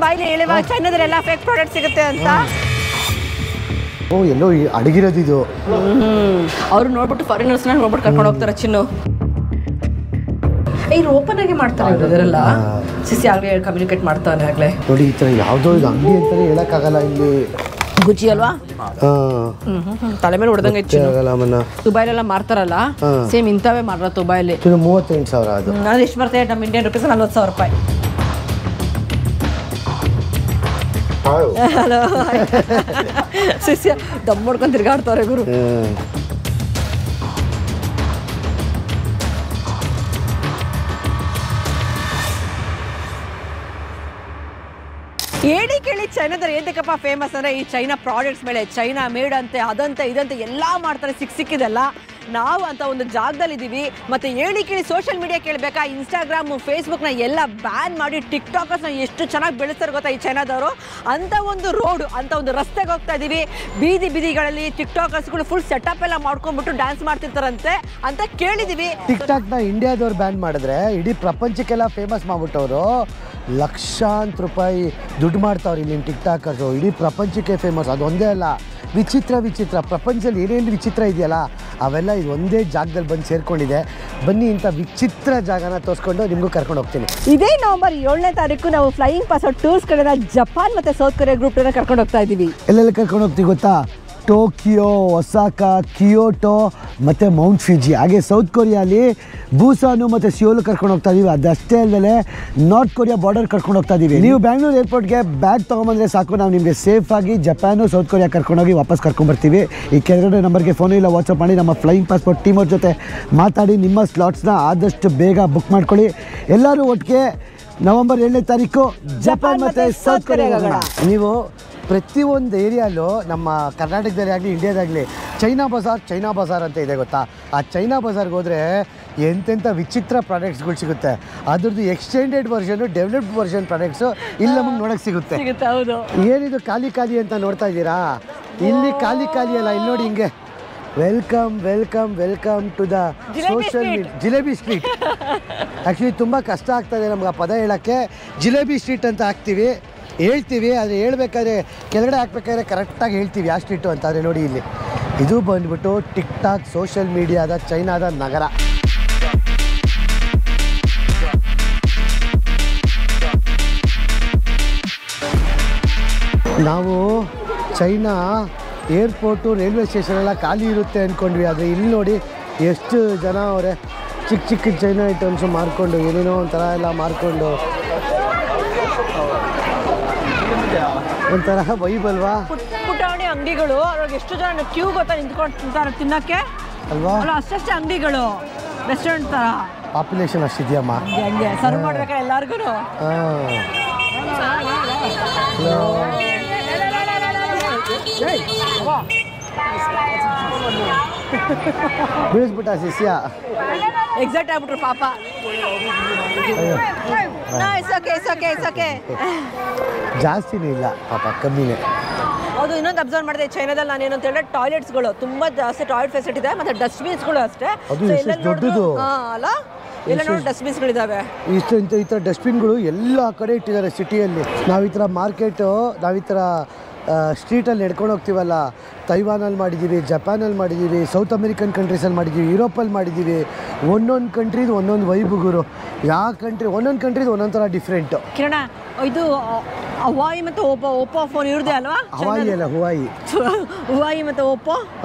ಬಾಯಿಲಿ ಹೇಳಿವಾ ಚೈನಾದಲ್ಲೆಲ್ಲ fake product ಸಿಗುತ್ತೆ ಅಂತ. ಓ ಎಲ್ಲೋ ಅಡಗಿರೋದು ಇದು. ಅವ್ರು ನೋಡ್ಬಿಟ್ಟು ಫಾರಿನರ್ಸ್ನ ನೋಡ್ಬಿಟ್ಟು ಕರ್ಕೊಂಡು ಹೋಗ್ತಾರೆ ಚಿನ್ನು. ಇವ್ರು ಓಪನ್ ಆಗಿ ಮಾಡ್ತಾರೆ ಇದರೆಲ್ಲ. ಸಿಸಿ ಆಗಲೇ ಕಮ್ಯುನಿಕೇಟ್ ಮಾಡ್ತಾನೆ ಆಗಲೇ. ನೋಡಿ ಈ ಥರ ಯಾವುದೋ ಇದು ಅಂಗಡಿ ಅಂತಲೇ ಹೇಳೋಕ್ಕಾಗಲ್ಲ ಇಲ್ಲಿ. ಗುಚ್ಚಿ ಅಲ್ವಾ? ತಲೆ ಮೇಲೆ ಹೊಡೆದಂಗೆ ದುಬೈಲೆಲ್ಲ ಮಾರ್ತಾರಲ್ಲ ಸೇಮ್ ಇಂಥವೇ ಮಾರ ದುಬೈಲಿ. 38,000 ಅದು. ಅದು ಎಷ್ಟು ಬರ್ತದೆ ನಮ್ಮ ಇಂಡಿಯನ್ ರುಪೀಸ್? 40,000 ರೂಪಾಯಿ. ಹಲೋ ಶಿಷ್ಯ ದಮ್ ಮಾಡ್ಕೊಂಡು ತಿರ್ಗಾಡ್ತಾರೆ ಗುರು. ಹೇಳಿ ಕೇಳಿ ಚೈನಾದಲ್ಲಿ ಏನಕ್ಕಪ್ಪ ಫೇಮಸ್ ಅಂದರೆ ಈ ಚೈನಾ ಪ್ರಾಡಕ್ಟ್ಸ್ ಮೇಲೆ ಚೈನಾ ಮೇಡ್ ಅಂತೆ ಅದಂತೆ ಇದಂತೆ ಎಲ್ಲ ಮಾಡ್ತಾರೆ ಸಿಕ್ಕಿದೆಲ್ಲ. ನಾವು ಅಂತ ಒಂದು ಜಾಗದಲ್ಲಿದ್ದೀವಿ. ಮತ್ತು ಹೇಳಿ ಕೇಳಿ ಸೋಷಿಯಲ್ ಮೀಡಿಯಾ ಕೇಳಬೇಕಾ, ಇನ್ಸ್ಟಾಗ್ರಾಮು ಫೇಸ್ಬುಕ್ನ ಎಲ್ಲ ಬ್ಯಾನ್ ಮಾಡಿ ಟಿಕ್ಟಾಕರ್ಸ್ನ ಎಷ್ಟು ಚೆನ್ನಾಗಿ ಬೆಳೆಸ್ತಾರೆ ಗೊತ್ತಾ ಈ ಚೈನಾದವರು. ಅಂಥ ಒಂದು ರೋಡು ಅಂತ ಒಂದು ರಸ್ತೆಗೆ ಹೋಗ್ತಾ ಇದ್ದೀವಿ. ಬೀದಿಗಳಲ್ಲಿ ಟಿಕ್ಟಾಕರ್ಸ್ಗಳು ಫುಲ್ ಸೆಟಪ್ ಎಲ್ಲ ಮಾಡ್ಕೊಂಡ್ಬಿಟ್ಟು ಡ್ಯಾನ್ಸ್ ಮಾಡ್ತಿರ್ತಾರಂತೆ ಅಂತ ಕೇಳಿದ್ದೀವಿ. ಟಿಕ್ಟಾಕ್ನ ಇಂಡಿಯಾದವ್ರು ಬ್ಯಾನ್ ಮಾಡಿದ್ರೆ ಇಡೀ ಪ್ರಪಂಚಕ್ಕೆಲ್ಲ ಫೇಮಸ್ ಮಾಡ್ಬಿಟ್ಟವರು ಲಕ್ಷಾಂತರ ರೂಪಾಯಿ ದುಡ್ಡು ಮಾಡ್ತಾವ್ರು ಇಲ್ಲಿನ ಟಿಕ್ಟಾಕರ್ಸು. ಇಡೀ ಪ್ರಪಂಚಕ್ಕೆ ಫೇಮಸ್. ಅದೊಂದೇ ಅಲ್ಲ, ವಿಚಿತ್ರ ಪ್ರಪಂಚದಲ್ಲಿ ಏನೇನು ವಿಚಿತ್ರ ಇದೆಯಲ್ಲ ಅವೆಲ್ಲ ಇದು ಒಂದೇ ಜಾಗದಲ್ಲಿ ಬಂದು ಸೇರ್ಕೊಂಡಿದೆ. ಬನ್ನಿ ಇಂಥ ವಿಚಿತ್ರ ಜಾಗನ ತೋರಿಸ್ಕೊಂಡು ನಿಮಗೂ ಕರ್ಕೊಂಡು ಹೋಗ್ತೀನಿ. ಇದೇ ನವೆಂಬರ್ 7ನೇ ತಾರೀಕು ನಾವು ಫ್ಲೈಯಿಂಗ್ ಪಾಸ್ವರ್ಡ್ ಟೂರ್ಸ್ ಕಡೆಯಿಂದ ಜಪಾನ್ ಮತ್ತು ಸೌತ್ ಕೊರಿಯಾ ಗ್ರೂಪ್ನ ಕರ್ಕೊಂಡು ಹೋಗ್ತಾ ಇದ್ದೀವಿ. ಎಲ್ಲೆಲ್ಲಿ ಕರ್ಕೊಂಡು ಹೋಗ್ತೀವಿ ಗೊತ್ತಾ? ಟೋಕಿಯೋ, ಒಸಾಕಾ, ಕಿಯೋಟೋ ಮತ್ತು ಮೌಂಟ್ ಫಿಜಿ. ಹಾಗೆ ಸೌತ್ ಕೊರಿಯಾಲಿ ಬೂಸಾನು ಮತ್ತು ಸಿಯೋಲು ಕರ್ಕೊಂಡು ಹೋಗ್ತಾ ಇದ್ದೀವಿ. ಅದಷ್ಟೇ ಅಲ್ಲದೆ ನಾರ್ತ್ ಕೊರಿಯಾ ಬಾರ್ಡರ್ ಕರ್ಕೊಂಡು ಹೋಗ್ತಾ ಇದ್ದೀವಿ. ನೀವು ಬ್ಯಾಂಗ್ಳೂರು ಏರ್ಪೋರ್ಟ್ಗೆ ಬ್ಯಾಗ್ ತೊಗೊಂಬಂದರೆ ಸಾಕು, ನಾವು ನಿಮಗೆ ಸೇಫಾಗಿ ಜಪಾನು ಸೌತ್ ಕೊರಿಯಾ ಕರ್ಕೊಂಡೋಗಿ ವಾಪಸ್ ಕರ್ಕೊಂಡ್ಬರ್ತೀವಿ. ಈ ಕೆಳಗಡೆ ನಂಬರ್ಗೆ ಫೋನು ಇಲ್ಲ ವಾಟ್ಸಪ್ ಮಾಡಿ ನಮ್ಮ ಫ್ಲೈಯಿಂಗ್ ಪಾಸ್ಪೋರ್ಟ್ ಟೀಮ್ ಅವ್ರ ಜೊತೆ ಮಾತಾಡಿ ನಿಮ್ಮ ಸ್ಲಾಟ್ಸ್ನ ಆದಷ್ಟು ಬೇಗ ಬುಕ್ ಮಾಡ್ಕೊಳ್ಳಿ. ಎಲ್ಲರೂ ಒಟ್ಟಿಗೆ ನವೆಂಬರ್ 7ನೇ ತಾರೀಕು ಜಪಾನ್ ಮತ್ತು ಸೌತ್ ಕೊರಿಯಾಗೆ ಹೋಗೋಣ. ನೀವು ಪ್ರತಿಯೊಂದು ಏರಿಯಾಲೂ ನಮ್ಮ ಕರ್ನಾಟಕದಲ್ಲಿ ಆಗಲಿ ಇಂಡಿಯಾದಾಗಲಿ ಚೈನಾ ಬಜಾರ್ ಅಂತ ಇದೆ ಗೊತ್ತಾ? ಆ ಚೈನಾ ಬಜಾರ್ಗೆ ಹೋದರೆ ಎಂತೆಂಥ ವಿಚಿತ್ರ ಪ್ರಾಡಕ್ಟ್ಸ್ಗಳು ಸಿಗುತ್ತೆ. ಅದ್ರದ್ದು ಎಕ್ಸ್ಟೆಂಡೆಡ್ ವರ್ಷನು ಡೆವಲಪ್ಡ್ ವರ್ಷನ್ ಪ್ರಾಡಕ್ಟ್ಸು ಇಲ್ಲಿ ನಮಗೆ ನೋಡೋಕ್ಕೆ ಸಿಗುತ್ತೆ. ಹೌದು. ಏನಿದು ಖಾಲಿ ಅಂತ ನೋಡ್ತಾ ಇದ್ದೀರಾ? ಇಲ್ಲಿ ಖಾಲಿ ಅಲ್ಲ, ಇಲ್ಲಿ ನೋಡಿ ಹಿಂಗೆ welcome to the social jalebi street. Actually ತುಂಬ ಕಷ್ಟ ಆಗ್ತಾಯಿದೆ ನಮ್ಗೆ ಆ ಪದ ಹೇಳೋಕ್ಕೆ. ಜಿಲೇಬಿ ಸ್ಟ್ರೀಟ್ ಅಂತ ಹೇಳ್ತೀವಿ, ಆದರೆ ಹೇಳ್ಬೇಕಾದ್ರೆ ಕೆಳಗಡೆ ಹಾಕ್ಬೇಕಾದ್ರೆ ಕರೆಕ್ಟಾಗಿ ಹೇಳ್ತೀವಿ ಯಾವ ಸ್ಟ್ರೀಟು ಅಂತ. ಆದರೆ ನೋಡಿ ಇಲ್ಲಿ ಇದು ಬಂದ್ಬಿಟ್ಟು ಟಿಕ್ಟಾಕ್ ಸೋಷಿಯಲ್ ಮೀಡಿಯಾದ ಚೈನಾದ ನಗರ. ನಾವು ಚೈನಾ ಏರ್ಪೋರ್ಟು ರೈಲ್ವೆ ಸ್ಟೇಷನ್ ಎಲ್ಲ ಖಾಲಿ ಇರುತ್ತೆ ಅಂದ್ಕೊಂಡ್ವಿ. ಆದರೆ ಇಲ್ಲಿ ನೋಡಿ ಎಷ್ಟು ಜನ ಅವರೇ. ಚಿಕ್ಕ ಚೈನಾ ಐಟಮ್ಸು ಮಾರ್ಕೊಂಡು ಏನೇನೋ ಒಂಥರ ಎಲ್ಲ ಮಾರ್ಕೊಂಡು ಒಂಥರ ವೈಬ್ ಅಲ್ವಾ? ಪುಟಾಣಿ ಅಂಗಡಿಗಳು, ಅವ್ರಿಗೆ ಎಷ್ಟು ಜನ ಕ್ಯೂ ಗೊತ್ತಾ ನಿಂತ್ಕೊಂಡು ತಿನ್ನಕ್ಕೆ ಅಲ್ವಾ? ಅಷ್ಟೇ ಅಂಗಡಿಗಳು, ರೆಸ್ಟೋರೆಂಟ್ ಥರ. ಪಾಪ್ಯುಲೇಷನ್ ಅಷ್ಟಿದೆಯಮ್ಮ, ಹಂಗೆ ಸರ್ವ್ ಮಾಡ್ಬೇಕಾ ಎಲ್ಲರಿಗೂ. ಬೀಳಿಸ್ಬಿಟ್ಟ ಶಿಷ್ಯ. ಎಕ್ಸಾಕ್ಟ್ ಆಗ್ಬಿಟ್ರು ಪಾಪ. ಜಾಸ್ತಿನೇ ಇಲ್ಲ ಪಾಪ, ಕಮ್ಮಿನೇ. ಅದು ಇನ್ನೊಂದು ಅಬ್ಸರ್ವ್ ಮಾಡಿದೆ ಚೈನಾದಲ್ಲಿ ನಾನು ಏನಂತ ಹೇಳಿದ್ರೆ ಟಾಯ್ಲೆಟ್ಸ್ಗಳು ತುಂಬ ಜಾಸ್ತಿ ಟಾಯ್ಲೆಟ್ ಫೆಸಿಲಿಟಿ ಇದೆ, ಮತ್ತೆ ಡಸ್ಟ್ಬಿನ್ಸ್ಗಳು ಅಷ್ಟೇ. ದೊಡ್ಡದು ಅಲ್ಲ, ಎಲ್ಲ ನೋಡಿ ಡಸ್ಟ್ಬಿನ್ಸ್ಗಳಿದ್ದಾವೆ. ಈ ಥರ ಡಸ್ಟ್ಬಿನ್ಗಳು ಎಲ್ಲ ಕಡೆ ಇಟ್ಟಿದ್ದಾರೆ ಸಿಟಿಯಲ್ಲಿ. ನಾವು ಈ ಥರ ಮಾರ್ಕೆಟು, ನಾವು ಈ ಥರ ಸ್ಟ್ರೀಟಲ್ಲಿ ನಡ್ಕೊಂಡು ಹೋಗ್ತೀವಲ್ಲ, ತೈವಾನಲ್ಲಿ ಮಾಡಿದ್ದೀವಿ, ಜಪಾನಲ್ಲಿ ಮಾಡಿದ್ದೀವಿ, ಸೌತ್ ಅಮೆರಿಕನ್ ಕಂಟ್ರೀಸಲ್ಲಿ ಮಾಡಿದ್ದೀವಿ, ಯುರೋಪಲ್ಲಿ ಮಾಡಿದ್ದೀವಿ. ಒಂದೊಂದು ಕಂಟ್ರಿದು ಒಂದೊಂದು ವೈಬ್ ಗುರು. ಯಾವ ಕಂಟ್ರಿ ಒಂದೊಂದು ಕಂಟ್ರಿದು ಒಂದೊಂದು ಥರ ಡಿಫ್ರೆಂಟು. ಕಿರಣ, ಇದು ಹವಾಯಿ ಮತ್ತು ಓಪೋ ಫೋನ್ ಇವ್ರದೇ ಅಲ್ವಾ? ಹವಾಯಿ ಅಲ್ಲ, ಹುವಾಯಿ ಮತ್ತು ಓಪೋ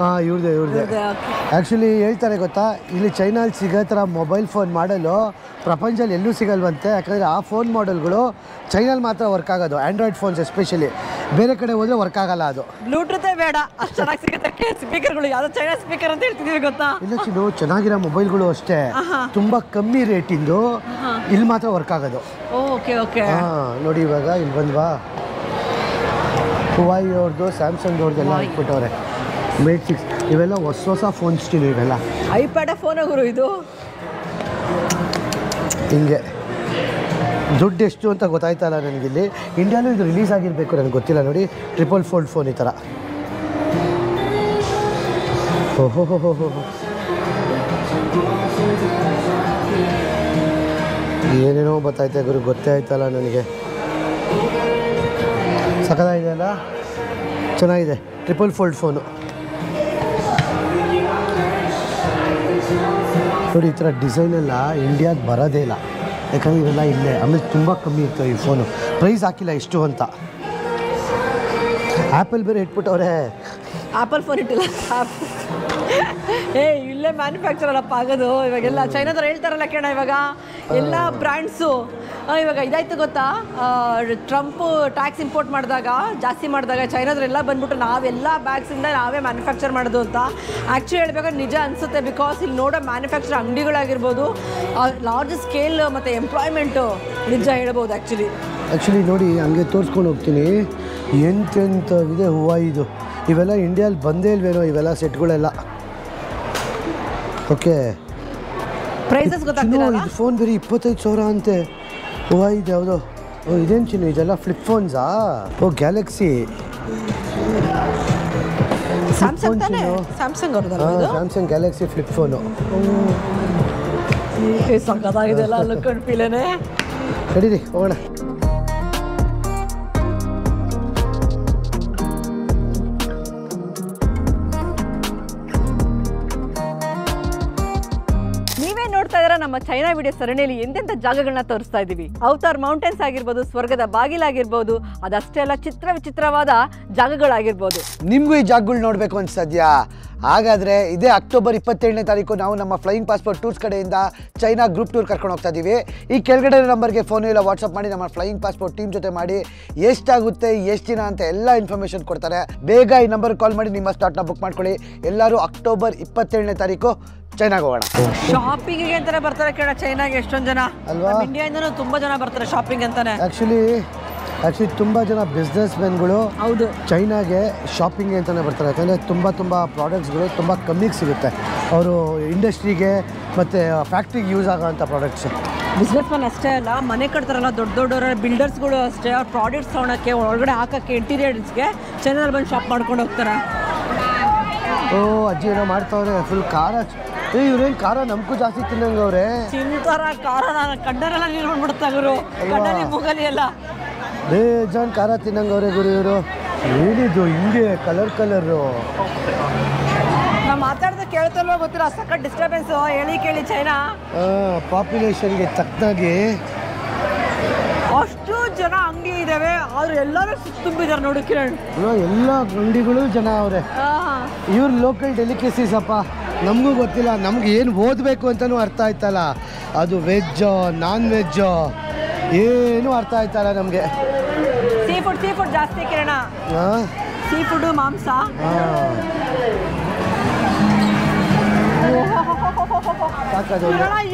ಇವ್ರದೇ. ಆ್ಯಕ್ಚುಲಿ ಹೇಳ್ತಾರೆ ಗೊತ್ತಾ, ಇಲ್ಲಿ ಚೈನಲ್ಲಿ ಸಿಗೋ ಥರ ಮೊಬೈಲ್ ಫೋನ್ ಮಾಡಲು ಪ್ರಪಂಚದಲ್ಲಿ ಎಲ್ಲೂ ಸಿಗಲ್ವಂತೆ. ಯಾಕಂದರೆ ಆ ಫೋನ್ ಮಾಡೆಲ್ಗಳು ಚೈನಲ್ಲಿ ಮಾತ್ರ ವರ್ಕ್ ಆಗೋದು, ಆ್ಯಂಡ್ರಾಯ್ಡ್ ಫೋನ್ಸ್ ಎಸ್ಪೆಷಲಿ. ಬೇರೆ ಕಡೆ ಹೋದರೆ ವರ್ಕ್ ಆಗಲ್ಲ ಅದು. ಬ್ಲೂಟೂತೇ ಬೇಡ, ಅಷ್ಟು ಚೆನ್ನಾಗಿ ಸಿಗುತ್ತೆ ಸ್ಪೀಕರ್ಗಳು. ಯಾವುದೋ ಚೈನಾ ಸ್ಪೀಕರ್ ಅಂತ ಹೇಳ್ತಿದ್ದೀವಿ ಗೊತ್ತಾ? ಇಲ್ಲ ಚಿನ್ನು, ಚೆನ್ನಾಗಿರೋ ಮೊಬೈಲ್ಗಳು ಅಷ್ಟೇ, ತುಂಬ ಕಮ್ಮಿ ರೇಟಿಂದು ಇಲ್ಲಿ ಮಾತ್ರ ವರ್ಕ್ ಆಗೋದು. ಓಕೆ. ನೋಡಿ ಇವಾಗ ಇಲ್ಲಿ ಬಂದ್ವಾ, ಹುವಾಯಿ ಅವ್ರದ್ದು, ಸ್ಯಾಮ್ಸಂಗ್ ಅವ್ರದ್ದೆಲ್ಲ ಇಟ್ಬಿಟ್ಟವ್ರೆ. ಮೇಟ್ 6 ಇವೆಲ್ಲ ಹೊಸ ಫೋನ್ಸ್ ಇವೆಲ್ಲ. ಐಪ್ಯಾಡ ಫೋನ್ ಗುರು ಇದು. ಹಿಂಗೆ ದುಡ್ಡು ಎಷ್ಟು ಅಂತ ಗೊತ್ತಾಯ್ತಲ್ಲ ನನಗಿಲ್ಲಿ. ಇಂಡಿಯಾಲೂ ಇದು ರಿಲೀಸ್ ಆಗಿರಬೇಕು, ನನಗೆ ಗೊತ್ತಿಲ್ಲ. ನೋಡಿ 444 ಫೋನ್ ಈ ಥರ. ಏನೇನೋ ಗೊತ್ತಾಯ್ತಾ ಗುರು, ಗೊತ್ತೇ ಆಯ್ತಲ್ಲ ನನಗೆ. ಸಖತ್ತಾಗಿದೆ ಅಲ್ಲ, ಚೆನ್ನಾಗಿದೆ. ಟ್ರಿಪಲ್ ಫೋಲ್ಡ್ ಫೋನು ನೋಡಿ. ಈ ಥರ ಡಿಸೈನೆಲ್ಲ ಇಂಡಿಯಾದ ಬರೋದೇ ಇಲ್ಲ, ಯಾಕಂದರೆ ಇವೆಲ್ಲ ಇಲ್ಲೇ. ಆಮೇಲೆ ತುಂಬ ಕಮ್ಮಿ ಇರ್ತವೆ ಈ ಫೋನು, ಪ್ರೈಸ್ ಹಾಕಿಲ್ಲ ಇಷ್ಟು ಅಂತ. ಆ್ಯಪಲ್ ಬೇರೆ ಇಟ್ಬಿಟ್ಟವ್ರೆ. ಆಪಲ್ ಫೋನ್ ಇಟ್ಟಿಲ್ಲ, ಇಲ್ಲೇ ಮ್ಯಾನುಫ್ಯಾಕ್ಚರ್ ಅಲ್ಲಪ್ಪ ಆಗೋದು. ಇವಾಗೆಲ್ಲ ಚೈನಾದವ್ರು ಹೇಳ್ತಾರಲ್ಲ ಕೇಳ, ಇವಾಗ ಎಲ್ಲ ಬ್ರ್ಯಾಂಡ್ಸು ಇವಾಗ ಇದಾಯ್ತು ಗೊತ್ತಾ, ಟ್ರಂಪ್ ಟ್ಯಾಕ್ಸ್ ಇಂಪೋರ್ಟ್ ಮಾಡಿದಾಗ ಜಾಸ್ತಿ ಮಾಡಿದಾಗ ಚೈನಾದ್ರೆಲ್ಲ ಬಂದ್ಬಿಟ್ಟು ನಾವೆಲ್ಲ ಬ್ಯಾಗ್ಸಿಂದ ನಾವೇ ಮ್ಯಾನುಫ್ಯಾಕ್ಚರ್ ಮಾಡೋದು ಅಂತ. ಆ್ಯಕ್ಚುಲಿ ಹೇಳ್ಬೇಕಾದ್ರೆ ನಿಜ ಅನಿಸುತ್ತೆ, ಬಿಕಾಸ್ ಇಲ್ಲಿ ನೋಡೋ ಮ್ಯಾನುಫ್ಯಾಕ್ಚರ್ ಅಂಗಡಿಗಳಾಗಿರ್ಬೋದು, ಲಾರ್ಜ್ ಸ್ಕೇಲ್ ಮತ್ತು ಎಂಪ್ಲಾಯ್ಮೆಂಟು ನಿಜ ಹೇಳ್ಬೋದು. ಆ್ಯಕ್ಚುಲಿ ನೋಡಿ ಹಂಗೆ ತೋರಿಸ್ಕೊಂಡು ಹೋಗ್ತೀನಿ, ಎಂತೆಂಥವಿದೆ ಹೂವು ಇದು. ಇವೆಲ್ಲ ಇಂಡಿಯಲ್ಲಿ ಬಂದೇ ಇಲ್ವೇನೋ ಇವೆಲ್ಲ ಸೆಟ್ಗಳೆಲ್ಲ. ಓಕೆ, ಪ್ರೈಸಸ್ ಗೊತ್ತಾಗ್ತಿಲ್ಲ. ಇದು ಫೋನ್ ಬೇರೆ 25,000 ಅಂತೆ. ಹೂವು ಇದೆ ಯಾವುದೋ. ಇದೇನು ಚಿನ್ನು ಇದೆಲ್ಲ ಫ್ಲಿಪ್ ಫೋನ್ಸಾ? Galaxy Samsung Galaxy flip phone. ಸಕ್ಕತ್ತಾಗಿದೆ ಅಲ್ಲ, ಲುಕ್ ಅಂಡ್ ಫೀಲೇನೆ. ನಡೀರಿ ಹೋಗೋಣ. ನಮ್ಮ ಚೈನಾ ವಿಡಿಯೋ ಸರಣಿಯಲ್ಲಿ ಎಂತೆಂಥ ಜಾಗಗಳನ್ನ ತೋರಿಸ್ತಾ ಇದ್ದೀವಿ. ಔತಾರ್ ಮೌಂಟೇನ್ಸ್ ಆಗಿರ್ಬೋದು, ಸ್ವರ್ಗದ ಬಾಗಿಲಾಗಿರ್ಬೋದು, ಅದಷ್ಟೇ ಅಲ್ಲ ವಿಚಿತ್ರವಾದ ಜಾಗಗಳಾಗಿರ್ಬೋದು. ನಿಮಗೂ ಈ ಜಾಗಗಳು ನೋಡಬೇಕು ಅನ್ಸದ್ಯಾ? ಹಾಗಾದರೆ ಇದೇ ಅಕ್ಟೋಬರ್ 27ನೇ ತಾರೀಕು ನಾವು ನಮ್ಮ ಫ್ಲೈಯಿಂಗ್ ಪಾಸ್ಪೋರ್ಟ್ ಟೂರ್ಸ್ ಕಡೆಯಿಂದ ಚೈನಾ ಗ್ರೂಪ್ ಟೂರ್ ಕರ್ಕೊಂಡು ಹೋಗ್ತಾ ಇದ್ದೀವಿ. ಈ ಕೆಳಗಡೆ ನಂಬರ್ಗೆ ಫೋನು ಇಲ್ಲ ವಾಟ್ಸಪ್ ಮಾಡಿ ನಮ್ಮ ಫ್ಲೈಯಿಂಗ್ ಪಾಸ್ಪೋರ್ಟ್ ಟೀಮ್ ಜೊತೆ ಮಾಡಿ ಎಷ್ಟಾಗುತ್ತೆ ಎಷ್ಟು ದಿನ ಅಂತ ಎಲ್ಲ ಇನ್ಫಾರ್ಮೇಷನ್ ಕೊಡ್ತಾರೆ. ಬೇಗ ಈ ನಂಬರ್ ಕಾಲ್ ಮಾಡಿ ನಿಮ್ಮ ಸ್ಲಾಟ್ನ ಬುಕ್ ಮಾಡ್ಕೊಳ್ಳಿ. ಎಲ್ಲರೂ ಅಕ್ಟೋಬರ್ 27ನೇ ತಾರೀಕು ಚೈನಾಗೆ ಹೋಗೋಣ. ಶಾಪಿಂಗಿಗೆ ಅಂತಾನೆ ಬರ್ತಾರೆ ಕೇಳ ಚೈನಾಗೆ ಎಷ್ಟೊಂದು ಜನ ಅಲ್ವಾ? ಇಂಡಿಯಾದಿಂದನೂ ತುಂಬ ಜನ ಬರ್ತಾರೆ ಶಾಪಿಂಗ್ ಅಂತಾನೆ. ಆ್ಯಕ್ಚುಲಿ ತುಂಬ ಜನ ಬಿಸ್ನೆಸ್ ಮೆನ್ಗಳು ಹೌದು ಚೈನಾಗೆ ಶಾಪಿಂಗ್ ಅಂತಲೇ ಬರ್ತಾರೆ. ಯಾಕಂದರೆ ತುಂಬ ಪ್ರಾಡಕ್ಟ್ಸ್ಗಳು ತುಂಬ ಕಮ್ಮಿಗೆ ಸಿಗುತ್ತೆ. ಅವರು ಇಂಡಸ್ಟ್ರಿಗೆ ಮತ್ತು ಫ್ಯಾಕ್ಟ್ರಿಗೆ ಯೂಸ್ ಆಗೋವಂಥ ಪ್ರಾಡಕ್ಟ್ಸ್. ಬಿಸ್ನೆಸ್ ಮ್ಯಾನ್ ಅಷ್ಟೇ ಅಲ್ಲ, ಮನೆ ಕಟ್ತಾರಲ್ಲ ದೊಡ್ಡ ಬಿಲ್ಡರ್ಸ್ಗಳು ಅಷ್ಟೇ, ಅವ್ರ ಪ್ರಾಡಕ್ಟ್ಸ್ ತೊಗೊಳಕ್ಕೆ ಒಳಗಡೆ ಹಾಕೋಕ್ಕೆ ಇಂಟೀರಿಯರ್ಸ್ಗೆ ಚೈನಾದಲ್ಲಿ ಬಂದು ಶಾಪ್ ಮಾಡ್ಕೊಂಡು ಹೋಗ್ತಾರೆ. ಅಜ್ಜಿ ಏನೋ ಮಾಡ್ತಾವ್ರೆ ಫುಲ್ ಖಾರ. ಇವ್ರೇನು ಖಾರ ನಮಗೂ ಜಾಸ್ತಿ ತಿನ್ನಂಗೆ ಅವ್ರೆ. ತಿಂತಾರ ಖಾರ, ನಾನು ಕಣ್ಣರೆಲ್ಲ ನೀರು ಬಂದ್ಬಿಡುತ್ತೆ ಅವರು, ಕಣ್ಣಲ್ಲಿ ಮೂಗಲಿ ಎಲ್ಲ ಬೇಜಾನ್ ಖಾರ ತಿನ್ನಂಗೆ ಅವ್ರೆ ಗುರು ಇವರು. ಏನಿದು ಹಿಂಗೆ ಕಲರು ನಾವು ಮಾತಾಡ್ದೆ ಕೇಳ್ತಲ್ವ ಗೊತ್ತಿಲ್ಲ, ಸಖತ್ ಡಿಸ್ಟರ್ಬೆನ್ಸು ಹೇಳಿ ಕೇಳಿ. ಚೈನಾ ಪಾಪ್ಯುಲೇಷನ್ಗೆ ತಕ್ಕನಾಗಿ ಅಷ್ಟು ಜನ ಅಂಗಡಿ ಇದ್ದಾವೆ, ಆದ್ರೆ ಎಲ್ಲರೂ ತುಂಬಿದ್ದಾರೆ ನೋಡಿ ಕಿರಣ್. ಎಲ್ಲ ಅಂಗಡಿಗಳು ಜನ ಅವರೇ. ಇವ್ರ ಲೋಕಲ್ ಡೆಲಿಕೇಸೀಸ್ ಅಪ್ಪ, ನಮಗೂ ಗೊತ್ತಿಲ್ಲ. ನಮ್ಗೆ ಏನು ಓದಬೇಕು ಅಂತಲೂ ಅರ್ಥ ಆಯ್ತಲ್ಲ, ಅದು ವೆಜ್ಜೋ ನಾನ್ ವೆಜ್ಜೋ ಏನೂ ಅರ್ಥ ಆಯ್ತಲ್ಲ ನಮಗೆ. ಸೀ ಫುಡ್ ಜಾಸ್ತಿ ಕಿರಣ, ಸೀ ಫುಡ್ ಮಾಂಸ.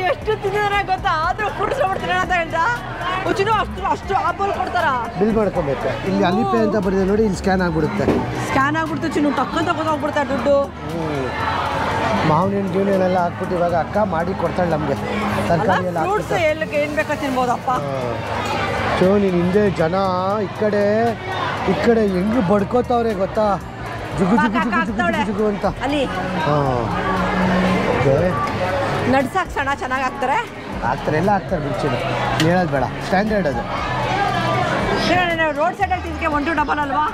ಎಷ್ಟು ತಿಂದಿದಾರೆ ಗೊತ್ತಾ, ಆದ್ರೂ ಫುಡ್ ಬಿಡ್ತೀನಿ ಅಂತ ಹೇಳ್ದ. ಅಷ್ಟು ಆಪಲ್ ಕೊಡ್ತಾರ, ಬಿಲ್ ಮಾಡ್ಕೋಬೇಕು. ಇಲ್ಲಿ ಅಲಿಪೇ ಅಂತ ಬರ್ತದೆ ನೋಡಿ, ಇಲ್ಲಿ ಸ್ಕ್ಯಾನ್ ಆಗ್ಬಿಡುತ್ತೆ. ಚಿನ್ನು ಟಕ್ಕಂತ ಹೋಗ್ಬಿಡ್ತಾರೆ ದುಡ್ಡು. ಮಾವಿನ ಗಿಣ್ಣೆಲ್ಲ ಹಾಕ್ಬಿಟ್ಟು ಇವಾಗ ಅಕ್ಕ ಮಾಡಿ ಕೊಡ್ತಾಳೆ ನಮಗೆ. ತರಕಾರಿ ಎಲ್ಲ ಏನು ಬೇಕಾ ತಿನ್ಬೋದಪ್ಪ. ಸೊ ನೀನು ಹಿಂದೆ ಜನ ಈ ಕಡೆ ಹೆಂಗೆ ಬಡ್ಕೋತಾವ್ರೆ ಗೊತ್ತಾ, ಜುಗು ಅಂತ. ಅಲ್ಲಿ ನಡ್ಸಾಕ್ ಸಣ್ಣ ಚೆನ್ನಾಗಿ ಹಾಕ್ತಾರೆ ಎಲ್ಲ ಹಾಕ್ತಾರೆ. ಬಿಡ್ಚಿದು ಹೇಳೋದು ಬೇಡ, ಸ್ಟ್ಯಾಂಡರ್ಡ್ ಅದು. ರೋಡ್ ಸೈಡಲ್ಲಿ ತಿಂದಕ್ಕೆ 1 2 ಡಬಲ್ ಅಲ್ವಾ?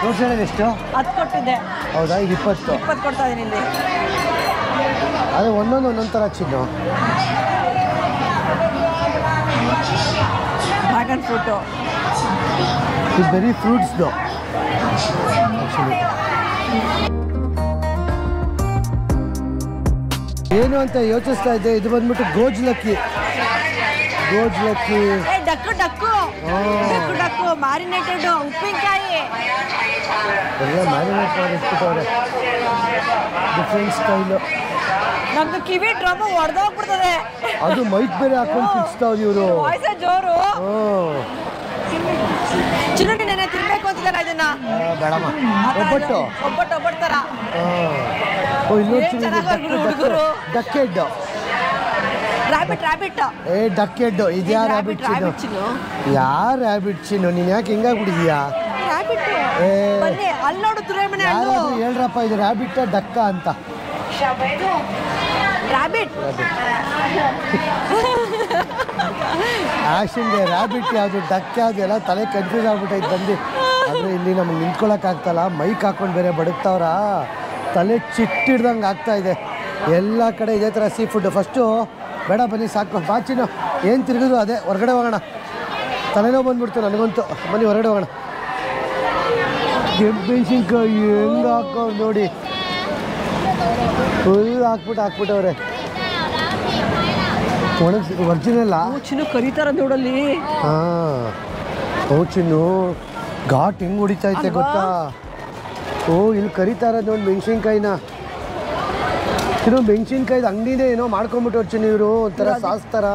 ರೋಡ್ ಸೈಡಲ್ಲಿ ಎಷ್ಟು? 10 ಕೊಟ್ಟಿದ್ದೆ. ಹೌದಾ? ಈಗ 20 ಕೊಡ್ತಾ ಇದ್ದೀನಿ ಇಲ್ಲಿ. ಅದೇ ಒಂದೊಂದು ಥರ ಚಿನ್ನು. ಡ್ರ್ಯಾಗನ್ ಫ್ರೂಟು, ಇದು ಬರೀ ಫ್ರೂಟ್ಸ್ದು ಆ್ಯಕ್ಚುಲಿ. ಏನು ಅಂತ ಯೋಚಿಸ್ತಾ ಇದ್ದೆ. ಇದು ಬಂದ್ಬಿಟ್ಟು ಗೋಜ್ಲಕ್ಕಿ. ಡಕ್ಕು ಮ್ಯಾರಿನೇಟೆಡ್ ಉಪ್ಪಿನಕಾಯಿ ಎಲ್ಲ ಮ್ಯಾರಿನೇಟ್ ಮಾಡಿ ಇಟ್ಬಿಟ್ಟವ್ರೆ. Different style. ನಮ್ದು ಕಿವಿ ಡ್ರಮ್ ಹೊಡೆದೋಗ್ಬಿಡ್ತದೆ. ಅದು ಮೈಕ್ ಬೇರೆ ಹಾಕೊಂಡು ಕಿಚ್ತಾವ್ದು ಇವರು. ಜೋರು ಚಿನ್ನಡಿ ನೆನೆ ತಿನ್ಬೇಕು ಅಂತಿದ್ದಾರೆ ಇದನ್ನ. ಬೇಡಮ್ಮ, ಒಬ್ಬಟ್ಟು ತರ. Duck head, rabbit. Duck head ಇದ್ಯಾ? ರ್ಯಾಬಿಟ್ ಚಿನ್ನು. ಯಾರು ರ್ಯಾಬಿಟ್ ಚಿನ್ನು? ನೀನು ಯಾಕೆ ಹಿಂಗಾಗ್ಬಿಟ್ಟಿದ್ಯಾ? ಅಲ್ಲಿ ನೋಡು ತುರೇಮನೆ. ಹೇಳ್ರಪ್ಪ, ಇದು ರ್ಯಾಬಿಟ್ ಡಕ್ಕ ಅಂತ. ರ್ಯಾಬಿಟ್ ಆ್ಯಕ್ಷನ್ಗೆ ರ್ಯಾಬಿಟ್ ಯಾವುದು ಡಕ್ ಯಾವುದು ಎಲ್ಲ ತಲೆ ಕನ್ಫ್ಯೂಸ್ ಆಗ್ಬಿಟ್ಟೈತೆ ಬಂದು. ಆದರೆ ಇಲ್ಲಿ ನಮಗೆ ನಿಂತ್ಕೊಳ್ಳೋಕ್ಕಾಗ್ತಲ್ಲ, ಮೈಕ್ ಹಾಕೊಂಡು ಬೇರೆ ಬಡುಕ್ತವ್ರ, ತಲೆ ಚಿಟ್ಟಿಡ್ದಂಗೆ ಆಗ್ತಾಯಿದೆ. ಎಲ್ಲ ಕಡೆ ಇದೇ ಥರ ಸೀ ಫುಡ್. ಫಸ್ಟು ಬೇಡ ಬನ್ನಿ ಸಾಕು ಬಾಚಿನ ಏನು ತಿರುಗಿದ್ರು ಅದೇ, ಹೊರಗಡೆ ಹೋಗೋಣ, ತಲೆನೋವು ಬಂದ್ಬಿಡ್ತು ನನಗಂತೂ. ಬನ್ನಿ ಹೊರಗಡೆ ಹೋಗೋಣ. ಕೆಂಪು ಮೆಣಸಿನ್ಕಾಯಿ ಹೆಂಗೆ ಹಾಕೋ ನೋಡಿ, ಫುಲ್ ಹಾಕ್ಬಿಟ್ಟವ್ರೆ. ಒರಿಜಿನಲ್ಲ ಚಿನ್ನು ಕರೀತಾರ ನೋಡಲ್ಲಿ. ಹಾಂ ಓ ಚಿನ್ನು ಘಾಟ್ ಹೆಂಗೆ ಹೊಡಿತೈತೆ ಗೊತ್ತಾ? ಓ ಇಲ್ಲಿ ಕರೀತಾರ ನೋಡಿ ಮೆಣಸಿನ್ಕಾಯಿನ. ಚಿನ್ನು ಮೆಣಸಿನ್ಕಾಯ್ದು ಅಂಗಡಿನೇ ಏನೋ ಮಾಡ್ಕೊಂಬಿಟ್ಟು ಚಿನ್ನು ಇವರು ಒಂಥರ ಸಾಸ್ ಥರ.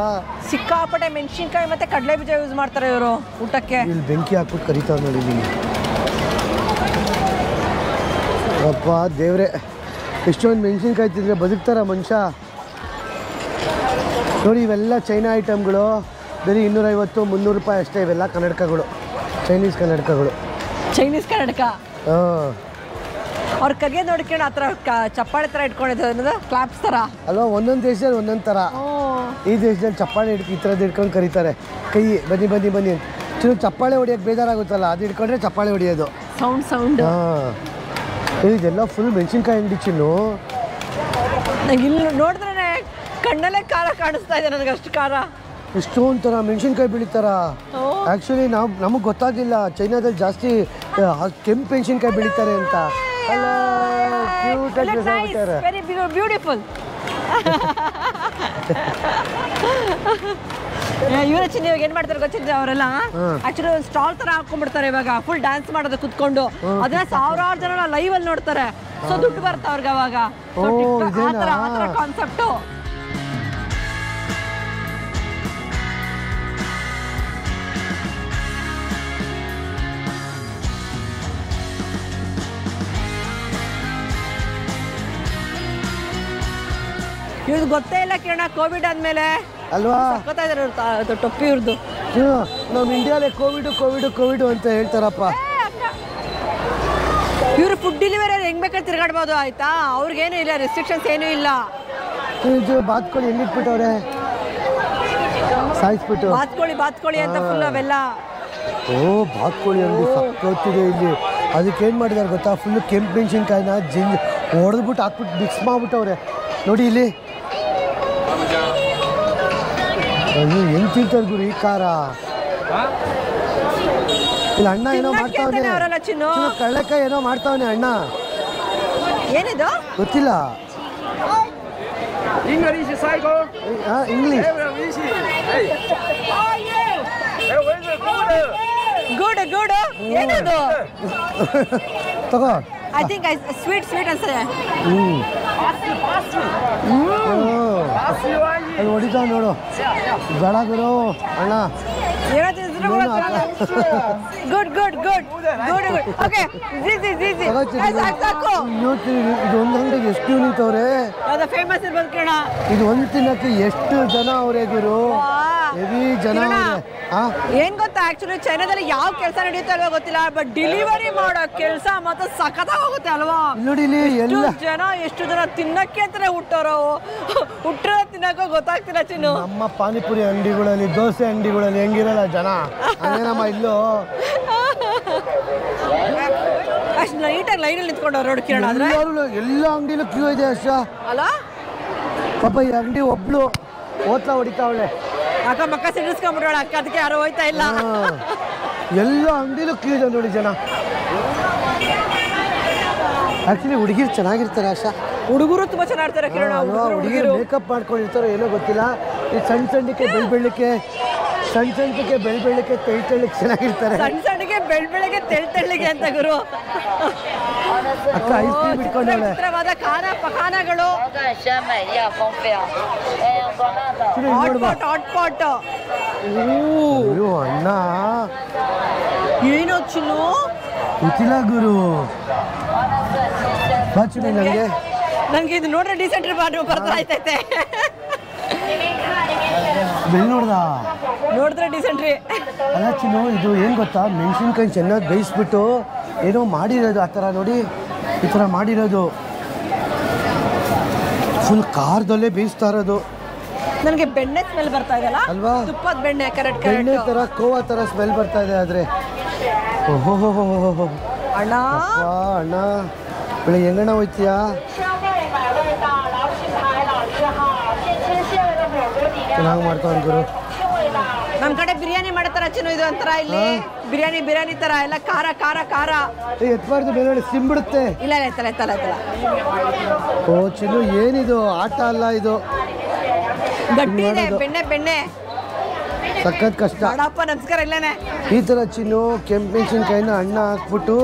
ಸಿಕ್ಕಾಪಟ್ಟೆ ಮೆಣಸಿನ್ಕಾಯಿ ಮತ್ತೆ ಕಡಲೆ ಬೀಜ ಯೂಸ್ ಮಾಡ್ತಾರೆ ಇವರು ಊಟಕ್ಕೆ. ಇಲ್ಲಿ ಬೆಂಕಿ ಹಾಕ್ಬಿಟ್ಟು ಕರೀತಾರ ನೋಡಿ ಇಲ್ಲಿ. ಅಪ್ಪ ದೇವ್ರೆ, ಎಷ್ಟೊಂದು ಮೆಣಸಿನ್ಕಾಯಿ ತಿಂದರೆ ಬದುಕ್ತಾರ ಮನುಷ್ಯ. ನೋಡಿ ಇವೆಲ್ಲ ಚೈನಾ ಐಟಮ್ಗಳು, ಬರೀ 250-300 ರೂಪಾಯಿ ಅಷ್ಟೇ. ಇವೆಲ್ಲ ಕನ್ನಡಕಗಳು, ಚೈನೀಸ್ ಕನ್ನಡಕಗಳು. ಚೈನೀಸ್ ಕನ್ನಡಕ. ಹಾಂ ಅವ್ರ ಕಗೆ ನೋಡ್ಕೊಂಡು ಆ ಥರ ಚಪ್ಪಾಳೆ ಥರ ಇಟ್ಕೊಂಡಿದ್ದು ಅನ್ನೋದು ಕ್ಲಾಪ್ಸ್ ಥರ ಅಲ್ವಾ? ಒಂದೊಂದು ದೇಶದಲ್ಲಿ ಒಂದೊಂದು ಥರ. ಈ ದೇಶದಲ್ಲಿ ಚಪ್ಪಾಳೆ ಈ ಥರದ್ದು ಹಿಡ್ಕೊಂಡು ಕರೀತಾರೆ. ಕೈ ಬನ್ನಿ ಬನ್ನಿ ಬನ್ನಿ ಅಂತ. ಚಿನ್ನು ಚಪ್ಪಾಳೆ ಹೊಡಿಯೋಕ್ಕೆ ಬೇಜಾರಾಗುತ್ತಲ್ಲ, ಅದು ಹಿಡ್ಕೊಂಡ್ರೆ ಚಪ್ಪಾಳೆ ಹೊಡಿಯೋದು. ಸೌಂಡ್. ಹಾಂ ಇದೆಲ್ಲ ಫುಲ್ ಮೆಣಸಿನ್ಕಾಯಿ ಅಂಗಡಿ ಚಿನ್ನು. ನಂಗೆ ಇಲ್ಲಿ ನೋಡಿದ್ರೆ ಕಣ್ಣಲ್ಲೇ ಖಾರ ಕಾಣಿಸ್ತಾ ಇದೆ ನನಗೆ, ಅಷ್ಟು ಖಾರ. ಇಷ್ಟೊಂದು ಥರ ಮೆಣಸಿನ್ಕಾಯಿ ಬೆಳೀತಾರ. ಆ್ಯಕ್ಚುಲಿ ನಮಗೆ ಗೊತ್ತಾಗಿಲ್ಲ ಚೈನಾದಲ್ಲಿ ಜಾಸ್ತಿ ಕೆಂಪು ಮೆಣಸಿನ್ಕಾಯಿ ಬೆಳೀತಾರೆ ಅಂತ. Very beautiful. ಇವರ ಚಿನ್ನ ಇವಾಗ ಏನ್ ಮಾಡ್ತಾರೆ ಗೊತ್ತಿದ್ರೆ ಅವರೆಲ್ಲ ಆಕ್ಚುಲಿ ಒಂದು ಸ್ಟಾಲ್ ತರ ಹಾಕೊಂಡ್ಬಿಡ್ತಾರೆ. ಇವಾಗ ಫುಲ್ ಡ್ಯಾನ್ಸ್ ಮಾಡೋದು ಕುತ್ಕೊಂಡು, ಅದನ್ನ ಸಾವಿರಾರು ಜನ ಲೈವ್ ಅಲ್ಲಿ ನೋಡ್ತಾರೆ. ಸೊ ದುಡ್ಡು ಬರುತ್ತೆ ಅವ್ರಿಗೆ ಅವಾಗ. ಆ ಥರ ಕಾನ್ಸೆಪ್ಟು. ಇವ್ರದ್ದು ಗೊತ್ತೇ ಇಲ್ಲ ಕಿರಣ, ಕೋವಿಡ್ ಆದ್ಮೇಲೆ ಅಲ್ವಾ ಗೊತ್ತಾ ಇದ್ದಾರೆ ಟೊಪ್ಪಿ ಇವ್ರದ್ದು. ನಮ್ಮ ಇಂಡಿಯಾಲೇ ಕೋವಿಡ್ ಅಂತ ಹೇಳ್ತಾರಪ್ಪ. ಇವ್ರು ಫುಡ್ ಡೆಲಿವರಿ ಹೆಂಗ್ ಬೇಕಾದ್ರೆ ತಿರ್ಗಾಡ್ಬೋದು ಆಯ್ತಾ, ಅವ್ರಿಗೇನು ಇಲ್ಲ, ರೆಸ್ಟ್ರಿಕ್ಷನ್ಸ್ ಏನೂ ಇಲ್ಲ. ಬಾತ್ಕೋಳಿ ಎಲ್ಲಿಟ್ಬಿಟ್ಟವ್ರೆ, ಸಾಯಿಸ್ಬಿಟ್ಟು ಬಾತ್ಕೋಳಿ ಅಂತ ಫುಲ್ ಅವೆಲ್ಲ. ಓ ಬಾತ್ಕೋಳಿ ಅಂಗಡಿ ಸಕ್ಕತ್ತಿದೆ ಇಲ್ಲಿ. ಅದಕ್ಕೇನು ಮಾಡಿದಾರೆ ಗೊತ್ತಾ, ಫುಲ್ಲು ಕೆಂಪು ಮೆಣಸಿನ್ಕಾಯಿನ ಹೊಡೆದ್ಬಿಟ್ಟು ಹಾಕ್ಬಿಟ್ಟು ಮಿಕ್ಸ್ ಮಾಡ್ಬಿಟ್ಟವ್ರೆ ನೋಡಿ ಇಲ್ಲಿ. ಅಯ್ಯೋ ಹೆಂಗ್ ತಿಂತಾರೆ ಗುರು ಈ ಖಾರ. ಇಲ್ಲ ಅಣ್ಣ ಏನೋ ಮಾಡ್ತಾವನೆ, ಕಳ್ಳೆಕಾಯಿ ಏನೋ ಮಾಡ್ತಾವನೆ ಅಣ್ಣ. ಏನಿದು ಗೊತ್ತಿಲ್ಲ. ಇಂಗ್ಲೀಷ್ ಗುಡ್ ಏನಿದು ತಗೋ. ಐ ಥಿಂಕ್ ಸ್ವೀಟ್ ಅನ್ಸರೆ. ಅದು ಹೊಡಿತಾವ ನೋಡು ಬೇಡ ಗುರು ಅಣ್ಣ. ಇದೊಂದು ಅಂಗಡಿಗೆ ಎಷ್ಟು ನಿಂತವ್ರೆ, ಫೇಮಸ್ ಇರ್ಬೋದು ಕೇಳ. ಇದು ಒಂದು ತಿನ್ನಕ್ಕೆ ಎಷ್ಟು ಜನ ಅವರೇ ಗುರು, ಹೆವಿ ಜನ. ಏನ್ ಗೊತ್ತಾ, ಆಕ್ಚುಲಿ ಚೈನಾದಲ್ಲಿ ಯಾವ ಕೆಲಸ ನಡೆಯುತ್ತೆ ಅಲ್ವಾ ಗೊತ್ತಿಲ್ಲ, ಬಟ್ ಡೆಲಿವರಿ ಮಾಡೋ ಕೆಲಸ ಮತ್ತೆ ಸಖತ್ತಾಗಿ ಹೋಗುತ್ತೆ ಅಲ್ವಾ. ನೋಡಿ ಎಷ್ಟು ಜನ ತಿನ್ನಕ್ಕೆ ಅಂತಾನೆ ಹುಟ್ಟೋರು, ಹುಟ್ಟರೋ ತಿನ್ನಕ್ಕೋ ಗೊತ್ತಾಗ್ತಿಲ್ಲ ಚಿನ್ನು. ನಮ್ಮ ಪಾನಿಪುರಿ ಅಂಗಡಿಗಳಲ್ಲಿ, ದೋಸೆ ಅಂಗಡಿಗಳಲ್ಲಿ ಹೆಂಗಿರಲ್ಲ ಜನ, ನಮ್ಮ ಇಲ್ಲೂ ಅಷ್ಟು ನೀಟಾಗಿ ಲೈನಲ್ಲಿ ನಿಂತ್ಕೊಂಡವ್ರು ನೋಡಿ ಕಿರಣ. ಆದ್ರೆ ಎಲ್ಲ ಅಂಗಡಿಲೂ ಕ್ಯೂ ಇದೆ ಅಷ್ಟ ಅಲ್ಲ. ಪಾಪ ಈ ಅಂಗಡಿ ಒಬ್ಳು ಓತ್ಲಾ ಹೊಡಿತಾವಳೆ, ಅಕ್ಕ ಮಕ್ಕ ಸಿಡಿಸ್ಕೊಂಡ್ಬಿಡೋಳ ಅಕ್ಕ, ಅದಕ್ಕೆ ಯಾರು ಹೋಯ್ತಾ ಇಲ್ಲ. ಎಲ್ಲ ಅಂಗಡಿಲೂ ಕ್ಯೂ ಇದೆ ನೋಡಿ ಜನ. ಆಕ್ಚುಲಿ ಹುಡುಗಿರು ಚೆನ್ನಾಗಿರ್ತಾರೆ ಆಶಾ. ಹುಡುಗರು ತುಂಬಾ ಚೆನ್ನಾಗಿರ್ತಾರೆ ಕಿರಣ. ಹುಡುಗಿರು ಮೇಕಪ್ ಮಾಡ್ಕೊಂಡಿರ್ತಾರೋ ಏನೋ ಗೊತ್ತಿಲ್ಲ. ಈ ಸಣ್ಣಕ್ಕೆ ಬೆಳ್ಬೆಳ್ಳಕ್ಕೆ ತೆಳ್ಳಕ್ಕೆ ಚೆನ್ನಾಗಿರ್ತಾರೆ. ಸಣ್ಣಗೆ ಬೆಳ್ಬೆಳಗ್ಗೆ ತೆಳ್ಳಗೆ ಅಂತ ಗುರು. ಅಕ್ಕ ಐಸ್ ಕ್ರೀಮ್ ಇಟ್ಕೊಂಡವಳೆ. ಚಿತ್ರವಾದ ಪಖಾನಗಳು, ಹಾಟ್ ಪಾಟ್. ಅಯ್ಯೋ ಅಣ್ಣ ಏನೋ ಚಿನ್ನು ಗೊತ್ತಿಲ್ಲ ಗುರು. ಬಾಚುನಿ ನಂಗೆ ಇದು ನೋಡ್ರೆ ಡೀಸೆಂಟ್ ಬರ್ತಾಯ್ತೈತೆ. ಬೆಲ್ ನೋಡಿದ್ರೆ ಡೀಸೆಂಟ್ರಿ ಅಲ್ಲ ಚಿನ್ನು. ಇದು ಏನು ಗೊತ್ತಾ, ಮೆಣಸಿನ್ಕಾಯಿ ಚೆನ್ನಾಗಿ ಬೇಯಿಸ್ಬಿಟ್ಟು ಏನೋ ಮಾಡಿರೋದು ಆ ಥರ ನೋಡಿ, ಈ ಥರ ಮಾಡಿರೋದು ಫುಲ್ ಖಾರದಲ್ಲೇ ಬೇಯಿಸ್ತಾ ಇರೋದು. ನನಗೆ ಬೆಣ್ಣೆ ಸ್ಮೆಲ್ ಬರ್ತಾ ಇದೆಯಲ್ಲ ಅಲ್ವಾ? ತುಪ್ಪದ ಬೆಣ್ಣೆ. ಕರೆಕ್ಟ್ ಬೆಣ್ಣೆ ಕರೆಕ್ಟ್. ಥರ ಕೋವಾ ಥರ ಸ್ಮೆಲ್ ಬರ್ತಾ ಇದೆ. ಆದರೆ ಓಹೋ ಅಣ್ಣ ಅಣ್ಣ ಬೆಳಿಗ್ಗೆ ಹೆಂಗಣ್ಣ ಹೋಯ್ತೀಯಾ? ಚೆನ್ನಾಗಿ ಮಾಡ್ತಾವ ಗುರು. ನಮ್ಮ ಕಡೆ ಬಿರಿಯಾನಿ ಮಾಡತಾರ ಚಿನ್ನು, ಇದು ಒಂಥರ ಇಲ್ಲಿ ಬಿರಿಯಾನಿ ತರ ಎಲ್ಲ ಖಾರ ಖಾರ ಖಾರ. ಎತ್ಬಾರ್ದು ಬೇರೆ ಸಿಂಬಿಡುತ್ತೆ. ಇಲ್ಲ ಎತ್ತಲ್ಲ. ಓ ಚಿನ್ನು ಏನಿದು ಆಟ ಅಲ್ಲ, ಇದು ಗಟ್ಟಿ ಇದೆ ಬೆಣ್ಣೆ. ಸಖತ್ ಕಷ್ಟ. ಅಡಪ್ಪ ನಮಸ್ಕಾರ. ಇಲ್ಲೇನೆ ಈ ಥರ ಚಿನ್ನು ಕೆಂಪು ಮೆಣಸಿನ್ಕಾಯಿನ ಅಣ್ಣ ಹಾಕ್ಬಿಟ್ಟು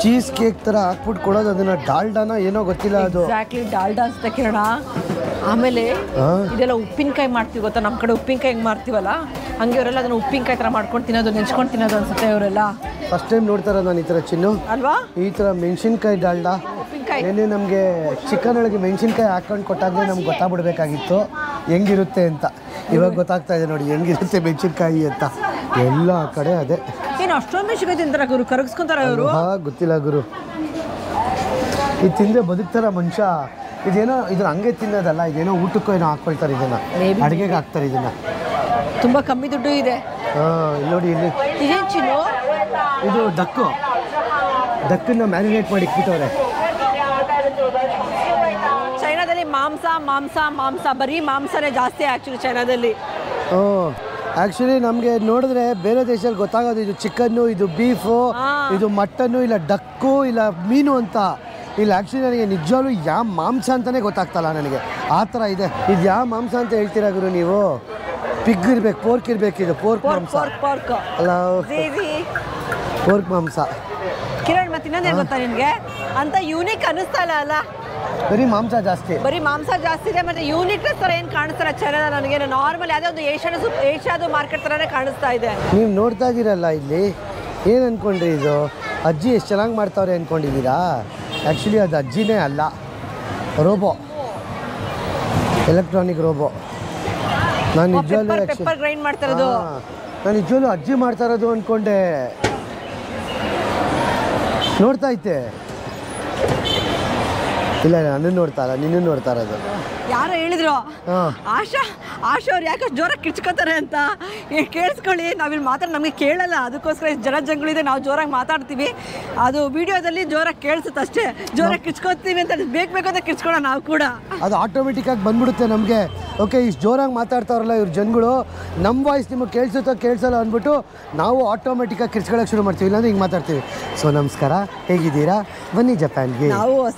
ಚೀಸ್ ಕೇಕ್ ಥರ ಹಾಕ್ಬಿಟ್ಟು ಕೊಡೋದು. ಅದನ್ನ ಡಾಲ್ಡಾನ ಏನೋ ಗೊತ್ತಿಲ್ಲ ಅದು. ಎಕ್ಸಾಕ್ಟ್ಲಿ ಡಾಲ್ಡಾ ಅನ್ಸುತ್ತೆ ಕಿರಣ. ಆಮೇಲೆ ಇದೆಲ್ಲ ಉಪ್ಪಿನಕಾಯಿ ಮಾಡ್ತೀವಿ ಗೊತ್ತಾ, ನಮ್ಮ ಕಡೆ ಉಪ್ಪಿನಕಾಯಿ ಹೆಂಗೆ ಮಾಡ್ತೀವಲ್ಲ ಹಂಗೆ ಅವರೆಲ್ಲ ಅದನ್ನ ಉಪ್ಪಿನಕಾಯಿ ಥರ ಮಾಡ್ಕೊಂಡು ತಿನ್ನೋದು, ನೆಂಚ್ಕೊಂಡು ತಿನ್ನೋದು ಅನ್ಸುತ್ತೆ ಅವರೆಲ್ಲ. ಫಸ್ಟ್ ಟೈಮ್ ನೋಡ್ತಾರ ನಾನು ಈ ಥರ ಚಿನ್ನು ಅಲ್ವಾ? ಈ ಥರ ಮೆಣಸಿನ್ಕಾಯಿ ಡಾಲ್ಡಾ ಉಪ್ಪಿನಕಾಯಿ ಏನೇ ನಮಗೆ ಚಿಕನ್ ಒಳಗೆ ಮೆಣಸಿನ್ಕಾಯಿ ಹಾಕೊಂಡು ಕೊಟ್ಟಾಗಲೇ ನಮ್ಗೆ ಗೊತ್ತಾಗ್ಬಿಡ್ಬೇಕಾಗಿತ್ತು ಹೆಂಗಿರುತ್ತೆ ಅಂತ. ಇವಾಗ ಗೊತ್ತಾಗ್ತಾ ಇದೆ ನೋಡಿ ಹೆಂಗಿರುತ್ತೆ ಮೆಣಸಿನ್ಕಾಯಿ ಅಂತ. ಎಲ್ಲ ಕಡೆ ಅದೇ. ಏನು ಅಷ್ಟೊಂದು ಮೆಣಸಿನ್ಕಾಯಿ ತಿಂತಾರ ಗುರು, ಕರಗಿಸ್ಕೊಂತಾರ ಅವರು? ಗೊತ್ತಿಲ್ಲ ಗುರು. ಇದು ತಿಂದರೆ ಬದುಕ್ತಾರ ಮನುಷ್ಯ. ಇದೇನೋ ಇದನ್ನ ಹಂಗೆ ತಿನ್ನೋದಲ್ಲ, ಇದೇನೋ ಊಟಕ್ಕೂ ಏನೋ ಹಾಕ್ಕೊಳ್ತಾರೆ, ಇದನ್ನ ಅಡುಗೆಗೆ ಹಾಕ್ತಾರೆ ಇದನ್ನ. ತುಂಬ ಕಮ್ಮಿ ದುಡ್ಡು ಇದೆ. ನೋಡಿ ಇಲ್ಲಿ ಇದೇನು ಚಿನ್ನು? ಇದು ಡಕ್ಕನ್ನ ಮ್ಯಾರಿನೇಟ್ ಮಾಡಿ ಇಟ್ಬಿಟ್ಟವ್ರೆ. ಚೈನಾದಲ್ಲಿ ಮಾಂಸ ಬರೀ ಮಾಂಸನೇ ಜಾಸ್ತಿ ಆ್ಯಕ್ಚುಲಿ ಚೈನಾದಲ್ಲಿ. ಆ್ಯಕ್ಚುಲಿ ನಮಗೆ ನೋಡಿದ್ರೆ ಬೇರೆ ದೇಶದಲ್ಲಿ ಗೊತ್ತಾಗೋದು ಇದು ಚಿಕನ್ನು, ಇದು ಬೀಫು, ಇದು ಮಟನ್ನು, ಇಲ್ಲ ಡಕ್ಕು, ಇಲ್ಲ ಮೀನು ಅಂತ. ಇಲ್ಲ ಆ್ಯಕ್ಚುಲಿ ನನಗೆ ನಿಜವಾಗ್ಲೂ ಯಾವ ಮಾಂಸ ಅಂತಲೇ ಗೊತ್ತಾಗ್ತಲ್ಲ ನನಗೆ. ಆ ಥರ ಇದೆ. ಇದು ಯಾವ ಮಾಂಸ ಅಂತ ಹೇಳ್ತೀರಾ ಗುರು ನೀವು? ಪಿಗ್ ಇರ್ಬೇಕು, ಪೋರ್ಕ್ ಇರ್ಬೇಕು. ಇದು ಪೋರ್ಕ್ ಮಾಂಸ ಅಲ್ಲ, ಪೋರ್ಕ್ ಮಾಂಸ. ಕಿರಣ್ ಮತ್ತೆ ಇನ್ನೊಂದೇನು ಗೊತ್ತಾ ನಿನಗೆ? ಅಂತ ಯೂನಿಕ್ ಅನ್ನಿಸ್ತಾ ಇಲ್ಲ ಅಲ್ಲ? ಬರೀ ಮಾಂಸ ಜಾಸ್ತಿ ಇದೆ. ಮತ್ತೆ ಯೂನಿಕ್ನೆಸ್ ಥರ ಏನು ಕಾಣಿಸ್ತಾರೆ ಚೈನಾದ ನನಗೆ? ನಾರ್ಮಲ್ ಯಾವುದೇ ಒಂದು ಏಷ್ಯಾದು ಮಾರ್ಕೆಟ್ ಥರನೇ ಕಾಣಿಸ್ತಾ ಇದೆ. ನೀವು ನೋಡ್ತಾ ಇದ್ದೀರಲ್ಲ ಇಲ್ಲಿ, ಏನು ಅಂದ್ಕೊಂಡ್ರಿ ಇದು ಅಜ್ಜಿ ಎಷ್ಟು ಚೆನ್ನಾಗಿ ಮಾಡ್ತಾವ್ರೆ ಅಂದ್ಕೊಂಡಿದ್ದೀರಾ? ಆ್ಯಕ್ಚುಲಿ ಅದು ಅಜ್ಜಿನೇ ಅಲ್ಲ, ರೋಬೋ, ಎಲೆಕ್ಟ್ರಾನಿಕ್ ರೋಬೋ. ನಾನು ನಿಜವಾಗ್ಲೂ ಅಜ್ಜಿ ಮಾಡ್ತಾ ಇರೋದು ಅಂದ್ಕೊಂಡೆ. ನೋಡ್ತಾ ಐತೆ. ಇಲ್ಲ ನನ್ನನ್ನು ನೋಡ್ತಾ ಇಲ್ಲ, ನಿನ್ನನ್ನು ನೋಡ್ತಾ ಇರೋದು. ಯಾರೋ ಹೇಳಿದ್ರು ಆಶಾ ಅವ್ರು ಯಾಕೆ ಜೋರಾಗಿ ಕಿರ್ಚ್ಕೋತಾರೆ ಅಂತ. ಕೇಳಿಸ್ಕೊಳ್ಳಿ, ನಾವಿಲ್ಲಿ ಮಾತಾಡಿ ನಮಗೆ ಕೇಳಲ್ಲ, ಅದಕ್ಕೋಸ್ಕರ ಜನ ಜಂಗಳಿದೆ, ನಾವು ಜೋರಾಗಿ ಮಾತಾಡ್ತೀವಿ. ಅದು ವಿಡಿಯೋದಲ್ಲಿ ಜೋರಾಗಿ ಕೇಳಿಸುತ್ತೆ ಅಷ್ಟೇ. ಜೋರಾಗಿ ಕಿರ್ಚ್ಕೋತೀವಿ ಅಂತ ಬೇಕು ಅಂತ ಕಿರ್ಚ್ಕೊಳ್ಳೋ ನಾವು ಕೂಡ. ಅದು ಆಟೋಮೆಟಿಕ್ಕಾಗಿ ಬಂದ್ಬಿಡುತ್ತೆ ನಮಗೆ. ಓಕೆ, ಇಷ್ಟು ಜೋರಾಗಿ ಮಾತಾಡ್ತಾವ್ರಲ್ಲ ಇವ್ರ ಜನಗಳು, ನಮ್ಮ ವಾಯ್ಸ್ ನಿಮಗೆ ಕೇಳಿಸಲ್ಲ ಅಂದ್ಬಿಟ್ಟು ನಾವು ಆಟೋಮೆಟಿಕ್ಕಾಗಿ ಕಿರ್ಚ್ಕೊಳ್ಳೋಕೆ ಶುರು ಮಾಡ್ತೀವಿ. ಇಲ್ಲಾಂದ್ರೆ ಹಿಂಗೆ ಮಾತಾಡ್ತೀವಿ. ಸೊ ನಮಸ್ಕಾರ, ಹೇಗಿದ್ದೀರಾ? ಬನ್ನಿ ಜಪಾನ್ಗೆ,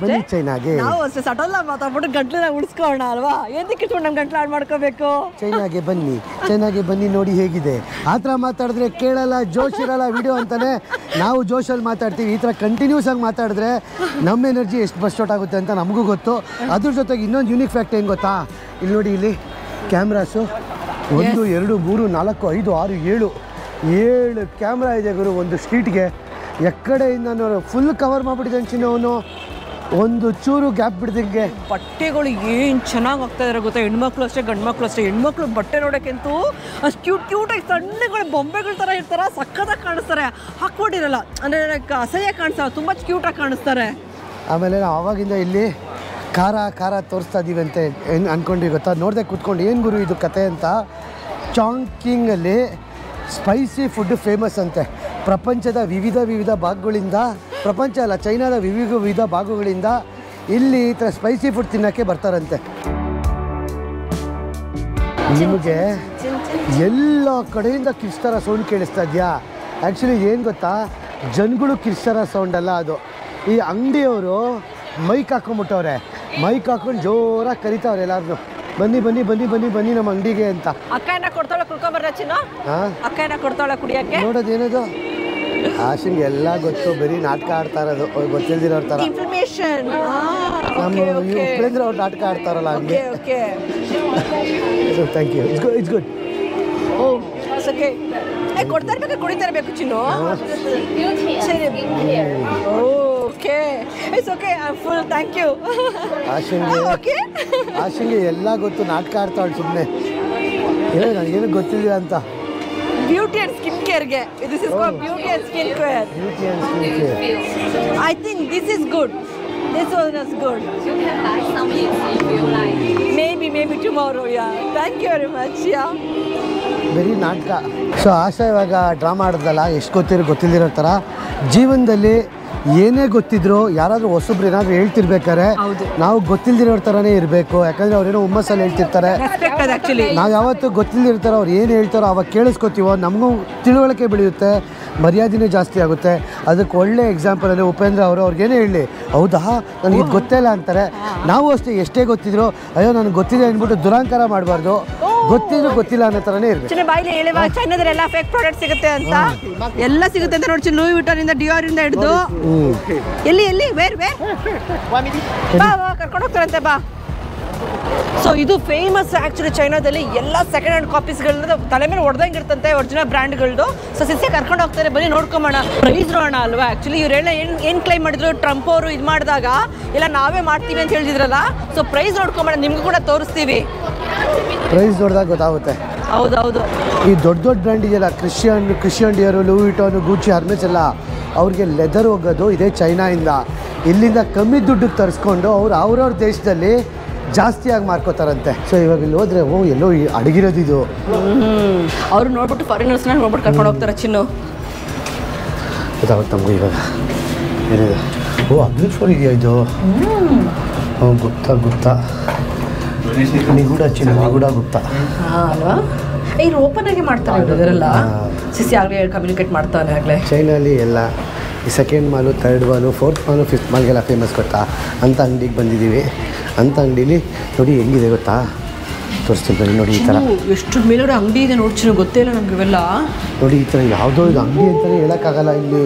ಬನ್ನಿ ಚೈನಾಗೆ. ನಾವು ಅಷ್ಟೇ ಸಟಲ್ಲ ಮಾತಾಡ್ಬಿಟ್ಟು ಗಂಟ್ಲನ್ನ ಉಳಿಸ್ಕೋಣ ಅಲ್ವಾ? ಏನಕ್ಕೆ ನಮ್ಮ ಗಂಟ್ಲು ಹಾಳು ಮಾಡ್ಕೋಬೇಕು? ಚೈನಾಗೆ ಬನ್ನಿ ನೋಡಿ ಹೇಗಿದೆ. ಆ ಥರ ಮಾತಾಡಿದ್ರೆ ಕೇಳಲ್ಲ, ಜೋಶ್ ಇರಲ್ಲ ವಿಡಿಯೋ ಅಂತಾನೆ. ನಾವು ಜೋಶಲ್ಲಿ ಮಾತಾಡ್ತೀವಿ. ಈ ಥರ ಕಂಟಿನ್ಯೂಸ್ ಆಗಿ ಮಾತಾಡಿದ್ರೆ ನಮ್ಮ ಎನರ್ಜಿ ಎಷ್ಟು ಬಸ್ಟ್ ಔಟ್ ಆಗುತ್ತೆ ಅಂತ ನಮಗೂ ಗೊತ್ತು. ಅದ್ರ ಜೊತೆಗೆ ಇನ್ನೊಂದು ಯೂನಿಕ್ ಫ್ಯಾಕ್ಟ್ ಏನು ಗೊತ್ತಾ? ಇಲ್ಲಿ ನೋಡಿ, ಇಲ್ಲಿ ಕ್ಯಾಮ್ರಾಸು 1 2 3 4 5 6 7 ಕ್ಯಾಮ್ರಾ ಇದೆ ಗುರು ಒಂದು ಸ್ಟ್ರೀಟ್ಗೆ. ಎಕ್ಕಡೆಯಿಂದ ನಾನು ಫುಲ್ ಕವರ್ ಮಾಡಿಬಿಟ್ಟಿದ್ದೇನೆ ಚಿನ್ನ. ಅವನು ಒಂದು ಚೂರು ಗ್ಯಾಪ್ ಬಿಡ್ದಂಗೆ. ಬಟ್ಟೆಗಳು ಏನು ಚೆನ್ನಾಗಿ ಹೋಗ್ತಾ ಇದಾರೆ ಗೊತ್ತಾ? ಹೆಣ್ಮಕ್ಳು ಅಷ್ಟೇ ಗಂಡು ಮಕ್ಕಳು ಅಷ್ಟೇ. ಹೆಣ್ಮಕ್ಳು ಬಟ್ಟೆ ನೋಡೋಕ್ಕಂತೂ ಅಷ್ಟು ಕ್ಯೂಟಾಗಿ ಸಣ್ಣಗಳು ಬೊಂಬೆಗಳ ಥರ ಇರ್ತಾರೆ, ಸಕ್ಕತ್ತಾಗಿ ಕಾಣಿಸ್ತಾರೆ. ಹಾಕ್ಕೊಂಡಿರಲ್ಲ ಅಂದರೆ ಅಸಹ್ಯ ಕಾಣಿಸ್ತಾರೆ, ತುಂಬ ಕ್ಯೂಟಾಗಿ ಕಾಣಿಸ್ತಾರೆ. ಆಮೇಲೆ ನಾವು ಆವಾಗಿಂದ ಇಲ್ಲಿ ಖಾರ ತೋರಿಸ್ತಾ ಇದ್ದೀವಿ ಅಂತ ಅಂದ್ಕೊಂಡ್ವಿ ಗೊತ್ತಾ? ನೋಡಿದೆ ಕೂತ್ಕೊಂಡು ಏನು ಗುರು ಇದು ಕತೆ ಅಂತ. ಚಾಂಕಿಂಗಲ್ಲಿ ಸ್ಪೈಸಿ ಫುಡ್ ಫೇಮಸ್ ಅಂತೆ. ಪ್ರಪಂಚದ ವಿವಿಧ ಭಾಗಗಳಿಂದ, ಪ್ರಪಂಚ ಅಲ್ಲ ಚೈನಾದ ವಿವಿಧ ಭಾಗಗಳಿಂದ ಇಲ್ಲಿ ಈ ಥರ ಸ್ಪೈಸಿ ಫುಡ್ ತಿನ್ನೋಕ್ಕೆ ಬರ್ತಾರಂತೆ. ನಿಮಗೆ ಎಲ್ಲ ಕಡೆಯಿಂದ ಕಿರ್ಚ್ತಾರ ಸೌಂಡ್ ಕೇಳಿಸ್ತಾ ಇದೆಯಾ? ಆ್ಯಕ್ಚುಲಿ ಏನು ಗೊತ್ತಾ, ಜನಗಳು ಕಿರ್ಚ್ತಾರ ಸೌಂಡ್ ಅಲ್ಲ ಅದು. ಈ ಅಂಗಡಿಯವರು ಮೈಕ್ ಹಾಕೊಂಡ್ಬಿಟ್ಟವ್ರೆ. ಮೈಕ್ ಹಾಕೊಂಡು ಜೋರಾಗಿ ಕರಿತಾವ್ರೆ ಎಲ್ಲಾರು, ಬನ್ನಿ ನಮ್ಮ ಅಂಗಡಿಗೆ ಅಂತ. ಅಕ್ಕ ಕೊಡ್ತಾಳೆ ಕುಡ್ಕೊಂಬರ್ರ ಚಿನ್ನ. ಅಕ್ಕ ಕೊಡ್ತಾಳೆ ಕುಡಿಯೋಕ್ಕೆ. ನೋಡೋದೇನದು? ಆಶಿಂಗೆ ಎಲ್ಲ ಗೊತ್ತು, ಬರೀ ನಾಟಕ ಆಡ್ತಾ ಇರೋದು ಗೊತ್ತಿಲ್ದಿರೋರ ಥರ. ಇನ್ಫಾರ್ಮೇಷನ್. ನಮ್ಮ ಉಪೇಂದ್ರ ಅವ್ರು ನಾಟಕ ಆಡ್ತಾರಲ್ಲ ಹಂಗೆ. Thank you, it's good. ಕೊಡ್ತಾ ಇರ್ಬೇಕು, ಕುಡಿತಾ ಇರಬೇಕು ಚಿನ್ನು. Okay, it's okay, I am full, thank you. ಆಶಿಂಗೆ ಎಲ್ಲ ಗೊತ್ತು, ನಾಟಕ ಆಡ್ತಾಳೆ ಸುಮ್ಮನೆ. ನನಗೇನು ಗೊತ್ತಿಲ್ಲ ಅಂತ. ಬ್ಯೂಟಿ ಅಂಡ್ ಸ್ಕಿನ್ ಕೇರ್ಗೆ. This is called beauty and skin care. Beauty and skin care. I think this is good. This one is good. You can buy some if you like. Maybe tomorrow, yeah. Thank you very much, yeah. ಬರೀ ನಾಟಕ. So ಆಶಾ ಇವಾಗ drama ಆಡಿದ್ರಲ್ಲ, ಎಷ್ಟು ಗೊತ್ತಿಲ್ದಿರೋ ಥರ ಜೀವನದಲ್ಲಿ ಏನೇ ಗೊತ್ತಿದ್ರು ಯಾರಾದರೂ ಹೊಸಬ್ರು ಏನಾದರೂ ಹೇಳ್ತಿರ್ಬೇಕಾರೆ ನಾವು ಗೊತ್ತಿಲ್ದಿರೋ ಥರನೇ ಇರಬೇಕು. ಯಾಕಂದರೆ ಅವ್ರೇನೋ ಹುಮ್ಮಸ್ಸಲ್ಲಿ ಹೇಳ್ತಿರ್ತಾರೆ, ನಾವು ಯಾವತ್ತೂ ಗೊತ್ತಿಲ್ದಿರ್ತಾರೋ ಅವ್ರು ಏನು ಹೇಳ್ತಾರೋ ಅವಾಗ ಕೇಳಿಸ್ಕೊತೀವೋ, ನಮಗೂ ತಿಳುವಳಿಕೆ ಬೆಳೆಯುತ್ತೆ, ಮರ್ಯಾದೆನೇ ಜಾಸ್ತಿ ಆಗುತ್ತೆ. ಅದಕ್ಕೆ ಒಳ್ಳೆ ಎಕ್ಸಾಂಪಲಲ್ಲಿ ಉಪೇಂದ್ರ ಅವ್ರಿಗೇನೇ ಹೇಳಿ, ಹೌದಾ ನನಗೆ ಗೊತ್ತೇ ಇಲ್ಲ ಅಂತಾರೆ. ನಾವು ಅಷ್ಟೇ ಎಷ್ಟೇ ಗೊತ್ತಿದ್ರು ಅಯ್ಯೋ ನನಗೆ ಗೊತ್ತಿದೆ ಅಂದ್ಬಿಟ್ಟು ದುರಾಂಕಾರ ಮಾಡಬಾರ್ದು, ಗೊತ್ತಿದ್ರು ಗೊತ್ತಿಲ್ಲ ಅನ್ನೋ ಥರನೇ ಇರಬೇಕು. ಬಾಯಿಲೆ ಹೇಳುವ ಚೈನಾದಲ್ಲಿ ಎಲ್ಲ ಫೇಕ್ ಪ್ರಾಡಕ್ಟ್ ಸಿಗುತ್ತೆ ಅಂತ, ಎಲ್ಲ ಸಿಗುತ್ತೆ ಅಂತ ನೋಡಿ. ಲೂಯಿ ವಿಟಾನಿಂದ ಡಿಯೋರಿಂದ ಹಿಡಿದು ಎಲ್ಲಿ ಬೇರೆ ಬಾ ಕರ್ಕೊಂಡು ಹೋಗ್ತಾರಂತೆ ಬಾ. ಸೊ ಇದು ಫೇಮಸ್ ಆ್ಯಕ್ಚುಲಿ ಚೈನಾದಲ್ಲಿ ಎಲ್ಲ ಸೆಕೆಂಡ್ ಹ್ಯಾಂಡ್ ಕಾಪೀಸ್ಗಳನ್ನ ತಲೆ ಮೇಲೆ ಹೊಡೆದಂಗೆ ಇರ್ತಂತೆ ಒರಿಜಿನಲ್ ಬ್ರ್ಯಾಂಡ್ಗಳದ್ದು. ಸೊ ಸಿನ್ಸೆ ಕರ್ಕೊಂಡು ಹೋಗ್ತಾರೆ, ಬನ್ನಿ ನೋಡ್ಕೊಂಬೋಣ, ಪ್ರೈಸ್ ನೋಡೋಣ ಅಲ್ವಾ. ಆ್ಯಕ್ಚುಲಿ ಇವರೆಲ್ಲ ಏನು ಕ್ಲೈಮ್ ಮಾಡಿದ್ರು, ಟ್ರಂಪ್ ಅವರು ಇದು ಮಾಡಿದಾಗ ಇಲ್ಲ ನಾವೇ ಮಾಡ್ತೀವಿ ಅಂತ ಹೇಳಿದ್ರಲ್ಲ. ಸೊ ಪ್ರೈಸ್ ನೋಡ್ಕೊಂಬೋಣ, ನಿಮ್ಗೂ ಕೂಡ ತೋರಿಸ್ತೀವಿ. ಪ್ರೈಸ್ ನೋಡಿದಾಗ ಗೊತ್ತಾಗುತ್ತೆ. ಹೌದೌದು. ಈ ದೊಡ್ಡ ಬ್ರ್ಯಾಂಡ್ ಇದೆಯಲ್ಲ, ಕ್ರಿಶ್ಚಿಯನ್ ಡಿಯರು, ಲೂಯಿ ವಿಟಾನು, ಗೂಚಿ, ಹರ್ಮೆಸ್ ಎಲ್ಲ, ಅವ್ರಿಗೆ ಲೆದರ್ ಹೋಗೋದು ಇದೇ ಚೈನಾಯಿಂದ. ಇಲ್ಲಿಂದ ಕಮ್ಮಿ ದುಡ್ಡಿಗೆ ತರಿಸ್ಕೊಂಡು ಅವ್ರವ್ರ ದೇಶದಲ್ಲಿ ಜಾಸ್ತಿಯಾಗಿ ಮಾರ್ಕೋತಾರಂತೆ. ಸೊ ಇವಾಗ ಇಲ್ಲಿ ಹೋದ್ರೆ ಎಲ್ಲೋ ಅಡಗಿರೋದು ಇದು. ಅವರು ನೋಡ್ಬಿಟ್ಟು ಫಾರಿನರ್ಸ್ನ ನೋಡ್ಬಿಟ್ಟು ಕರ್ಕೊಂಡು ಹೋಗ್ತಾರೆ. ಚಿನ್ನು ಗೊತ್ತಾಗುತ್ತೆ ನಮಗೂ ಇವಾಗ ಏನಿದೆ. ಅಬ್ದುಲ್ ಇದೆಯಾ ಇದು? ಗೊತ್ತಾ ನಿಗೂಢ ಚಿನ್ನು, ನಿಗೂಢ ಗೊತ್ತಾ ಅಲ್ವಾ. ಇವ್ರು ಓಪನ್ ಆಗಿ ಮಾಡ್ತಾರೆ ಇದರೆಲ್ಲ. ಸಿಸಿ ಆಗಲೇ ಕಮ್ಯುನಿಕೇಟ್ ಮಾಡ್ತಾನೆ ಆಗಲೇ. ಚೈನಲ್ಲಿ ಎಲ್ಲ ಈ ಸೆಕೆಂಡ್ ಮಾಲು, ಥರ್ಡ್ ಮಾಲು, ಫೋರ್ತ್ ಮಾಲು, ಫಿಫ್ತ್ ಮಾಲ್ಗೆಲ್ಲ ಫೇಮಸ್ ಗೊತ್ತಾ. ಅಂಥ ಅಂಗಡಿಗೆ ಬಂದಿದ್ದೀವಿ. ಅಂಥ ಅಂಗಡೀಲಿ ನೋಡಿ ಹೆಂಗಿದೆ ಗೊತ್ತಾ, ತೋರಿಸ್ತೀನಿ ಬನ್ನಿ. ನೋಡಿ ಈ ಥರ ಎಷ್ಟು ಮೇಲುಗಡೆ ಅಂಗಡಿ ಇದೆ ನೋಡಿ ಚಿನ್ನು, ಗೊತ್ತೇ ಇಲ್ಲ ನಮ್ಗೆ ಇವೆಲ್ಲ. ನೋಡಿ ಈ ಥರ ಯಾವುದೋ ಇದು ಅಂಗಡಿ ಅಂತಲೇ ಹೇಳೋಕ್ಕಾಗಲ್ಲ ಇಲ್ಲಿ.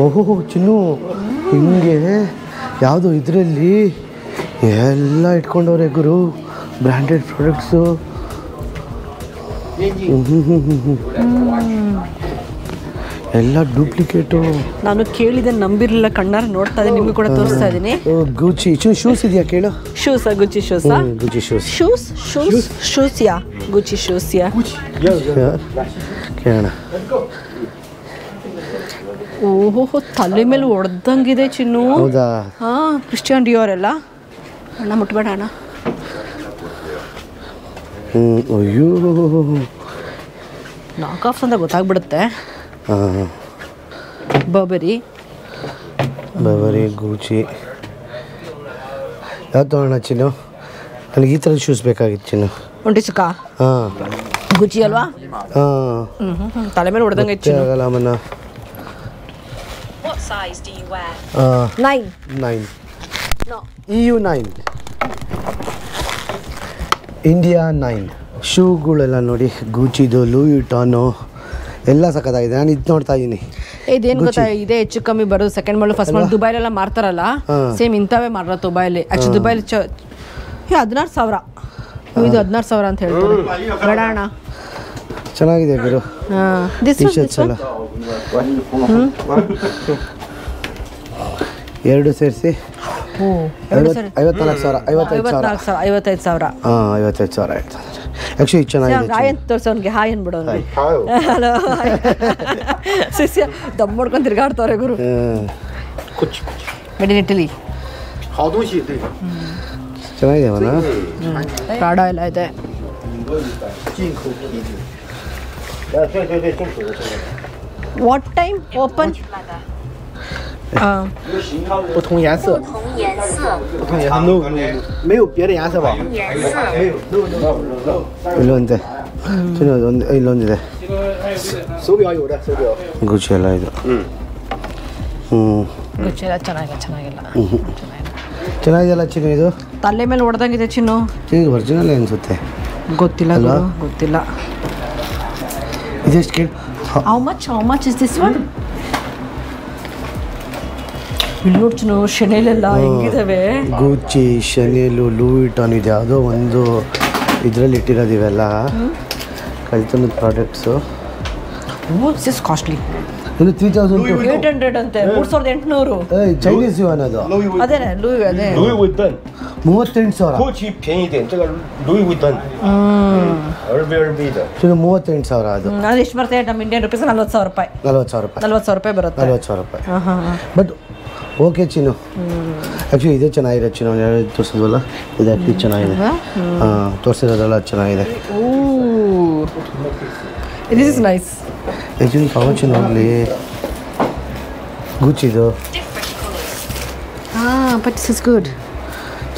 ಓಹೋ ಚಿನ್ನು, ಹಿಂಗೆ ಯಾವುದೋ ಇದರಲ್ಲಿ ಎಲ್ಲ ಇಟ್ಕೊಂಡವ್ರೆ ಗುರು, ಬ್ರ್ಯಾಂಡೆಡ್ ಪ್ರಾಡಕ್ಟ್ಸು. ಎಲ್ಲ ಡೂಪ್ಲಿಕೇಟು. ನಾನು ಕೇಳಿದೆ, ನಂಬಿರಲಿಲ್ಲ, ಕಣ್ಣಾರ ನೋಡ್ತಾ ಇದ್ದೀನಿ, ನಿಮಗೂ ಕೂಡ ತೋರಿಸ್ತಾ ಇದ್ದೀನಿ. ಗೂಚಿ ಶೂಸ್ ಇದೆಯಾ ಕೇಳು. ಶೂಸ್ ಗುಚ್ಚಿ ಶೂಸ್, ಗೂಚಿ ಶೂಸ್, ಶೂಸ್ ಯಾ ಗುಚ್ಚಿ ಶೂಸ್ ಯಾ ಕೇಳೋಣ. ಓಹೋ, ತಲೆ ಮೇಲೆ ಹೊಡೆದಂಗಿದೆ ಚಿನ್ನು. ಹೌದಾ? ಹಾಂ, ಕ್ರಿಶ್ಚಿಯನ್ ಡಿಯೋರ್ ಎಲ್ಲ. ಅಣ್ಣ ಮುಟ್ಬೇಡ ಅಣ್ಣ. ಅಯ್ಯೋ, ನಾಕ್ ಆಫ್ಸ್ ಅಂತ ಗೊತ್ತಾಗ್ಬಿಡುತ್ತೆ. ಹಾಂ, ಬರ್ಬರಿ, ಗೂಚಿ ಯಾವ್ದು ತೊಗೊಳ್ಳೋಣ ಚಿನ್ನು? ನನಗೆ ಈ ಥರದ ಶೂಸ್ ಬೇಕಾಗಿತ್ತು ಚಿನ್ನು. ಒಂಟಿ ಸುಖ. ಹಾಂ, ಗುಚ್ಚಿ ಅಲ್ವಾ? ಹಾಂ, ತಲೆ ಮೇಲೆ ಹೊಡೆದಂಗೆ ಆಗಲ್ಲ ಮನ್ನ. What size do you wear? 9. No. EU 9, India 9. ಶೂಗಳೆಲ್ಲ ನೋಡಿ, ಗೂಚಿದು, ಲೂಯಿ ವಿಟಾನು ಎಲ್ಲ ಸಖತ್ತಾಗಿದೆ. ನಾನು ಇದು ನೋಡ್ತಾ ಇದ್ದೀನಿ. ಇದೇನು ಗೊತ್ತಾ, ಇದೇ ಹೆಚ್ಚು ಕಮ್ಮಿ ಬರೋದು ಸೆಕೆಂಡ್ ಮಾಲು, ಫಸ್ಟ್ ಮಾಲು. ದುಬೈಲೆಲ್ಲ ಮಾರ್ತಾರಲ್ಲ, ಸೇಮ್ ಇಂಥವೇ ಮಾರ ದುಬೈಲಿ. ಆ್ಯಕ್ಚುಲಿ ದುಬೈಲಿ 16,000, ಇದು 16,000 ಅಂತ ಹೇಳ್ತಾರೆ. ಬೇಡ ಅಣ್ಣ, ಚೆನ್ನಾಗಿದೆ ಗುರು. ಟಿ ಶರ್ಟ್ಸ್ ಎಲ್ಲ ಎರಡು ಸೇರಿಸಿ 54,000, 55,000. ಹಾಂ, 55,000 ಆಯ್ತು. ಆ್ಯಕ್ಚುಲಿ ಚೆನ್ನಾಗಿದೆ. ಹಾಯ್ ಅಂತ ತೋರಿಸು ಅವ್ನಿಗೆ, ಹಾಯ್ ಅನ್ಬಿಡು ಅವ್ನಿಗೆ. ಹಲೋ ಶಿಷ್ಯ ದಮ್ ಮಾಡ್ಕೊಂಡು ತಿರ್ಗಾಡ್ತವ್ರೆ ಗುರು. Made in Italy. ಚೆನ್ನಾಗಿದೆ ಅವನ. ಪ್ರಾಡ ಎಲ್ಲ ಇದೆ. ವಾಟ್ ಟೈಮ್ ಓಪನ್?不同颜色，no，没有别的颜色吧？ಇಲ್ಲೊಂದೆ ಇಲ್ಲೊಂದಿದೆ.手表有的，手表。ಗುಚ್ಚಿ ಎಲ್ಲ ಇದು. ಗುಚ್ಚಿ ಎಲ್ಲ ಚೆನ್ನಾಗಿಲ್ಲ. ಚೆನ್ನಾಗಿದೆಯಲ್ಲ ಚಿನ್ನು ಇದು? ತಲೆ ಮೇಲೆ ಹೊಡೆದಂಗಿದೆ ಚಿನ್ನು. ಇದು ಒರಿಜಿನಲ್ ಅನಿಸುತ್ತೆ. ಗೊತ್ತಿಲ್ಲ ಅಲ್ವಾ? ಗೊತ್ತಿಲ್ಲ. ಇದೆಷ್ಟು ಕೇಳಿ. How much is this one? ಇಲ್ಲಿ ನೋಡಿ ಚಿನ್ನು, ಶನೆಲ್ ಎಲ್ಲ ಹೆಂಗಿದಾವೆ. ಗೂಚಿ, ಶನೆಲು, ಲೂಯಿ ವಿಟಾನ್ ಇದೆ. ಯಾವುದೋ ಒಂದು ಇದರಲ್ಲಿ ಇಟ್ಟಿರೋದು ಇವೆಲ್ಲ ಕಳ್ತನದ ಪ್ರಾಡಕ್ಟ್ಸು. This is costly. ಇದು 3000 800 ಅಂತೆ 3800 ಚೈನೀಸ್ ಯುವಾನ್ ಅದು ಅದೇನೆ ಲೂಯಿ ಅದೇ Louis Vuitton 38,000 ，Gucci 便宜点，这个 Louis Vuitton LV 的。 ಇದು 38,000 ಅದು ಅದು ಎಷ್ಟು ಬರ್ತದೆ ನಮ್ಮ ಇಂಡಿಯನ್ ರುಪೀಸ್ 40,000 ರೂಪಾಯಿ 40,000 ರೂಪಾಯಿ 40,000 ರೂಪಾಯಿ ಬರುತ್ತೆ 40,000 ರೂಪಾಯಿ ಬಟ್ ಓಕೆ ಚಿನ್ನು ಆ್ಯಕ್ಚುಲಿ ಇದೇ ಚೆನ್ನಾಗಿದೆ ಚಿನ್ನು ಯಾರು ತೋರಿಸಿದ್ವಲ್ಲ ಇದು ಆ್ಯಕ್ಚುಲಿ ಚೆನ್ನಾಗಿದೆ ಹಾಂ ತೋರಿಸಿರೋದೆಲ್ಲ ಚೆನ್ನಾಗಿದೆ ದಿಸ್ ಇಸ್ ನೈಸ್ ಆ್ಯಕ್ಚುಲಿ ಕವಚ ನೋಡಲಿ ಗುಚ್ಚಿದು ಬಟ್ ದಿಸ್ ಇಸ್ ಗುಡ್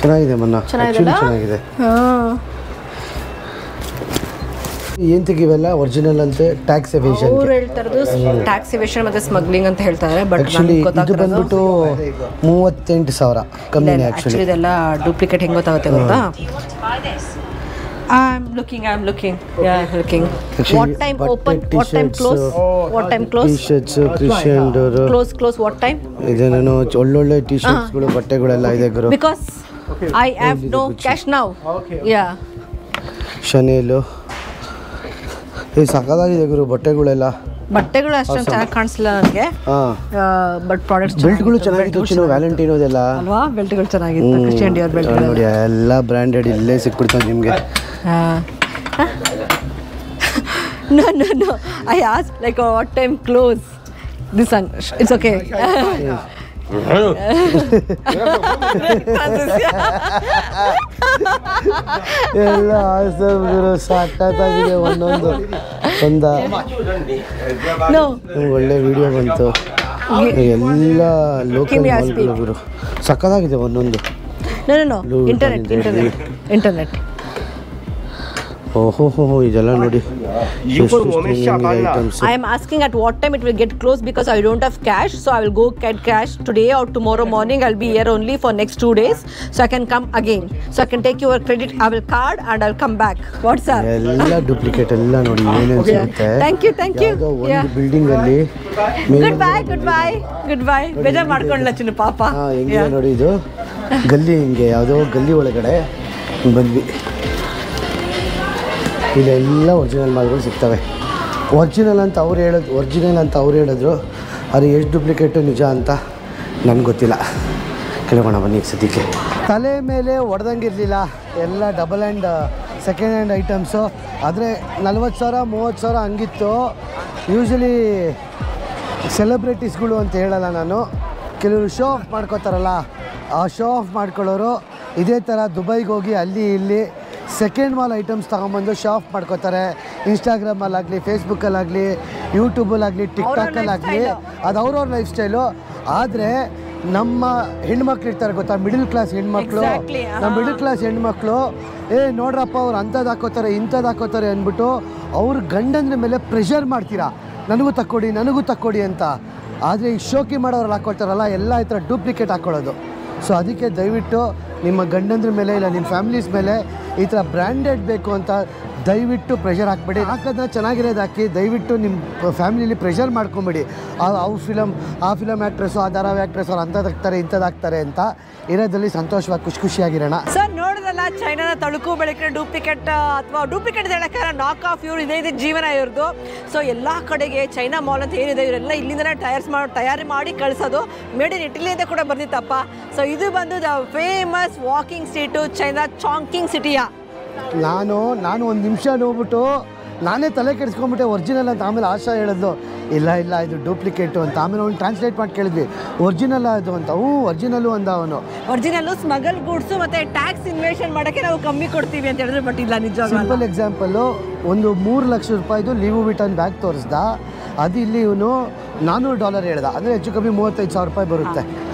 ಚೆನ್ನಾಗಿದೆ ಮನ್ನ ಆ್ಯಕ್ಚುಲಿ ಚೆನ್ನಾಗಿದೆ ಏನು ತೆಗಿವೆಲ್ಲ ಒರಿಜಿನಲ್ ಅಂತೆ ಟ್ಯಾಕ್ಸ್ ಎವೇಷನ್ ಅವ್ರು ಹೇಳ್ತಾರದು ಟ್ಯಾಕ್ಸ್ ಎವೇಷನ್ ಮತ್ತೆ ಸ್ಮಗ್ಲಿಂಗ್ ಅಂತ ಹೇಳ್ತಾರೆ ಬಟ್ ಆ್ಯಕ್ಚುಲಿ ಇದು ಬಂದ್ಬಿಟ್ಟು 38,000 ಕಮ್ಮಿನೇ ಆ್ಯಕ್ಚುಲಿ ಇದೆಲ್ಲ ಡೂಪ್ಲಿಕೇಟ್ ಹೆಂಗೆ ಗೊತ್ತಾಗುತ್ತೆ ಗೊತ್ತಾ I'm looking. Yeah, looking. Actually, what time open? What time t-shirts, close? What time close? T-shirts, Christian door Close. What time? ಇದೇನೇನೋ ಒಳ್ಳೊಳ್ಳೆ ಟಿ ಶರ್ಟ್ಸ್ಗಳು ಬಟ್ಟೆಗಳೆಲ್ಲ ಇದೆ ಗುರು Because I have no cash now. Yeah. ಶನೇಲು ಸಕ್ಕದಾಗಿದೆ ಗುರು ಬಟ್ಟೆಗಳೆಲ್ಲ ಬಟ್ಟೆಗಳು ಅಷ್ಟೊಂದು ಚೆನ್ನಾಗಿ ಕಾಣಿಸ್ಲಿಲ್ಲ ನನಗೆ ಬಟ್ ಪ್ರಾಡಕ್ಟ್ಸ್ ಬೆಲ್ಟ್ಗಳು ಚೆನ್ನಾಗಿತ್ತು ಚಿನ್ನು ವ್ಯಾಲೆಂಟೈನೋದೆಲ್ಲ ಅಲ್ವಾ ಬೆಲ್ಟ್ಗಳು ಚೆನ್ನಾಗಿತ್ತು Christian dear belt ನೋಡಿ ಎಲ್ಲ ಬ್ರ್ಯಾಂಡೆಡ್ ಇಲ್ಲೇ ಸಿಕ್ಬಿಡ್ತಾವೆ ನಿಮಗೆ No. I asked like what time close. This one, it's okay. ಎಲ್ಲ ಗುರು ಸಾಕಾಗಿದೆ ಒಂದೊಂದು ಒಂದ No. ಒಳ್ಳೆ ವಿಡಿಯೋ ಬಂತು ಎಲ್ಲ ಲೋಕಲ್ ಮಾಲ್ಗಳು ಗುರು ಸಕ್ಕದಾಗಿದೆ ಒಂದೊಂದು No. Internet. ಓಹೋ ಇದೆಲ್ಲ ನೋಡಿ I am asking at what time it will get closed because I don't have cash, so I will go get cash today or tomorrow morning. I'll be here only for next 2 days, so I can come again. So I can take your credit, I will card and I'll come back. What's that? ಎಲ್ಲ duplicate ಎಲ್ಲ ನೋಡಿ ಏನೇನು ಸಿಗುತ್ತೆ Thank you. ಒಂದು building ಅಲ್ಲಿ Goodbye. ಬೇಜಾರು ಮಾಡ್ಕೊಳ್ಳ ಚಿನ್ನು ಪಾಪ. ಹೆಂಗೆ ನೋಡಿ ಇದು ಗಲ್ಲಿ ಹಿಂಗೆ ಯಾವುದೋ ಗಲ್ಲಿ ಒಳಗಡೆ ಬಂದ್ವಿ ಇಲ್ಲೆಲ್ಲ ಒರಿಜಿನಲ್ ಮಾಲ್ಗಳು ಸಿಗ್ತವೆ ಒರಿಜಿನಲ್ ಅಂತ ಅವ್ರು ಹೇಳಿದ್ರು ಆದರೆ ಎಷ್ಟು ಡೂಪ್ಲಿಕೇಟು ನಿಜ ಅಂತ ನನಗೆ ಗೊತ್ತಿಲ್ಲ ಕೇಳೋಣ ಬನ್ನಿ ಸದ್ಯಕ್ಕೆ ತಲೆ ಮೇಲೆ ಹೊಡೆದಂಗಿರಲಿಲ್ಲ ಎಲ್ಲ double hand second hand items ಆದರೆ 40,000 30,000 ಹಂಗಿತ್ತು ಯೂಶ್ವಲಿ ಸೆಲೆಬ್ರಿಟೀಸ್ಗಳು ಅಂತ ಹೇಳಲ್ಲ ನಾನು ಕೆಲವರು ಶೋ ಆಫ್ ಮಾಡ್ಕೋತಾರಲ್ಲ ಆ ಶೋ ಆಫ್ ಮಾಡ್ಕೊಳ್ಳೋರು ಇದೇ ಥರ ದುಬೈಗೆ ಹೋಗಿ ಅಲ್ಲಿ ಇಲ್ಲಿ ಸೆಕೆಂಡ್ ಮಾಲ್ ಐಟಮ್ಸ್ ತೊಗೊಂಬಂದು ಶೋ ಆಫ್ ಮಾಡ್ಕೋತಾರೆ ಇನ್ಸ್ಟಾಗ್ರಾಮಲ್ಲಾಗಲಿ ಫೇಸ್ಬುಕ್ಕಲ್ಲಾಗಲಿ ಯೂಟ್ಯೂಬಲ್ಲಾಗಲಿ ಟಿಕ್ಟಾಕಲ್ಲಾಗಲಿ ಅದು ಅವ್ರವ್ರ ಲೈಫ್ ಸ್ಟೈಲು ಆದರೆ ನಮ್ಮ ಹೆಣ್ಮಕ್ಳು ಇರ್ತಾರೆ ಗೊತ್ತಾ ಮಿಡಲ್ ಕ್ಲಾಸ್ ಹೆಣ್ಮಕ್ಳು ನಮ್ಮ ಮಿಡಲ್ ಕ್ಲಾಸ್ ಹೆಣ್ಮಕ್ಳು ನೋಡ್ರಪ್ಪ ಅವ್ರು ಅಂಥದ್ದು ಹಾಕೋತಾರೆ ಅಂದ್ಬಿಟ್ಟು ಅವ್ರ ಗಂಡಂದ್ರ ಮೇಲೆ ಪ್ರೆಷರ್ ಮಾಡ್ತೀರಾ ನನಗೂ ತಕ್ಕೊಡಿ ಅಂತ ಆದರೆ ಈ ಶೋಕಿ ಮಾಡೋರು ಹಾಕ್ಕೊಳ್ತಾರಲ್ಲ ಎಲ್ಲ ಈ ಥರ ಡೂಪ್ಲಿಕೇಟ್ ಹಾಕ್ಕೊಳ್ಳೋದು ಸೊ ಅದಕ್ಕೆ ದಯವಿಟ್ಟು ನಿಮ್ಮ ಗಂಡಂದ್ರ ಮೇಲೆ ಇಲ್ಲ ನಿಮ್ಮ ಫ್ಯಾಮಿಲೀಸ್ ಮೇಲೆ ಈ ಥರ ಬ್ರ್ಯಾಂಡೆಡ್ ಬೇಕು ಅಂತ ದಯವಿಟ್ಟು ಪ್ರೆಷರ್ ಹಾಕ್ಬೇಡಿ ಹಾಕೋದನ್ನ ಚೆನ್ನಾಗಿರೋದು ಹಾಕಿ ದಯವಿಟ್ಟು ನಿಮ್ಮ ಫ್ಯಾಮಿಲಿಲಿ ಪ್ರೆಷರ್ ಮಾಡ್ಕೊಂಬೇಡಿ ಆ ಫಿಲಮ್ ಆ್ಯಕ್ಟ್ರೆಸ್ಸು ಆ ಧಾರಾವಾಹಿ ಆ್ಯಕ್ಟ್ರೆಸ್ ಅವ್ರು ಅಂಥದ್ದಾಗ್ತಾರೆ ಇಂಥದ್ದಾಗ್ತಾರೆ ಅಂತ ಇರೋದ್ರಲ್ಲಿ ಸಂತೋಷವಾಗಿ ಖುಷಿಯಾಗಿರೋಣ ಸರ್ ನೋಡಿದ್ರಲ್ಲ ಚೈನಾದ ತಳುಕು ಬೆಳಕಿನ ಡೂಪ್ಲಿಕೇಟ್ ಅಥವಾ ಡೂಪ್ಲಿಕೇಟ್ ಹೇಳೋಕ್ಕಾಗ ನಾಕ್ ಆಫ್ ಇದೇ ಜೀವನ ಇವ್ರದ್ದು ಸೊ ಎಲ್ಲ ಕಡೆಗೆ ಚೈನಾ ಮಾಲ್ ಅಂತ ಏನಿದೆ ಇವರೆಲ್ಲ ಇಲ್ಲಿಂದನೇ ತಯಾರಿ ಮಾಡಿ ಕಳಿಸೋದು ಮೇಡ್ ಇನ್ ಇಟಲಿ ಅಂತ ಕೂಡ ಬರ್ದಿತ್ತಪ್ಪ ಸೊ ಇದು ಬಂದು the famous walking street China Chongqing ಸಿಟಿಯ ನಾನು ಒಂದು ನಿಮಿಷ ನೋಡ್ಬಿಟ್ಟು ನಾನೇ ತಲೆ ಕೆಡಿಸ್ಕೊಂಡ್ಬಿಟ್ಟೆ ಒರಿಜಿನಲ್ ಅಂತ ಆಮೇಲೆ ಆಶಾ ಹೇಳಿದ್ಲು ಇಲ್ಲ ಇದು ಡೂಪ್ಲಿಕೇಟು ಅಂತ ಆಮೇಲೆ ಅವ್ನು ಟ್ರಾನ್ಸ್ಲೇಟ್ ಮಾಡಿ ಕೇಳಿದ್ವಿ ಒರಿಜಿನಲ್ ಅದು ಅಂತ ಒರಿಜಿನಲ್ಲು ಅಂದ ಅವನು ಒರಿಜಿನಲ್ಲು ಸ್ಮಗಲ್ ಗೂಡ್ಸು ಮತ್ತು ಟ್ಯಾಕ್ಸ್ ಇನ್ವೆಷನ್ ಮಾಡೋಕ್ಕೆ ನಾವು ಕಮ್ಮಿ ಕೊಡ್ತೀವಿ ಅಂತ ಹೇಳಿದ್ರೆ ಬಟ್ ಇಲ್ಲ ನಿಜ ಸಿಂಪಲ್ ಎಕ್ಸಾಂಪಲ್ಲು ಒಂದು 3 ಲಕ್ಷ ರೂಪಾಯಿದು ಲೀವು ವಿಟಾನ್ ಬ್ಯಾಗ್ ತೋರಿಸ್ದ ಅದು ಇಲ್ಲಿ ಇವನು $400 ಹೇಳ್ದ ಅಂದರೆ ಹೆಚ್ಚು ಕಮ್ಮಿ 35,000 ರೂಪಾಯಿ ಬರುತ್ತೆ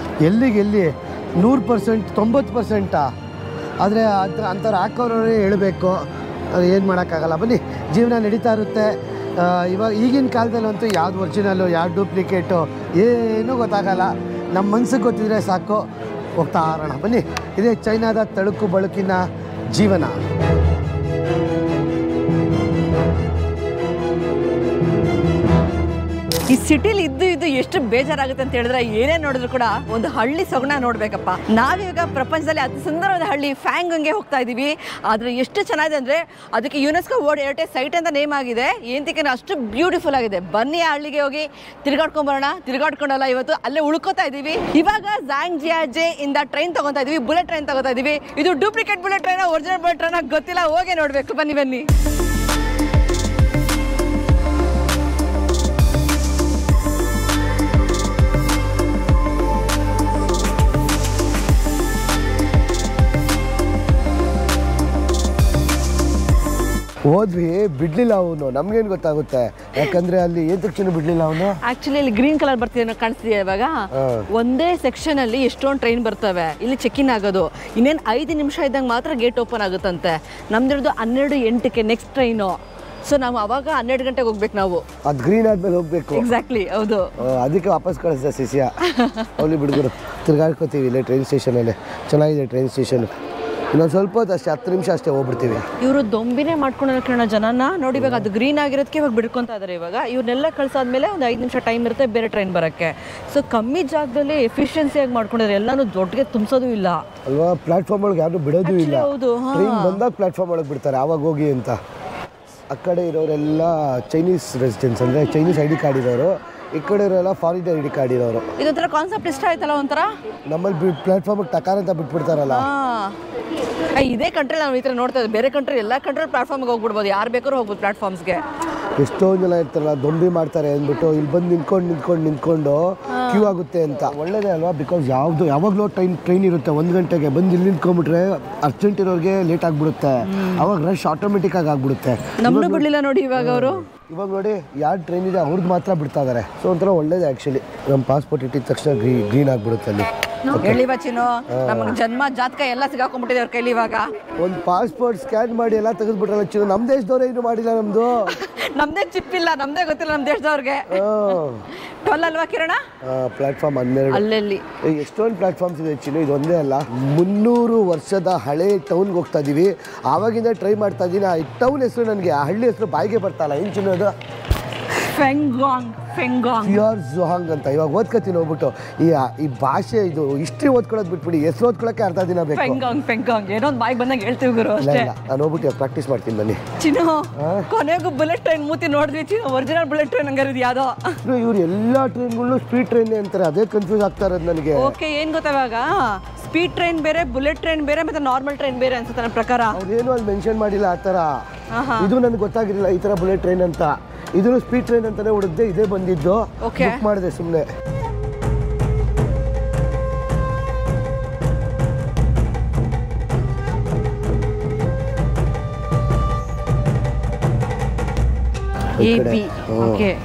ಎಲ್ಲಿ 100% 90%. ಆದರೆ ಅಂಥವ್ರು ಹಾಕೋರೇ ಹೇಳಬೇಕು ಏನು ಮಾಡೋಕ್ಕಾಗಲ್ಲ ಬನ್ನಿ ಜೀವನ ನಡೀತಾ ಇರುತ್ತೆ ಇವಾಗ ಈಗಿನ ಕಾಲದಲ್ಲಂತೂ ಯಾವ್ದು ಒರಿಜಿನಲ್ಲು ಯಾವ್ದು ಡೂಪ್ಲಿಕೇಟು ಏನೂ ಗೊತ್ತಾಗಲ್ಲ ನಮ್ಮ ಮನ್ಸಿಗೆ ಗೊತ್ತಿದ್ರೆ ಸಾಕು ಹೋಗ್ತಾ ಇರೋಣ ಬನ್ನಿ ಇದೇ ಚೈನಾದ ತಳುಕು ಬಳುಕಿನ ಜೀವನ ಈ ಸಿಟಿಲಿ ಇದ್ದು ಎಷ್ಟು ಬೇಜಾರಾಗುತ್ತೆ ಅಂತ ಹೇಳಿದ್ರೆ ಏನೇ ನೋಡಿದ್ರು ಕೂಡ ಒಂದು ಹಳ್ಳಿ ಸೊಗಣ ನೋಡ್ಬೇಕಪ್ಪ. ನಾವೀಗ ಪ್ರಪಂಚದಲ್ಲಿ ಅತಿ ಸುಂದರವಾದ ಹಳ್ಳಿ ಫ್ಯಾಂಗಂಗೆ ಹೋಗ್ತಾ ಇದೀವಿ. ಆದ್ರೆ ಎಷ್ಟು ಚೆನ್ನಾಗಿದೆ ಅಂದ್ರೆ ಅದಕ್ಕೆ ಯುನೆಸ್ಕೋ ವರ್ಲ್ಡ್ ಹೆರಿಟೇಜ್ ಸೈಟ್ ಅಂತ ನೇಮ್ ಆಗಿದೆ. ಏಂತಕ್ಕೆ ಅಷ್ಟು ಬ್ಯೂಟಿಫುಲ್ ಆಗಿದೆ. ಬನ್ನಿ ಆ ಹಳ್ಳಿಗೆ ಹೋಗಿ ತಿರ್ಗಾಡ್ಕೊಂಡ್ ಬರೋಣ. ತಿರ್ಗಾಡ್ಕೊಂಡಲ್ಲ ಇವತ್ತು ಅಲ್ಲೇ ಉಳ್ಕೋತಾ ಇದೀವಿ. ಇವಾಗ ಝಾಂಗ್ಜಿಯಾಜೆ ಇಂದ ಟ್ರೈನ್ ತಗೋತಾ ಇದೀವಿ, ಬುಲೆಟ್ ಟ್ರೈನ್ ತಗೋತಾ ಇದೀವಿ. ಇದು duplicate bullet train original bullet train ಗೊತ್ತಿಲ್ಲ, ಹೋಗೇ ನೋಡ್ಬೇಕು. ಬನ್ನಿ ಹೋದ್ವಿ, ಬಿಡ್ಲಿಲ್ಲ ಅವನು. ನಮ್ಗೇನು ಗೊತ್ತಾಗುತ್ತೆ, ಯಾಕಂದ್ರೆ ಅಲ್ಲಿ ಏನ್ ತಕ್ಷಣ ಬಿಡ್ಲಿಲ್ಲ ಅವನು. ಆಕ್ಚುಲಿ ಇಲ್ಲಿ ಗ್ರೀನ್ ಕಲರ್ ಬರ್ತಿದೆ ಕಾಣಿಸ್ತಿದೆ ಇವಾಗ. ಒಂದೇ ಸೆಕ್ಷನ್ ಅಲ್ಲಿ ಎಷ್ಟೊಂದು ಟ್ರೈನ್ ಬರ್ತವೆ. ಇಲ್ಲಿ ಚೆಕ್ ಇನ್ ಆಗೋದು ಇನ್ನೇನು 5 ನಿಮಿಷ ಇದ್ದಂಗೆ ಮಾತ್ರ ಗೇಟ್ ಓಪನ್ ಆಗುತ್ತಂತೆ. ನಮ್ದಿರೋದು 12:08 ನೆಕ್ಸ್ಟ್ ಟ್ರೈನು. ಸೊ ನಾವು ಅವಾಗ 12 ಗಂಟೆಗೆ ಹೋಗ್ಬೇಕು. ನಾವು ಅದು ಗ್ರೀನ್ ಆದ್ಮೇಲೆ ಹೋಗ್ಬೇಕು. ಎಕ್ಸಾಕ್ಟ್ಲಿ, ಹೌದು. ಅದಕ್ಕೆ ವಾಪಸ್ ಕಳಿಸ್ದೆ ಶಿಷ್ಯ. ಅವಳಿ ಬಿಡುಗರು ತಿರ್ಗಾಡ್ಕೋತೀವಿ ಇಲ್ಲೇ ಟ್ರೈನ್ ಸ್ಟೇಷನಲ್ಲಿ. ಚೆನ್ನಾಗಿದೆ ಟ್ರೈನ್ ಸ್ಟೇಷನ್. ಇನ್ನೊಂದು ಸ್ವಲ್ಪ ಹೊತ್ತು ಅಷ್ಟೇ, 10 ನಿಮಿಷ ಅಷ್ಟೇ ಹೋಗ್ಬಿಡ್ತೀವಿ. ಇವರು ದೊಂಬಿನೇ ಮಾಡ್ಕೊಂಡು ಜನನ ನೋಡಿ. ಇವಾಗ ಅದು ಗ್ರೀನ್ ಆಗಿರೋದಕ್ಕೆ ಇವಾಗ ಬಿಡ್ಕೊತಾ ಇದ್ದಾರೆ. ಇವಾಗ ಇವ್ರನ್ನೆಲ್ಲ ಕಳ್ಸಾದ್ಮೇಲೆ ಒಂದು 5 ನಿಮಿಷ ಟೈಮ್ ಇರುತ್ತೆ ಬೇರೆ ಟ್ರೈನ್ ಬರೋಕ್ಕೆ. ಸೊ ಕಮ್ಮಿ ಜಾಗದಲ್ಲಿ ಎಫಿಷಿಯನ್ಸಿಯಾಗಿ ಮಾಡ್ಕೊಂಡಿದ್ದಾರೆ. ಎಲ್ಲಾನು ದೊಡ್ಡಗೆ ತುಂಬಿಸೋದು ಇಲ್ಲ ಅಲ್ವಾ. ಪ್ಲಾಟ್ಫಾರ್ಮ್ ಒಳಗೆ ಯಾರು ಬಿಡೋದು ಇಲ್ಲ. ಹೌದು. ಟ್ರೈನ್ ಬಂದಾಗ ಪ್ಲಾಟ್ಫಾರ್ಮ್ ಒಳಗೆ ಬಿಡ್ತಾರೆ, ಆವಾಗ ಹೋಗಿ ಅಂತ. ಆ ಕಡೆ ಇರೋರೆಲ್ಲ ಚೈನೀಸ್ ರೆಸಿಡೆನ್ಸ್, ಅಂದರೆ ಚೈನೀಸ್ ID ಕಾರ್ಡ್ ಇರೋರು. ಈ ಕಡೆ ಇರೋಲ್ಲ ಫಾರಿನ್ ID ಕಾರ್ಡ್ ಇರೋರು. ಇದೊಂಥರ ಕಾನ್ಸೆಪ್ಟ್ ಇಷ್ಟ ಆಯ್ತಲ್ಲ ಒಂಥರ. ನಮ್ಮಲ್ಲಿ ಪ್ಲಾಟ್ಫಾರ್ಮಿಗೆ ಟಕಾರ ಅಂತ ಬಿಟ್ಬಿಡ್ತಾರಲ್ಲ. ಇದೇ ಕಂಟ್ರಿ ನಾವು ಈ ಥರ ನೋಡ್ತಾ ಇದ್ದೀವಿ. ಬೇರೆ ಕಂಟ್ರಿ ಎಲ್ಲ ಕಂಟ್ರಿ ಪ್ಲಾಟ್ಫಾರ್ಮ್ಗೆ ಹೋಗ್ಬಿಡ್ಬೋದು, ಯಾರು ಬೇಕಾದ್ರೂ ಹೋಗ್ಬೋದು ಪ್ಲಾಟ್ಫಾರ್ಮ್ಸ್ಗೆ. ಎಷ್ಟೊಂದು ಜನ ಇರ್ತಾರಲ್ಲ, ದೊಂಬಿ ಮಾಡ್ತಾರೆ ಅಂದ್ಬಿಟ್ಟು ಇಲ್ಲಿ ಬಂದು ನಿಂತ್ಕೊಂಡು ಕ್ಯೂ ಆಗುತ್ತೆ ಅಂತ. ಒಳ್ಳೇದೇ ಅಲ್ವಾ, ಬಿಕಾಸ್ ಯಾವಾಗಲೂ ಟ್ರೈನ್ ಇರುತ್ತೆ 1 ಗಂಟೆಗೆ. ಬಂದು ಇಲ್ಲಿ ನಿಂತ್ಕೊಂಡ್ಬಿಟ್ರೆ ಅರ್ಜೆಂಟ್ ಇರೋರಿಗೆ ಲೇಟ್ ಆಗಿಬಿಡುತ್ತೆ. ಅವಾಗ ರಶ್ ಆಟೋಮೆಟಿಕ್ ಆಗಿ ಆಗ್ಬಿಡುತ್ತೆ. ನಮ್ಮನ್ನು ಬಿಡಲಿಲ್ಲ ನೋಡಿ ಇವಾಗ ಅವರು. ಇವಾಗ ನೋಡಿ ಯಾರು ಟ್ರೈನ್ ಇದೆ ಅವ್ರದ್ದು ಮಾತ್ರ ಬಿಡ್ತಾ ಇದ್ದಾರೆ. ಸೊ ಒಂಥರ ಒಳ್ಳೇದು ಆ್ಯಕ್ಚುಲಿ. ನಮ್ಮ ಪಾಸ್ಪೋರ್ಟ್ ಇಟ್ಟಿದ ತಕ್ಷಣ ಗ್ರೀನ್ ಆಗಿಬಿಡುತ್ತೆ ಅಲ್ಲಿ. ಹೇಳಿವ ಚಿನ್ನು, ನಮಗೆ ಜನ್ಮ ಜಾತಕ ಎಲ್ಲ ಸಿಗಾಕೊಂಡ್ಬಿಟ್ಟಿದೆ ಅವ್ರ ಕೈಲಿ. ಇವಾಗ ಒಂದು ಪಾಸ್ಪೋರ್ಟ್ ಸ್ಕ್ಯಾನ್ ಮಾಡಿ ಎಲ್ಲ ತೆಗೆದ್ಬಿಟ್ರಲ್ಲ ಚಿನ್ನು. ನಮ್ಮ ದೇಶದವ್ರೆ ಏನು ಮಾಡಿಲ್ಲ. ನಮ್ದೇ ಚಿಪ್ ಇಲ್ಲ, ನಮ್ದೇ ಗೊತ್ತಿಲ್ಲ ನಮ್ಮ ದೇಶದವ್ರಿಗೆ. 12 ಅಲ್ವಾ ಕಿರಣ? ಪ್ಲಾಟ್ಫಾರ್ಮ್ 12 ಅಲ್ಲೆಲ್ಲಿ ಎಷ್ಟೊಂದು ಪ್ಲಾಟ್ಫಾರ್ಮ್ಸ್ ಇದೆ ಚಿನ್ನು. ಇದು ಒಂದೇ ಅಲ್ಲ, 300 ವರ್ಷದ ಹಳೆ ಟೌನ್ಗೆ ಹೋಗ್ತಾ ಇದೀವಿ. ಆವಾಗಿಂದ ಟ್ರೈ ಮಾಡ್ತಾ ಇದ್ದೀನಿ. ಆ ಟೌನ್ ಹೆಸರು ನನಗೆ, ಆ ಹಳ್ಳಿ ಹೆಸರು ಬಾಯಿಗೆ ಬರ್ತಾಯಿಲ್ಲ. ಏನು ಚಿನ್ನು ಅದು? ಫಿಯಾರ್ ಜುಹಾಂಗ್ ಅಂತ. ಇವಾಗ ಓದ್ಕೊತೀನಿ ಹೋಗ್ಬಿಟ್ಟು. ಈ ಭಾಷೆ ಇದು ಹಿಸ್ಟ್ರಿ ಓದ್ಕೊಳ್ಳೋದು ಬಿಟ್ಬಿಡಿ, ಹೆಸರು ಓದ್ಕೊಳ್ಳೋಕೆ ಅರ್ಧ ದಿನ ಬೇಕು. ಏನೋ ಒಂದು ಬಾಯಿಗೆ ಬಂದಾಗ ಹೇಳ್ತೀವಿ ಗುರು ಅಷ್ಟೇ. ನಾನು ಹೋಗ್ಬಿಟ್ಟು ಪ್ರಾಕ್ಟೀಸ್ ಮಾಡ್ತೀನಿ ಬನ್ನಿ. ಚಿನ್ನು ಕೊನೆಗೂ ಬುಲೆಟ್ ಟ್ರೈನ್ ಮೂತಿ ನೋಡಿದ್ವಿ ಚಿನ್ನು. ಒರಿಜಿನಲ್ ಬುಲೆಟ್ ಟ್ರೈನ್ ಹಂಗಾರಿದ್ ಯಾವ್ದೋ. ಇವ್ರು ಎಲ್ಲ ಟ್ರೈನ್ಗಳು ಸ್ಪೀಡ್ ಟ್ರೈನ್ ಅಂತಾರೆ. ಅದೇ ಕನ್ಫ್ಯೂಸ್ ಆಗ್ತಾ ಇರೋದು ನನಗೆ. ಓಕೆ, ಏನ್ ಗೊತ್ತಾ ಇವಾಗ ಸ್ಪೀಡ್ ಟ್ರೈನ್ ಬೇರೆ, ಬುಲೆಟ್ ಟ್ರೈನ್ ಬೇರೆ, ಮತ್ತೆ ನಾರ್ಮಲ್ ಟ್ರೈನ್ ಬೇರೆ ಅನ್ಸುತ್ತೆ ನನ್ನ ಪ್ರಕಾರ. ಅವ್ರೇನು ಅಲ್ಲಿ ಮೆನ್ಷನ್ ಮಾಡಿಲ್ಲ ಆ ಥರ. ಇದು ನನಗೆ ಗೊತ್ತಾಗಿರಲಿಲ್ಲ ಈ ಥರ ಬುಲೆಟ್ ಟ್ರೈನ್ ಅಂತ. ಇದನ್ನು ಸ್ಪೀಡ್ ಟ್ರೈನ್ ಅಂತಾನೆ ಹುಡುಕ್ದೆ, ಇದೇ ಬಂದಿದ್ದು. ಬುಕ್ ಮಾಡಿದೆ ಸುಮ್ಮನೆ.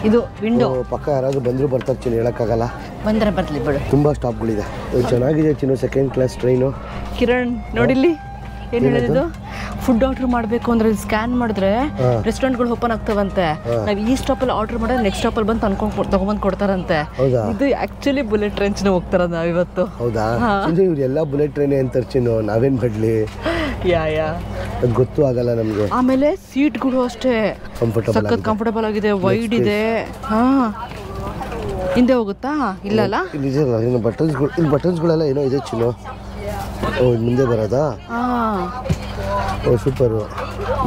ಇದು ವಿಂಡೋ. ಪಕ್ಕ ಯಾರಾದ್ರೂ ಬಂದ್ರು ಬರ್ತಾರೆ ಚಿನ್ನು, ಹೇಳಕ್ಕಾಗಲ್ಲ. ಬಂದ್ರೆ ಬರ್ಲಿ ಬಿಡು. ತುಂಬಾ ಸ್ಟಾಪ್ಗಳಿದೆ. ಚೆನ್ನಾಗಿದೆ ಚಿನ್ನು, 2nd ಕ್ಲಾಸ್ ಟ್ರೈನು. ಕಿರಣ್ ನೋಡಿಲ್ಲಿ ಏನು ಹೇಳಿದ್ದು, ಫುಡ್ ಆರ್ಡರ್ ಮಾಡಬೇಕು ಅಂದ್ರೆ ಸ್ಕ್ಯಾನ್ ಮಾಡಿದ್ರೆ ರೆಸ್ಟೋರೆಂಟ್ಗಳು ಓಪನ್ ಆಗ್ತಾವಂತೆ. ನಾವು ಈ ಸ್ಟಾಪಲ್ಲಿ ಆರ್ಡರ್ ಮಾಡಿದ್ರೆ ನೆಕ್ಸ್ಟ್ ಸ್ಟಾಪಲ್ಲಿ ಬಂದು ತಗೊಂಬಂದು ಕೊಡ್ತಾರಂತೆ. ಇದು ಆಕ್ಚುಲಿ ಬುಲೆಟ್ ಟ್ರೈನ್ ಚಿನ್ನ ಹೋಗ್ತಾರ ನಾವು ಇವತ್ತು. ಹೌದಾ? ಇವ್ರು ಎಲ್ಲ ಬುಲೆಟ್ ಟ್ರೈನ್ ಅಂತಾರೆ ಚಿನ್ನು, ನಾವೇನ್ ಬಡ್ಲಿ. ಅದು ಗೊತ್ತು ಆಗಲ್ಲ ನಮ್ಗೆ. ಆಮೇಲೆ ಸೀಟ್ಗಳು ಅಷ್ಟೇ ಸಖತ್ ಕಂಫರ್ಟಬಲ್ ಆಗಿದೆ, ವೈಡ್ ಇದೆ. ಹಿಂದೆ ಹೋಗುತ್ತಾ? ಇಲ್ಲಲ್ಲ, ಇಲ್ಲಿ ಬಟನ್ಸ್ಗಳೆಲ್ಲ ಏನೋ ಇದೆ ಚಿನ್ನು. ಮುಂದೆ ಬರೋದಾ? ಸೂಪರು.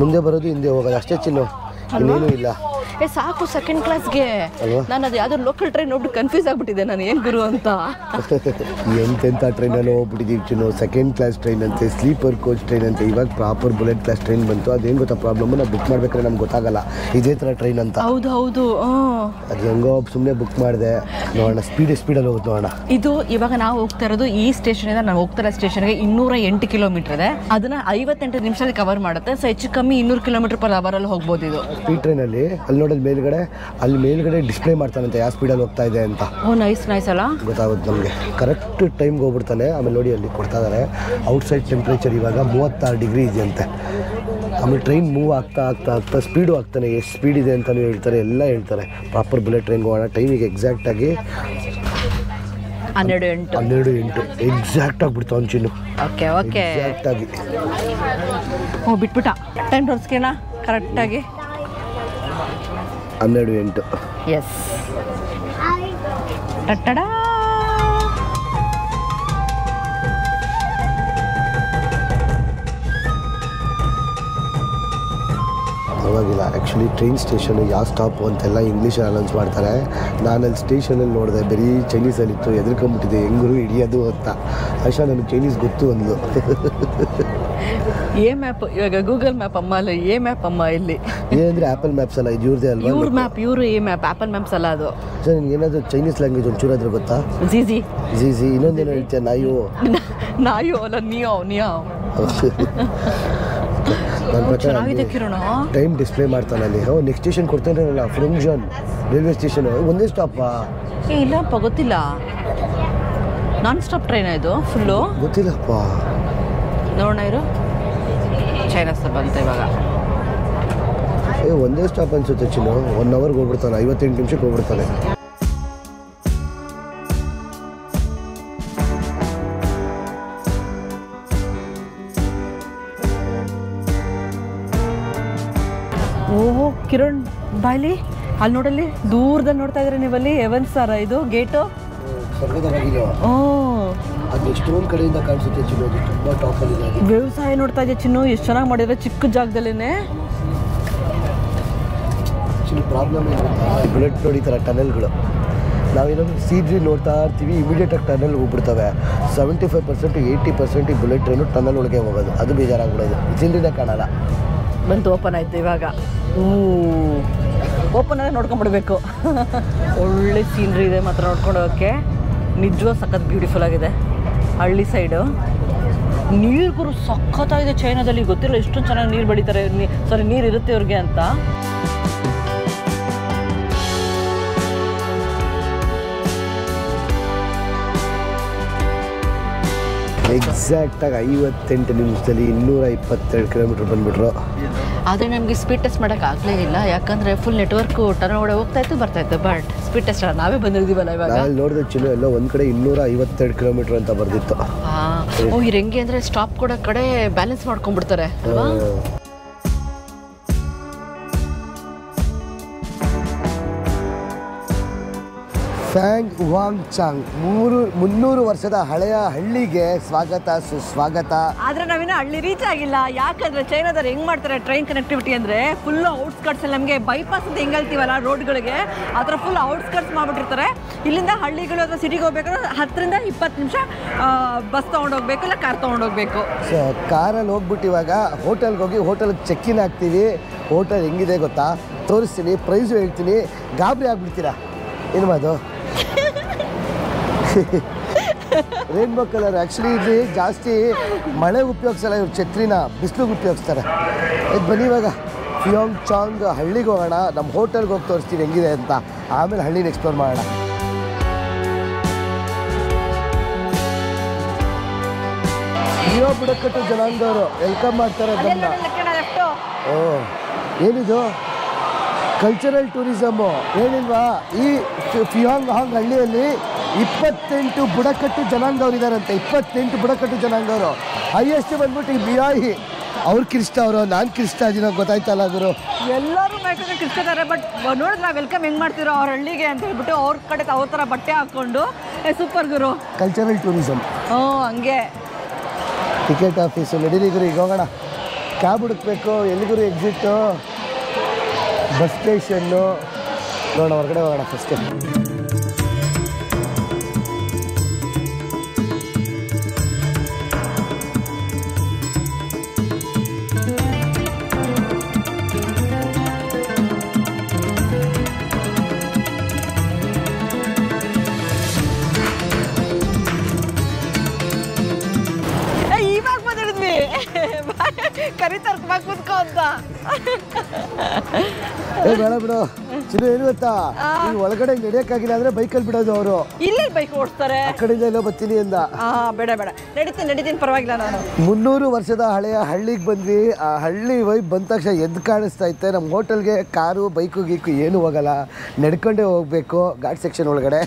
ಮುಂದೆ ಬರೋದು ಹಿಂದೆ ಹೋಗೋದು ಅಷ್ಟೇ ಚಿನ್ನು, ಇನ್ನೇನು ಇಲ್ಲ. ಸಾಕು 2nd ಕ್ಲಾಸ್ಗೆ. ನಾನು ಅದು ಯಾವ್ದೋ ಲೋಕಲ್ ಟ್ರೈನ್ ನೋಡ್ಬಿಟ್ಟು ಕನ್ಫ್ಯೂಸ್ ಆಗ್ಬಿಟ್ಟಿದೆ ನಾನು, ಏನ್ ಗುರು ಅಂತ. ಎಂತೆಂಥ ಟ್ರೈನಲ್ಲಿ ಹೋಗ್ಬಿಟ್ಟಿದ್ದೀವಿ ಚಿನ್ನು. 2nd ಕ್ಲಾಸ್ ಟ್ರೈನ್ ಅಂತೆ, ಸ್ಲೀಪರ್ ಕೋಚ್ ಟ್ರೈನ್ ಅಂತೆ. ಇವಾಗ ಪ್ರಾಪರ್ ಬುಲೆಟ್ ಕ್ಲಾಸ್ ಟ್ರೈನ್ ಬಂತು. ಅದೇನು ಗೊತ್ತಾ ಪ್ರಾಬ್ಲಮ್, ನಾವು ಬುಕ್ ಮಾಡ್ಬೇಕಾದ್ರೆ ನಮ್ಗೆ ಗೊತ್ತಾಗಲ್ಲ ಇದೇ ಥರ ಟ್ರೈನ್ ಅಂತ. ಹೌದು. ಅದು ಹೆಂಗೋ ಸುಮ್ಮನೆ ಬುಕ್ ಮಾಡಿದೆ. ನೋಡೋಣ ಸ್ಪೀಡಲ್ಲಿ ಹೋಗುತ್ತೆ ನೋಡೋಣ. ಇದು ಇವಾಗ ನಾವು ಹೋಗ್ತಾ ಇರೋದು ಈ ಸ್ಟೇಷನಿಂದ ನಾವು ಹೋಗ್ತಾ ಇರೋ ಸ್ಟೇಷನ್ಗೆ 208 ಕಿಲೋಮೀಟರ್ ಇದೆ. ಅದನ್ನ 58 ನಿಮಿಷದಲ್ಲಿ ಕವರ್ ಮಾಡುತ್ತೆ. ಸೊ ಹೆಚ್ಚು ಕಮ್ಮಿ 200 km/h ಅಲ್ಲಿ ಹೋಗ್ಬೋದು ಇದು ಸ್ಪೀಡ್ ಟ್ರೈನಲ್ಲಿ. ಅಲ್ಲಿ ನೋಡೋದು ಮೇಲ್ಗಡೆ ಡಿಸ್ಪ್ಲೇ ಮಾಡ್ತಾನಂತೆ ಯಾವ ಸ್ಪೀಡಲ್ಲಿ ಹೋಗ್ತಾ ಇದೆ ಅಂತ. ನೈಸ್ ಅಲ್ಲ, ಗೊತ್ತಾಗುತ್ತೆ ನಮಗೆ. ಕರೆಕ್ಟ್ ಟೈಮ್ಗೆ ಹೋಗ್ಬಿಡ್ತಾನೆ. ಆಮೇಲೆ ನೋಡಿ ಅಲ್ಲಿ ಕೊಡ್ತಾ ಇದ್ದಾರೆ ಔಟ್ಸೈಡ್ ಟೆಂಪ್ರೇಚರ್ ಇವಾಗ 36 ಡಿಗ್ರಿ ಇದೆ ಅಂತೆ. ಆಮೇಲೆ ಟ್ರೈನ್ ಮೂವ್ ಆಗ್ತಾ ಸ್ಪೀಡು ಆಗ್ತಾನೆ. ಎಷ್ಟು ಸ್ಪೀಡ್ ಇದೆ ಅಂತಲೂ ಹೇಳ್ತಾರೆ, ಎಲ್ಲ ಹೇಳ್ತಾರೆ. ಪ್ರಾಪರ್ ಬುಲೆಟ್ ಟ್ರೈನ್ಗೆ ಹೋಗೋಣ. ಟೈಮಿಗೆ ಎಕ್ಸಾಕ್ಟಾಗಿ 12:08 ಎಕ್ಸಾಕ್ಟ್ ಆಗಿಬಿಡ್ತು ಅಂಚಿನ್ನು. ಎಕ್ಸಾಕ್ಟಾಗಿ ಬಿಟ್ಬಿಟ್ಟ ಟೈಮ್ ತೋರಿಸ್ಕೇಣ ಕರೆಕ್ಟಾಗಿ. 12:08. ಎಸ್ ಟಟ್ಟಡಾ. ಪರವಾಗಿಲ್ಲ. ಆ್ಯಕ್ಚುಲಿ ಟ್ರೈನ್ ಸ್ಟೇಷನು ಯಾವ ಸ್ಟಾಪು ಅಂತೆಲ್ಲ ಇಂಗ್ಲೀಷಲ್ಲಿ ಅನೌನ್ಸ್ ಮಾಡ್ತಾರೆ. ನಾನಲ್ಲಿ ಸ್ಟೇಷನಲ್ಲಿ ನೋಡಿದೆ ಬರೀ ಚೈನೀಸಲ್ಲಿತ್ತು, ಎದುರ್ಕೊಂಬಿಟ್ಟಿದೆ ಹೆಂಗರು ಹಿಡಿಯೋದು ಅಂತ. ಆಶಾ ನನಗೆ ಚೈನೀಸ್ ಗೊತ್ತು ಅಂದ್ಲು. ಎ ಮ್ಯಾಪ್ ಇವಾಗ ಗೂಗಲ್ ಮ್ಯಾಪ್ ಅಮ್ಮ ಅಲ್ಲ, ಎ ಮ್ಯಾಪ್ ಅಮ್ಮ ಇಲ್ಲಿ. ಏನಂದರೆ ಆ್ಯಪಲ್ ಮ್ಯಾಪ್ಸ್ ಅಲ್ಲ, ಇದು ಇವ್ರದೇ ಅಲ್ವಾ? ಇವ್ರ ಮ್ಯಾಪ್, ಇವರು ಎ ಮ್ಯಾಪ್, ಆ್ಯಪಲ್ ಮ್ಯಾಪ್ಸ್ ಅಲ್ಲ ಅದು. ಸರ್ ನಿನ್ಗೆ ಏನಾದರೂ ಚೈನೀಸ್ ಲ್ಯಾಂಗ್ವೇಜ್ ಒಂಚೂರಾದ್ರೂ ಗೊತ್ತಾ? ಝೀಝಿ ಝೀಝಿ. ಇನ್ನೊಂದೇನು ಹೇಳ್ತೀಯ? ನಾಯೋ ಅಲ್ಲ, ನಿಯೋ. ನನ್ನ ಪ್ರಕಾರ ಚೆನ್ನಾಗಿದೆ ಕಿರಣ. ಟೈಮ್ ಡಿಸ್ಪ್ಲೇ ಮಾಡ್ತಾನೆ ಅಲ್ಲಿ. ನೆಕ್ಸ್ಟ್ ಸ್ಟೇಷನ್ ಕೊಡ್ತಾನಲ್ಲ, ಫ್ರುಂಗ್ಜನ್ ರೈಲ್ವೆ ಸ್ಟೇಷನ್. ಒಂದೇ ಸ್ಟಾಪಾ? ಇಲ್ಲಪ್ಪ, ಗೊತ್ತಿಲ್ಲ. ನಾನ್ ಸ್ಟಾಪ್ ಟ್ರೈನ್ ಇದು ಫುಲ್ಲು? ಗೊತ್ತಿಲ್ಲಪ್ಪ. ನೋಡೋಣ ಇರು. ಚೈನಾ ಸ್ಟಾಪ್ ಅಂತ ಇವಾಗ. ಒಂದೇ ಸ್ಟಾಪ್ ಅನ್ಸುತ್ತೆ ಚಿನ್ನು. 1 ಅವರ್ಗೆ ಹೋಗ್ಬಿಡ್ತಾನೆ, 58 ನಿಮಿಷಕ್ಕೆ ಹೋಗ್ಬಿಡ್ತಾನೆ. ಓಹೋ ಕಿರಣ್ ಬಾಯ್ಲಿ, ಅಲ್ಲಿ ನೋಡಲ್ಲಿ ದೂರದಲ್ಲಿ ನೋಡ್ತಾ ಇದ್ರೆ ನೀವಲ್ಲಿ ಎವನ್ಸ್ ಸರ ಇದು ಗೇಟು. ಅದು ಎಷ್ಟೊಂದು ಕಡೆಯಿಂದ ಕಾಣಿಸುತ್ತೆ ಚಿನ್ನು, ಅದು ತುಂಬ ಟಾಪಲ್ಲಿದೆ. ವ್ಯವಸಾಯ ನೋಡ್ತಾ ಇದೆಯಾ ಚಿನ್ನು, ಎಷ್ಟು ಚೆನ್ನಾಗಿ ಮಾಡಿದ್ರೆ ಚಿಕ್ಕ ಜಾಗದಲ್ಲೇ. ಆ್ಯಕ್ಚುಲಿ ಪ್ರಾಬ್ಲಮ್ ಏನಿರುತ್ತೆ, ಬುಲೆಟ್ ನೋಡಿ ಈ ಥರ ಟನಲ್ಗಳು ನಾವೇನಾದ್ರು ಸೀದ್ರಿ ನೋಡ್ತಾ ಇರ್ತೀವಿ, ಇಮಿಡಿಯೇಟಾಗಿ ಟನಲ್ ಹೋಗ್ಬಿಡ್ತವೆ. 75% 80% ಈ ಬುಲೆಟ್ ಟ್ರೈನು ಟನಲ್ ಒಳಗೆ ಹೋಗೋದು. ಅದು ಬೇಜಾರಾಗ್ಬಿಡೋದು, ಸೀನ್ರಿನೇ ಕಾಣಲ್ಲ. ಬಂತು, ಓಪನ್ ಆಯ್ತು ಇವಾಗ. ಓಪನ್ ಆದರೆ ನೋಡ್ಕೊಂಡ್ಬಿಡ್ಬೇಕು. ಒಳ್ಳೆ ಸೀನ್ರಿ ಇದೆ ಮಾತ್ರ ನೋಡ್ಕೊಂಡು ಹೋಗೋಕ್ಕೆ. ನಿಜವಾಗ್ ಸಖತ್ ಬ್ಯೂಟಿಫುಲ್ ಆಗಿದೆ. ಹಳ್ಳಿ ಸೈಡು ನೀರು ಸಖತ್ತಾಗಿದೆ ಚೈನಾದಲ್ಲಿ. ಗೊತ್ತಿಲ್ಲ ಎಷ್ಟೊಂದು ಚೆನ್ನಾಗಿ ನೀರು ಬೆಳೀತಾರೆ, ನೀರು ಇರುತ್ತೆ ಇವ್ರಿಗೆ ಅಂತ. ಎಕ್ಸಾಕ್ಟಾಗಿ 58 ನಿಮಿಷದಲ್ಲಿ 222 ಕಿಲೋಮೀಟ್ರ್ ಬಂದುಬಿಟ್ರು. ಆದರೆ ನಮಗೆ ಸ್ಪೀಡ್ ಟೆಸ್ಟ್ ಮಾಡೋಕ್ಕಾಗಲೇ ಇಲ್ಲ, ಯಾಕಂದರೆ ಫುಲ್ ನೆಟ್ವರ್ಕು ಟರ್ನ್ ಒಳಗೆ ಹೋಗ್ತಾಯಿತ್ತು ಬರ್ತಾಯಿತ್ತು. ಬಟ್ ಸ್ಪೀಡ್ ಟೆಸ್ಟ್ ನಾವೇ ಬಂದಿದ್ದೀವಲ್ಲ ಇವಾಗ. ನಾನು ನೋಡಿದೆ ಚಿನ್ನು, ಎಲ್ಲೋ ಒಂದು ಕಡೆ 252 ಕಿಲೋಮೀಟ್ರ್ ಅಂತ ಬರ್ದಿತ್ತು. ಓ ಇವ್ರು ಹೆಂಗೆ ಅಂದರೆ ಸ್ಟಾಪ್ ಕೊಡೋ ಕಡೆ ಬ್ಯಾಲೆನ್ಸ್ ಮಾಡ್ಕೊಂಡ್ಬಿಡ್ತಾರೆ ಅಲ್ವಾ? ಫ್ಯಾಂಗ್ ವಾಂಗ್ ಚಾಂಗ್ 300 ವರ್ಷದ ಹಳೆಯ ಹಳ್ಳಿಗೆ ಸ್ವಾಗತ ಸುಸ್ವಾಗತ. ಆದರೆ ನಾವಿನ್ನೂ ಹಳ್ಳಿ ರೀಚ್ ಆಗಿಲ್ಲ. ಯಾಕಂದರೆ ಚೈನಾದವ್ರು ಹೆಂಗೆ ಮಾಡ್ತಾರೆ ಟ್ರೈನ್ ಕನೆಕ್ಟಿವಿಟಿ ಅಂದರೆ ಫುಲ್ಲು ಔಟ್ಸ್ಕಟ್ಸಲ್ಲಿ ನಮಗೆ ಬೈಪಾಸ್ ಅಂತ ಹೆಂಗೆ ಹೇಳ್ತೀವಲ್ಲ ರೋಡ್ಗಳಿಗೆ, ಆ ಥರ ಫುಲ್ ಔಟ್ಸ್ಕಟ್ಸ್ ಮಾಡಿಬಿಟ್ಟಿರ್ತಾರೆ. ಇಲ್ಲಿಂದ ಹಳ್ಳಿಗಳು ಅಥವಾ ಸಿಟಿಗೆ ಹೋಗ್ಬೇಕಾದ್ರೆ 10ರಿಂದ 20 ನಿಮಿಷ ಬಸ್ ತೊಗೊಂಡೋಗ್ಬೇಕು, ಇಲ್ಲ ಕಾರ್ ತೊಗೊಂಡೋಗ್ಬೇಕು. ಸೊ ಕಾರಲ್ಲಿ ಹೋಗ್ಬಿಟ್ಟು ಇವಾಗ ಹೋಟೆಲ್ಗೆ ಹೋಗಿ ಹೋಟೆಲ್ಗೆ ಚೆಕ್ಕಿನ್ ಆಗ್ತೀವಿ. ಹೋಟೆಲ್ ಹೆಂಗಿದೆ ಗೊತ್ತಾ? ತೋರಿಸ್ತೀನಿ, ಪ್ರೈಸು ಹೇಳ್ತೀನಿ, ಗಾಬರಿ ಆಗ್ಬಿಡ್ತೀರಾ. ಏನು ಮಾಡು ರೇನ್ಬೋ ಕಲರ್. ಆ್ಯಕ್ಚುಲಿ ಇಲ್ಲಿ ಜಾಸ್ತಿ ಮಳೆ ಉಪಯೋಗಿಸಲ್ಲ ಇವ್ರು, ಛತ್ರಿನ ಬಿಸಿಲಿಗೆ ಉಪಯೋಗಿಸ್ತಾರೆ. ಇದು ಬನ್ನಿ ಇವಾಗ ಫಿಯೋಂಗ್ ಚಾಂಗ್ ಹಳ್ಳಿಗೆ ಹೋಗೋಣ. ನಮ್ಮ ಹೋಟೆಲ್ಗೆ ಹೋಗಿ ತೋರಿಸ್ತೀನಿ ಹೆಂಗಿದೆ ಅಂತ, ಆಮೇಲೆ ಹಳ್ಳಿನ ಎಕ್ಸ್ಪ್ಲೋರ್ ಮಾಡೋಣ. ಮಿಯೋ ಬುಡಕಟ್ಟು ಜನಾಂಗದವರು ವೆಲ್ಕಮ್ ಮಾಡ್ತಾರೆ ಅದನ್ನು. ಓ ಏನಿದು ಕಲ್ಚರಲ್ ಟೂರಿಸಮ್ಮು ಏನಿಲ್ವಾ? ಈ ಫಿಯೋಂಗ್ ಹಾಂಗ್ ಹಳ್ಳಿಯಲ್ಲಿ 28 ಬುಡಕಟ್ಟು ಜನಾಂಗವ್ರು ಇದ್ದಾರಂತೆ. 28 ಬುಡಕಟ್ಟು ಜನಾಂಗವರು. ಹೈಯೆಸ್ಟ್ ಬಂದ್ಬಿಟ್ಟು ಈ ಬಿಯಾಯಿ. ಅವ್ರು ಕಿರಿಸ್ತಾ ನಾನು ಕಿರಿಸ್ತಾ ಇದೀನೋ ಗೊತ್ತಾಯ್ತಲ್ಲ ಗುರು. ಎಲ್ಲರೂ ಮೈಕಡೆ ಕಿರಿಸ್ತಾರೆ. ಬಟ್ ನೋಡಿದ್ರೆ ವೆಲ್ಕಮ್ ಹೆಂಗೆ ಮಾಡ್ತಿರೋ ಅವ್ರ ಹಳ್ಳಿಗೆ ಅಂತ ಹೇಳ್ಬಿಟ್ಟು ಅವ್ರ ಕಡೆ ಅವ್ರ ಥರ ಬಟ್ಟೆ ಹಾಕ್ಕೊಂಡು ಸೂಪರ್ ಗುರು. Cultural tourism. ಹಂಗೆ ಟಿಕೆಟ್ ಆಫೀಸು. ನಡೀರಿ ಗುರು, ಈಗ ಹೋಗೋಣ. ಕ್ಯಾಬ್ ಹುಡುಕ್ಬೇಕು. ಎಲ್ಲಿಗುರು ಎಕ್ಸಿಟ್ಟು? ಬಸ್ ಸ್ಟೇಷನ್ನು ನೋಡೋಣ, ಹೊರಗಡೆ ಹೋಗೋಣ ಫಸ್ಟೇ. ಇವಾಗ ಬಂದಿದ್ವಿ ಕರೀತಾರ ಕುತ್ಕೋ ಅಂತ. ಬೇಡ ಬಿಡು ಚಿನ್ನು, ಏನು ಗೊತ್ತಾ? ಈಗ ಒಳಗಡೆ ನಡೆಯೋಕ್ಕಾಗಿಲ್ಲ ಅಂದರೆ ಬೈಕಲ್ಲಿ ಬಿಡೋದು ಅವರು. ಇಲ್ಲೇ ಬೈಕ್ ಓಡಿಸ್ತಾರೆ. ಆ ಕಡೆಯಿಂದ ಎಲ್ಲೋ ಬರ್ತೀನಿ ಅಂದ. ಬೇಡ ನಡೀತೀನಿ ಪರವಾಗಿಲ್ಲ. ನಾನು 300 ವರ್ಷದ ಹಳೆಯ ಹಳ್ಳಿಗೆ ಬಂದ್ವಿ. ಆ ಹಳ್ಳಿ ವೈಬ್ ಬಂದ ತಕ್ಷಣ ಎದ್ದು ಕಾಣಿಸ್ತಾ ಇತ್ತೆ. ನಮ್ಮ ಹೋಟೆಲ್ಗೆ ಕಾರು ಬೈಕು ಗೀಕು ಏನು ಹೋಗಲ್ಲ, ನಡ್ಕೊಂಡೇ ಹೋಗ್ಬೇಕು. ಘಾಟ್ ಸೆಕ್ಷನ್ ಒಳಗಡೆ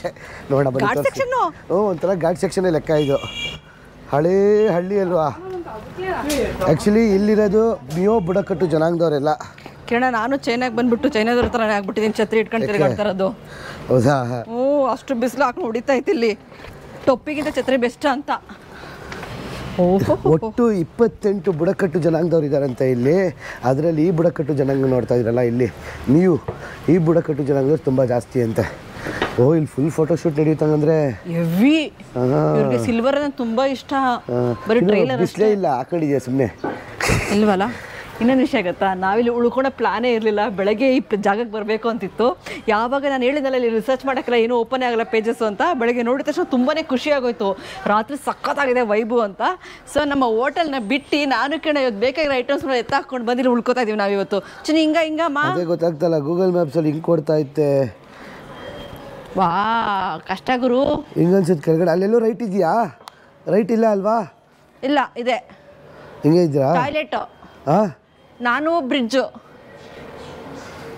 ನೋಡೋಣ ಬನ್ನಿ. ಒಂಥರ ಘಾಟ್ ಸೆಕ್ಷನ್ ಲೆಕ್ಕ ಇದು. ಹಳೇ ಹಳ್ಳಿ ಅಲ್ವಾ? ಆ್ಯಕ್ಚುಲಿ ಇಲ್ಲಿರೋದು ಮಿಯೋ ಬುಡಕಟ್ಟು ಜನಾಂಗದವರೆಲ್ಲ. ಕಿರಣ ನಾನು ಚೈನಾಗೆ ಬಂದ್ಬಿಟ್ಟು ಚೈನಾದವ್ರ ಥರನೇ ಆಗ್ಬಿಟ್ಟಿದ್ದೀನಿ, ಛತ್ರಿ ಇಟ್ಕೊಂಡು ತಿರುಗಾಡ್ತಾ ಇರೋದು. ಹೌದಾ? ಅಷ್ಟು ಬಿಸಿಲು ಹಾಕೊಂಡು ಹೊಡಿತಾ ಐತಿ ಇಲ್ಲಿ. ಟೊಪ್ಪಿಗಿಂತ ಛತ್ರಿ ಬೆಸ್ಟ್ ಅಂತ. ಒಟ್ಟು 28 ಬುಡಕಟ್ಟು ಜನಾಂಗದವ್ರು ಇದ್ದಾರಂತೆ ಇಲ್ಲಿ. ಅದರಲ್ಲಿ ಈ ಬುಡಕಟ್ಟು ಜನಾಂಗ ನೋಡ್ತಾ ಇದ್ರಲ್ಲ ಇಲ್ಲಿ ನೀವು, ಈ ಬುಡಕಟ್ಟು ಜನಾಂಗದವ್ರು ತುಂಬ ಜಾಸ್ತಿ ಅಂತೆ. ಇಲ್ಲಿ ಫುಲ್ ಫೋಟೋಶೂಟ್ ನಡೆಯುತ್ತಂಗಂದ್ರೆ ಹೆವಿ. ಇವ್ರಿಗೆ ಸಿಲ್ವರ್ ತುಂಬಾ ಇಷ್ಟ. ಬರೀ ಟ್ರೈಲರ್ ಬಿಸ್ಲೇ ಇಲ್ಲ, ಆ ಕಡೆ ಇದೆಯಾ ಸುಮ್ಮನೆ ಇಲ್ವಲ್ಲ. ಇನ್ನೊಂದು ವಿಷಯ ಗೊತ್ತಾ, ನಾವಿಲ್ಲಿ ಉಳ್ಕೊಳೋ ಪ್ಲಾನೇ ಇರಲಿಲ್ಲ. ಬೆಳಗ್ಗೆ ಈ ಜಾಗಕ್ಕೆ ಬರಬೇಕು ಅಂತಿತ್ತು. ಯಾವಾಗ ನಾನು ಹೇಳಿದ್ನಲ್ಲ ಇಲ್ಲಿ ರಿಸರ್ಚ್ ಮಾಡೋಕ್ಕೆಲ್ಲ ಏನೂ ಓಪನ್ ಆಗಲ್ಲ ಪೇಜಸ್ ಅಂತ, ಬೆಳಗ್ಗೆ ನೋಡಿದ ತಕ್ಷಣ ತುಂಬಾ ಖುಷಿ ಆಗೋಯ್ತು. ರಾತ್ರಿ ಸಖತ್ತಾಗಿದೆ ವೈಬು ಅಂತ. ಸೊ ನಮ್ಮ ಹೋಟೆಲ್ನ ಬಿಟ್ಟು ನಾನು ಕಿರಣ ಇವತ್ತು ಬೇಕಾಗಿರೋ ಐಟಮ್ಸ್ನ ಎತ್ತಾಕೊಂಡು ಬಂದಿಲ್ಲಿ ಉಳ್ಕೋತಾ ಇದೀವಿ ನಾವು ಇವತ್ತು. ಹಿಂಗಮ್ಮ ಅದೇ ಗೊತ್ತಾಗ್ತಲ್ಲ, ಗೂಗಲ್ ಮ್ಯಾಪ್ಸಲ್ಲಿ ಹಿಂಗೆ ಕೊಡ್ತಾ ಇತ್ತೆ. ವಾ ಕಷ್ಟ ಗುರು. ಹಿಂಗನ್ಸುತ್ತೆ ಕೆಳಗಡೆ. ಅಲ್ಲೆಲ್ಲೋ ರೈಟ್ ಇದೆಯಾ? ರೈಟ್ ಇಲ್ಲ ಅಲ್ವಾ? ಇಲ್ಲ ಇದೆ. ಹಿಂಗೆ ಇದ್ದೀರಾ? ಟಾಯ್ಲೆಟ್. ಹಾಂ, ನಾನು ಬ್ರಿಡ್ಜು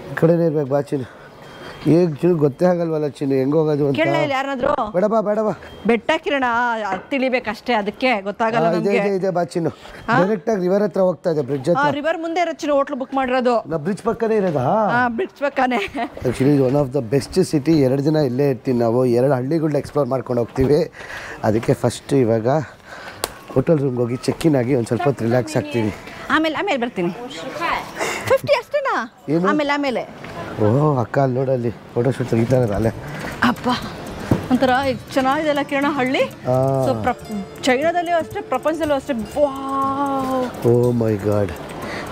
ಈ ಕಡೆನೇ ಇರ್ಬೇಕು ಬಾ ಚಿನ್ನು. ಈಗ ಚಿನ್ನು ಗೊತ್ತೇ ಆಗಲ್ವಲ್ಲ ಚಿನ್ನು ಹೆಂಗೆ ಹೋಗೋದು ಅಂತ. ಕೇಳಲ್ಲ ಯಾರನ್ನಾದ್ರು? ಬೇಡವಾ ಬೆಟ್ಟ ಕಿರಣ ತಿಳಿಬೇಕಷ್ಟೇ, ಅದಕ್ಕೆ ಗೊತ್ತಾಗಲ್ಲ ನಮಗೆ. ಇದೆ ಬಾ ಚಿನ್ನು. ಡೈರೆಕ್ಟ್ ಆಗಿ ರಿವರ್ ಹತ್ರ ಹೋಗ್ತಾ ಇದೆ, ಬ್ರಿಡ್ಜ್ ಹತ್ರ. ರಿವರ್ ಮುಂದೆ ಇರೋ ಚಿನ್ನು ಹೋಟ್ಲು ಬುಕ್ ಮಾಡಿರೋದು. ನಾ ಬ್ರಿಡ್ಜ್ ಪಕ್ಕನೇ ಇರೋದಾ? ಬ್ರಿಡ್ಜ್ ಪಕ್ಕನೇ. ಆ್ಯಕ್ಚುಲಿ ಇದು one of the best city. 2 ದಿನ ಇಲ್ಲೇ ಇರ್ತೀವಿ ನಾವು. 2 ಹಳ್ಳಿಗಳನ್ನ ಎಕ್ಸ್ಪ್ಲೋರ್ ಮಾಡ್ಕೊಂಡು ಹೋಗ್ತೀವಿ. ಅದಕ್ಕೆ ಫಸ್ಟ್ ಇವಾಗ ಹೋಟೆಲ್ ರೂಮ್ಗೆ ಹೋಗಿ ಚೆಕ್ಕಿನ್ ಆಗಿ ಒಂದು ಸ್ವಲ್ಪ ಹೊತ್ತು ರಿಲ್ಯಾಕ್ಸ್ ಆಗ್ತೀವಿ. ಆಮೇಲೆ ಬರ್ತೀನಿ. 50 ಅಷ್ಟೇನಾ? ಆಮೇಲೆ ಅಕ್ಕ ಅಲ್ಲಿ ನೋಡಲ್ಲಿ ಫೋಟೋಶೂಟ್ ತೆಗಿತಾರೆ ಅಲ್ಲೇ. ಅಪ್ಪ ಒಂಥರ ಚೆನ್ನಾಗಿದೆಲ್ಲ ಕಿರಣ ಹಳ್ಳಿ. ಸೊ ಚೈನಾದಲ್ಲೂ ಅಷ್ಟೇ, ಪ್ರಪಂಚದಲ್ಲೂ ಅಷ್ಟೇ. ಓ ಮೈ ಗಾಡ್.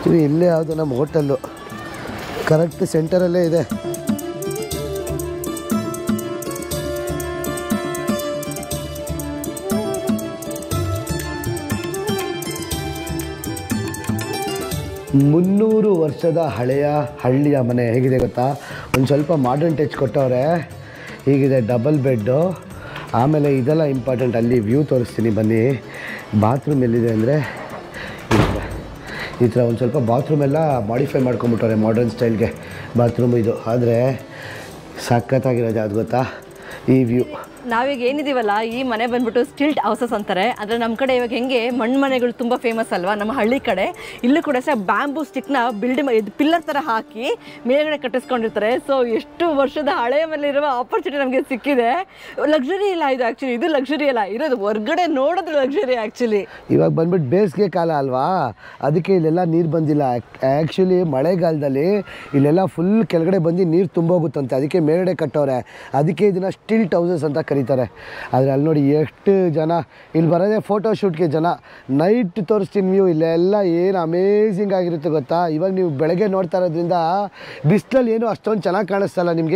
ಇದು ಇಲ್ಲೇ ಯಾವುದು ನಮ್ಮ ಹೋಟೆಲ್ಲು ಕರೆಕ್ಟ್ ಸೆಂಟರಲ್ಲೇ ಇದೆ. ಮುನ್ನೂರು ವರ್ಷದ ಹಳೆಯ ಹಳ್ಳಿಯ ಮನೆ ಹೇಗಿದೆ ಗೊತ್ತಾ? ಒಂದು ಸ್ವಲ್ಪ ಮಾಡರ್ನ್ ಟಚ್ ಕೊಟ್ಟವ್ರೆ. ಹೀಗಿದೆ ಡಬಲ್ ಬೆಡ್ಡು. ಆಮೇಲೆ ಇದೆಲ್ಲ ಇಂಪಾರ್ಟೆಂಟ್, ಅಲ್ಲಿ ವ್ಯೂ ತೋರಿಸ್ತೀನಿ ಬನ್ನಿ. ಬಾತ್ರೂಮ್ ಎಲ್ಲಿದೆ ಅಂದರೆ ಈ ಥರ ಒಂದು ಸ್ವಲ್ಪ ಬಾತ್ರೂಮ್ ಎಲ್ಲ ಮಾಡಿಫೈ ಮಾಡ್ಕೊಂಬಿಟ್ಟವ್ರೆ ಮಾಡರ್ನ್ ಸ್ಟೈಲ್ಗೆ ಬಾತ್ರೂಮ್ ಇದು. ಆದರೆ ಸಖತ್ತಾಗಿರೋದು ಅದು ಗೊತ್ತಾ ಈ ವ್ಯೂ. ನಾವೀಗ ಏನಿದೀವಲ್ಲ ಈ ಮನೆ ಬಂದ್ಬಿಟ್ಟು ಸ್ಟಿಲ್ಟ್ ಹೌಸಸ್ ಅಂತಾರೆ. ಅಂದರೆ ನಮ್ಮ ಕಡೆ ಇವಾಗ ಹೆಂಗೆ ಮಣ್ಣು ಮನೆಗಳು ತುಂಬ ಫೇಮಸ್ ಅಲ್ವಾ ನಮ್ಮ ಹಳ್ಳಿ ಕಡೆ, ಇಲ್ಲೂ ಕೂಡ ಸಹ ಬ್ಯಾಂಬೂ ಸ್ಟಿಕ್ನ ಪಿಲ್ಲರ್ ಥರ ಹಾಕಿ ಮೇಲ್ಗಡೆ ಕಟ್ಟಿಸ್ಕೊಂಡಿರ್ತಾರೆ. ಸೊ ಎಷ್ಟು ವರ್ಷದ ಹಳೆಯ ಮೇಲೆ ಇರುವ ಆಪರ್ಚುನಿಟಿ ನಮಗೆ ಸಿಕ್ಕಿದೆ. ಲಕ್ಸುರಿ ಇಲ್ಲ ಇದು, ಆ್ಯಕ್ಚುಲಿ ಇದು ಲಕ್ಸುರಿ ಅಲ್ಲ, ಇರೋದು ಹೊರ್ಗಡೆ ನೋಡೋದು ಲಕ್ಸುರಿ. ಆ್ಯಕ್ಚುಲಿ ಇವಾಗ ಬಂದ್ಬಿಟ್ಟು ಬೇಸಿಗೆ ಕಾಲ ಅಲ್ವಾ, ಅದಕ್ಕೆ ಇಲ್ಲೆಲ್ಲ ನೀರು ಬಂದಿಲ್ಲ. ಆ್ಯಕ್ಚುಲಿ ಮಳೆಗಾಲದಲ್ಲಿ ಇಲ್ಲೆಲ್ಲ ಫುಲ್ ಕೆಳಗಡೆ ಬಂದು ನೀರು ತುಂಬೋಗುತ್ತಂತೆ, ಅದಕ್ಕೆ ಮೇಲ್ಗಡೆ ಕಟ್ಟವ್ರೆ. ಅದಕ್ಕೆ ಇದನ್ನು ಸ್ಟಿಲ್ಟ್ ಹೌಸಸ್ ಅಂತ ಕರೀತಾರೆ. ಆದರೆ ಅಲ್ಲಿ ನೋಡಿ ಎಷ್ಟು ಜನ ಇಲ್ಲಿ ಬರೋದೇ ಫೋಟೋಶೂಟ್ಗೆ ಜನ. ನೈಟ್ ತೋರಿಸ್ತೀನಿ ವ್ಯೂ. ಇಲ್ಲೆಲ್ಲ ಏನು ಅಮೇಝಿಂಗ್ ಆಗಿರುತ್ತೆ ಗೊತ್ತಾ. ಇವಾಗ ನೀವು ಬೆಳಗ್ಗೆ ನೋಡ್ತಾ ಇರೋದ್ರಿಂದ ಬಿಸಿಲಲ್ಲಿ ಏನು ಅಷ್ಟೊಂದು ಚೆನ್ನಾಗಿ ಕಾಣಿಸ್ತಲ್ಲ ನಿಮ್ಗೆ.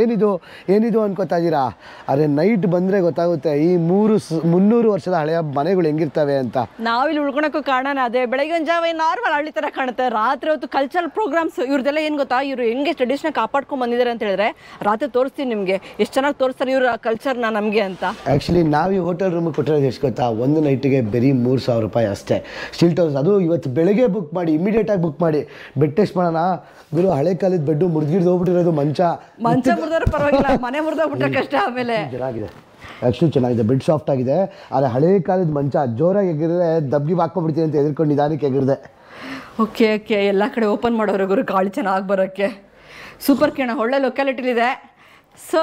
ಏನಿದು ಅನ್ಕೋತಾ ಇದ್ದೀರಾ. ಆದರೆ ನೈಟ್ ಬಂದರೆ ಗೊತ್ತಾಗುತ್ತೆ ಈ 300 ವರ್ಷದ ಹಳೆಯ ಮನೆಗಳು ಹೆಂಗಿರ್ತವೆ ಅಂತ. ನಾವಿಲ್ಲಿ ಉಳ್ಕೊಳಕ್ಕೂ ಕಾರಣ ಅದೇ. ಬೆಳಗಿನ ಜಾವ ನಾರ್ಮಲ್ ಹಳ್ಳಿ ಥರ ಕಾಣುತ್ತೆ. ರಾತ್ರಿ ಹೊತ್ತು ಕಲ್ಚರಲ್ ಪ್ರೋಗ್ರಾಮ್ಸ್ ಇವ್ರದ್ದೆಲ್ಲ ಏನು ಗೊತ್ತಾ, ಇವರು ಹೆಂಗೆ ಟ್ರೆಡಿಷನ್ ಕಾಪಾಡ್ಕೊಂಡು ಬಂದಿದ್ದಾರೆ ಅಂತ ಹೇಳಿದ್ರೆ ರಾತ್ರಿ ತೋರಿಸ್ತೀನಿ ನಿಮಗೆ ಎಷ್ಟು ಚೆನ್ನಾಗಿ ತೋರಿಸ್ತಾರೆ ಇವ್ರ ಕಲ್ಚರ್ನ ನಮಗೆ ಅಂತ. ಆ್ಯಕ್ಚುಲಿ ನಾವು ಈ ಹೋಟೆಲ್ ರೂಮಿಗೆ ಕೊಟ್ಟಿರೋದು ಎಷ್ಟು ಗೊತ್ತಾ, ಒಂದು ನೈಟಿಗೆ ಬರೀ 3,000 ರೂಪಾಯಿ ಅಷ್ಟೇ. ಸ್ಟಿಲ್ಟ್ ಹೌಸ್ ಅದು ಇವತ್ತು ಬೆಳಗ್ಗೆ ಬುಕ್ ಮಾಡಿ, ಇಮಿಡಿಯೇಟಾಗಿ ಬುಕ್ ಮಾಡಿ. ಬೆಡ್ ಟೆಸ್ಟ್ ಮಾಡೋಣ ಗುರು. ಹಳೆ ಕಾಲದ ಬೆಡ್ಡು ಮುರಿದಿದ್ದು ಹೋಗ್ಬಿಟ್ಟಿರೋದು. ಮಂಚ ಮುರಿದ್ರೆ ಪರವಾಗಿಲ್ಲ, ಮನೆ ಮುರಿದೋಗ್ಬಿಟ್ರೆ ಕಷ್ಟ. ಆಮೇಲೆ ಚೆನ್ನಾಗಿದೆ, ಆ್ಯಕ್ಚುಲಿ ಚೆನ್ನಾಗಿದೆ, ಬೆಡ್ ಸಾಫ್ಟ್ ಆಗಿದೆ. ಆದರೆ ಹಳೆ ಕಾಲದ ಮಂಚ ಜೋರಾಗಿ ಎಗಿದ್ರೆ ದಬ್ಗಿ ಹಾಕ್ಕೊಂಡ್ಬಿಡ್ತೀನಿ ಅಂತ ಎದ್ಕೊಂಡು ನಿಧಾನಕ್ಕೆ ಎಗಿರ್ದೆ. ಓಕೆ ಎಲ್ಲ ಕಡೆ ಓಪನ್ ಮಾಡೋರು ಗುರು ಗಾಳಿ ಚೆನ್ನಾಗಿ ಬರೋಕ್ಕೆ. ಸೂಪರ್ ಕಿರಣ, ಒಳ್ಳೆ ಲೊಕ್ಯಾಲಿಟಿಲಿದೆ. ಸೊ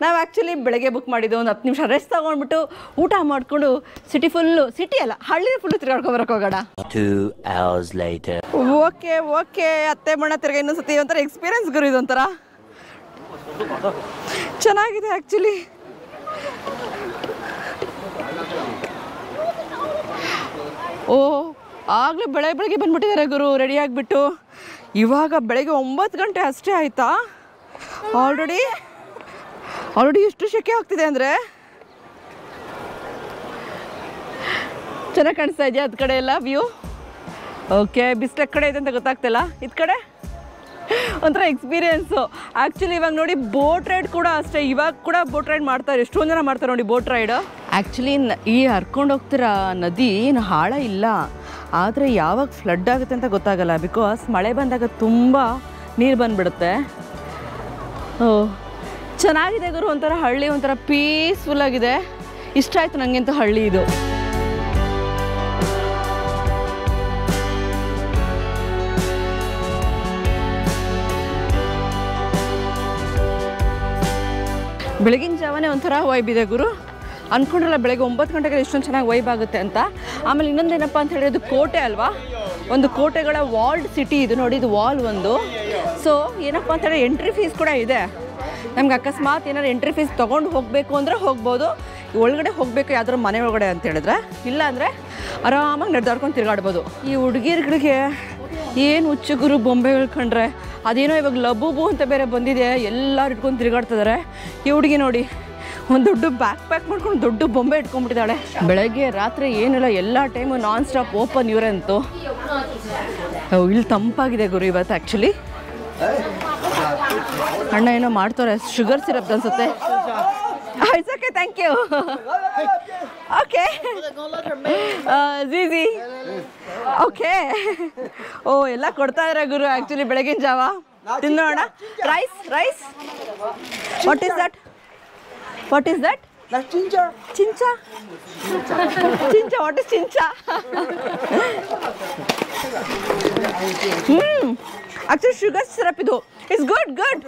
ನಾವು ಆ್ಯಕ್ಚುಲಿ ಬೆಳಗ್ಗೆ ಬುಕ್ ಮಾಡಿದ್ದು, ಒಂದು 10 ನಿಮಿಷ ರೆಸ್ಟ್ ತೊಗೊಂಡ್ಬಿಟ್ಟು ಊಟ ಮಾಡಿಕೊಂಡು ಸಿಟಿ ಅಲ್ಲ ಹಳ್ಳಿ ಫುಲ್ಲು ತಿರ್ಗಾಡ್ಕೊಂಬರಕ್ಕೆ ಹೋಗೋಣ. 2 hours later. ಓಕೆ ಅತ್ತೆ ಮಣ್ಣ ತಿರ್ಗ ಇನ್ನೊಂದ್ಸತಿ ಒಂಥರ ಎಕ್ಸ್ಪೀರಿಯನ್ಸ್ ಗುರು. ಇದೊಂಥರ ಚೆನ್ನಾಗಿದೆ ಆ್ಯಕ್ಚುಲಿ. ಆಗಲೇ ಬೆಳಗ್ಗೆ ಬಂದ್ಬಿಟ್ಟಿದ್ದಾರೆ ಗುರು ರೆಡಿ ಆಗಿಬಿಟ್ಟು. ಇವಾಗ ಬೆಳಗ್ಗೆ 9 ಗಂಟೆ ಅಷ್ಟೇ ಆಯಿತಾ. ಆಲ್ರೆಡಿ ಎಷ್ಟು ಶೆಕೆ ಆಗ್ತಿದೆ ಅಂದರೆ. ಚೆನ್ನಾಗಿ ಕಾಣಿಸ್ತಾ ಇದೆಯಾ ಅದು ಕಡೆ ಎಲ್ಲ ವ್ಯೂ? ಓಕೆ, ಬಿಸಿಲ ಕಡೆ ಇದೆ ಅಂತ ಗೊತ್ತಾಗ್ತಿಲ್ಲ. ಇದು ಕಡೆ ಒಂಥರ ಎಕ್ಸ್ಪೀರಿಯೆನ್ಸು. ಆ್ಯಕ್ಚುಲಿ ಇವಾಗ ನೋಡಿ ಬೋಟ್ ರೈಡ್ ಕೂಡ ಅಷ್ಟೇ. ಇವಾಗ ಕೂಡ ಬೋಟ್ ರೈಡ್ ಮಾಡ್ತಾರೆ, ಎಷ್ಟೊಂದು ಜನ ಮಾಡ್ತಾರೆ ನೋಡಿ ಬೋಟ್ ರೈಡ್. ಆ್ಯಕ್ಚುಲಿ ಈ ಹರ್ಕೊಂಡು ಹೋಗ್ತಿರೋ ನದಿ ಏನು ಆಳ ಇಲ್ಲ, ಆದರೆ ಯಾವಾಗ ಫ್ಲಡ್ ಆಗುತ್ತೆ ಅಂತ ಗೊತ್ತಾಗಲ್ಲ. ಬಿಕಾಸ್ ಮಳೆ ಬಂದಾಗ ತುಂಬ ನೀರು ಬಂದುಬಿಡುತ್ತೆ. ಚೆನ್ನಾಗಿದೆ ಗುರು, ಒಂಥರ ಹಳ್ಳಿ, ಒಂಥರ ಪೀಸ್ಫುಲ್ ಆಗಿದೆ. ಇಷ್ಟ ಆಯಿತು ನನಗಂತೂ ಹಳ್ಳಿ ಇದು. ಬೆಳಗಿನ ಜಾವನೇ ಒಂಥರ ವೈಬ್ ಇದೆ ಗುರು. ಅಂದ್ಕೊಂಡ್ರಲ್ಲ ಬೆಳಗ್ಗೆ 9 ಗಂಟೆಗೆ ಇಷ್ಟೊಂದು ಚೆನ್ನಾಗಿ ವೈಬ್ ಆಗುತ್ತೆ ಅಂತ. ಆಮೇಲೆ ಇನ್ನೊಂದೇನಪ್ಪ ಅಂತ ಹೇಳಿದ್ರೆ ಕೋಟೆ ಅಲ್ವಾ, ಒಂದು ಕೋಟೆಗಳ ವಾಲ್ಡ್ ಸಿಟಿ ಇದು ನೋಡಿ, ಇದು ವಾಲ್ ಒಂದು. ಸೊ ಏನಪ್ಪ ಅಂತ ಹೇಳಿದ್ರೆ ಎಂಟ್ರಿ ಫೀಸ್ ಕೂಡ ಇದೆ. ನಮ್ಗೆ ಅಕಸ್ಮಾತ್ ಏನಾದ್ರು ಎಂಟ್ರಿ ಫೀಸ್ ತೊಗೊಂಡು ಹೋಗಬೇಕು ಅಂದರೆ ಹೋಗ್ಬೋದು, ಒಳಗಡೆ ಹೋಗಬೇಕು ಯಾವ್ದಾದ್ರು ಮನೆ ಒಳಗಡೆ ಅಂತ ಹೇಳಿದ್ರೆ, ಇಲ್ಲ ಅಂದರೆ ಆರಾಮಾಗಿ ನಡೆದಾಡ್ಕೊಂಡು ತಿರುಗಾಡ್ಬೋದು. ಈ ಹುಡುಗಿರ್ಗಳಿಗೆ ಏನು ಹುಚ್ಚು ಗುರು ಬೊಂಬೆಗಳು ಕಂಡ್ರೆ, ಅದೇನೋ ಇವಾಗ ಲಬೂಬು ಅಂತ ಬೇರೆ ಬಂದಿದೆ, ಎಲ್ಲರೂ ಇಟ್ಕೊಂಡು ತಿರುಗಾಡ್ತಿದ್ದಾರೆ. ಈ ಹುಡುಗಿ ನೋಡಿ ಒಂದು ದೊಡ್ಡ ಬ್ಯಾಕ್ ಪ್ಯಾಕ್ ಮಾಡ್ಕೊಂಡು ದೊಡ್ಡ ಬೊಂಬೆ ಇಟ್ಕೊಂಡ್ಬಿಟ್ಟಿದ್ದಾಳೆ. ಬೆಳಗ್ಗೆ ರಾತ್ರಿ ಏನಿಲ್ಲ, ಎಲ್ಲ ಟೈಮು ನಾನ್ ಸ್ಟಾಪ್ ಓಪನ್ ಇವರಂತೂ. ಇಲ್ಲಿ ತಂಪಾಗಿದೆ ಗುರು ಇವತ್ತು ಆ್ಯಕ್ಚುಲಿ. ಅಣ್ಣ ಏನೋ ಮಾಡ್ತಾರೆ, ಶುಗರ್ ಸಿರಪ್ ಅನ್ಸುತ್ತೆ. It's okay, thank you. Okay ಜೀಜಿ, ಓಕೆ. ಓ ಎಲ್ಲ ಕೊಡ್ತಾ ಇದ್ದಾರೆ ಗುರು ಆ್ಯಕ್ಚುಲಿ ಬೆಳಗಿನ ಜಾವ. ತಿನ್ನೋಣ. Rice rice, what is that? What is that? ಚಿಂಚಾ. ಚಿಂಚಾ, ವಾಟ್ ಈಸ್ ಚಿಂಚಾ? ಆಕ್ಚುಲಿ ಶುಗರ್ ಸಿರಪ್ ಇದು. It's good good.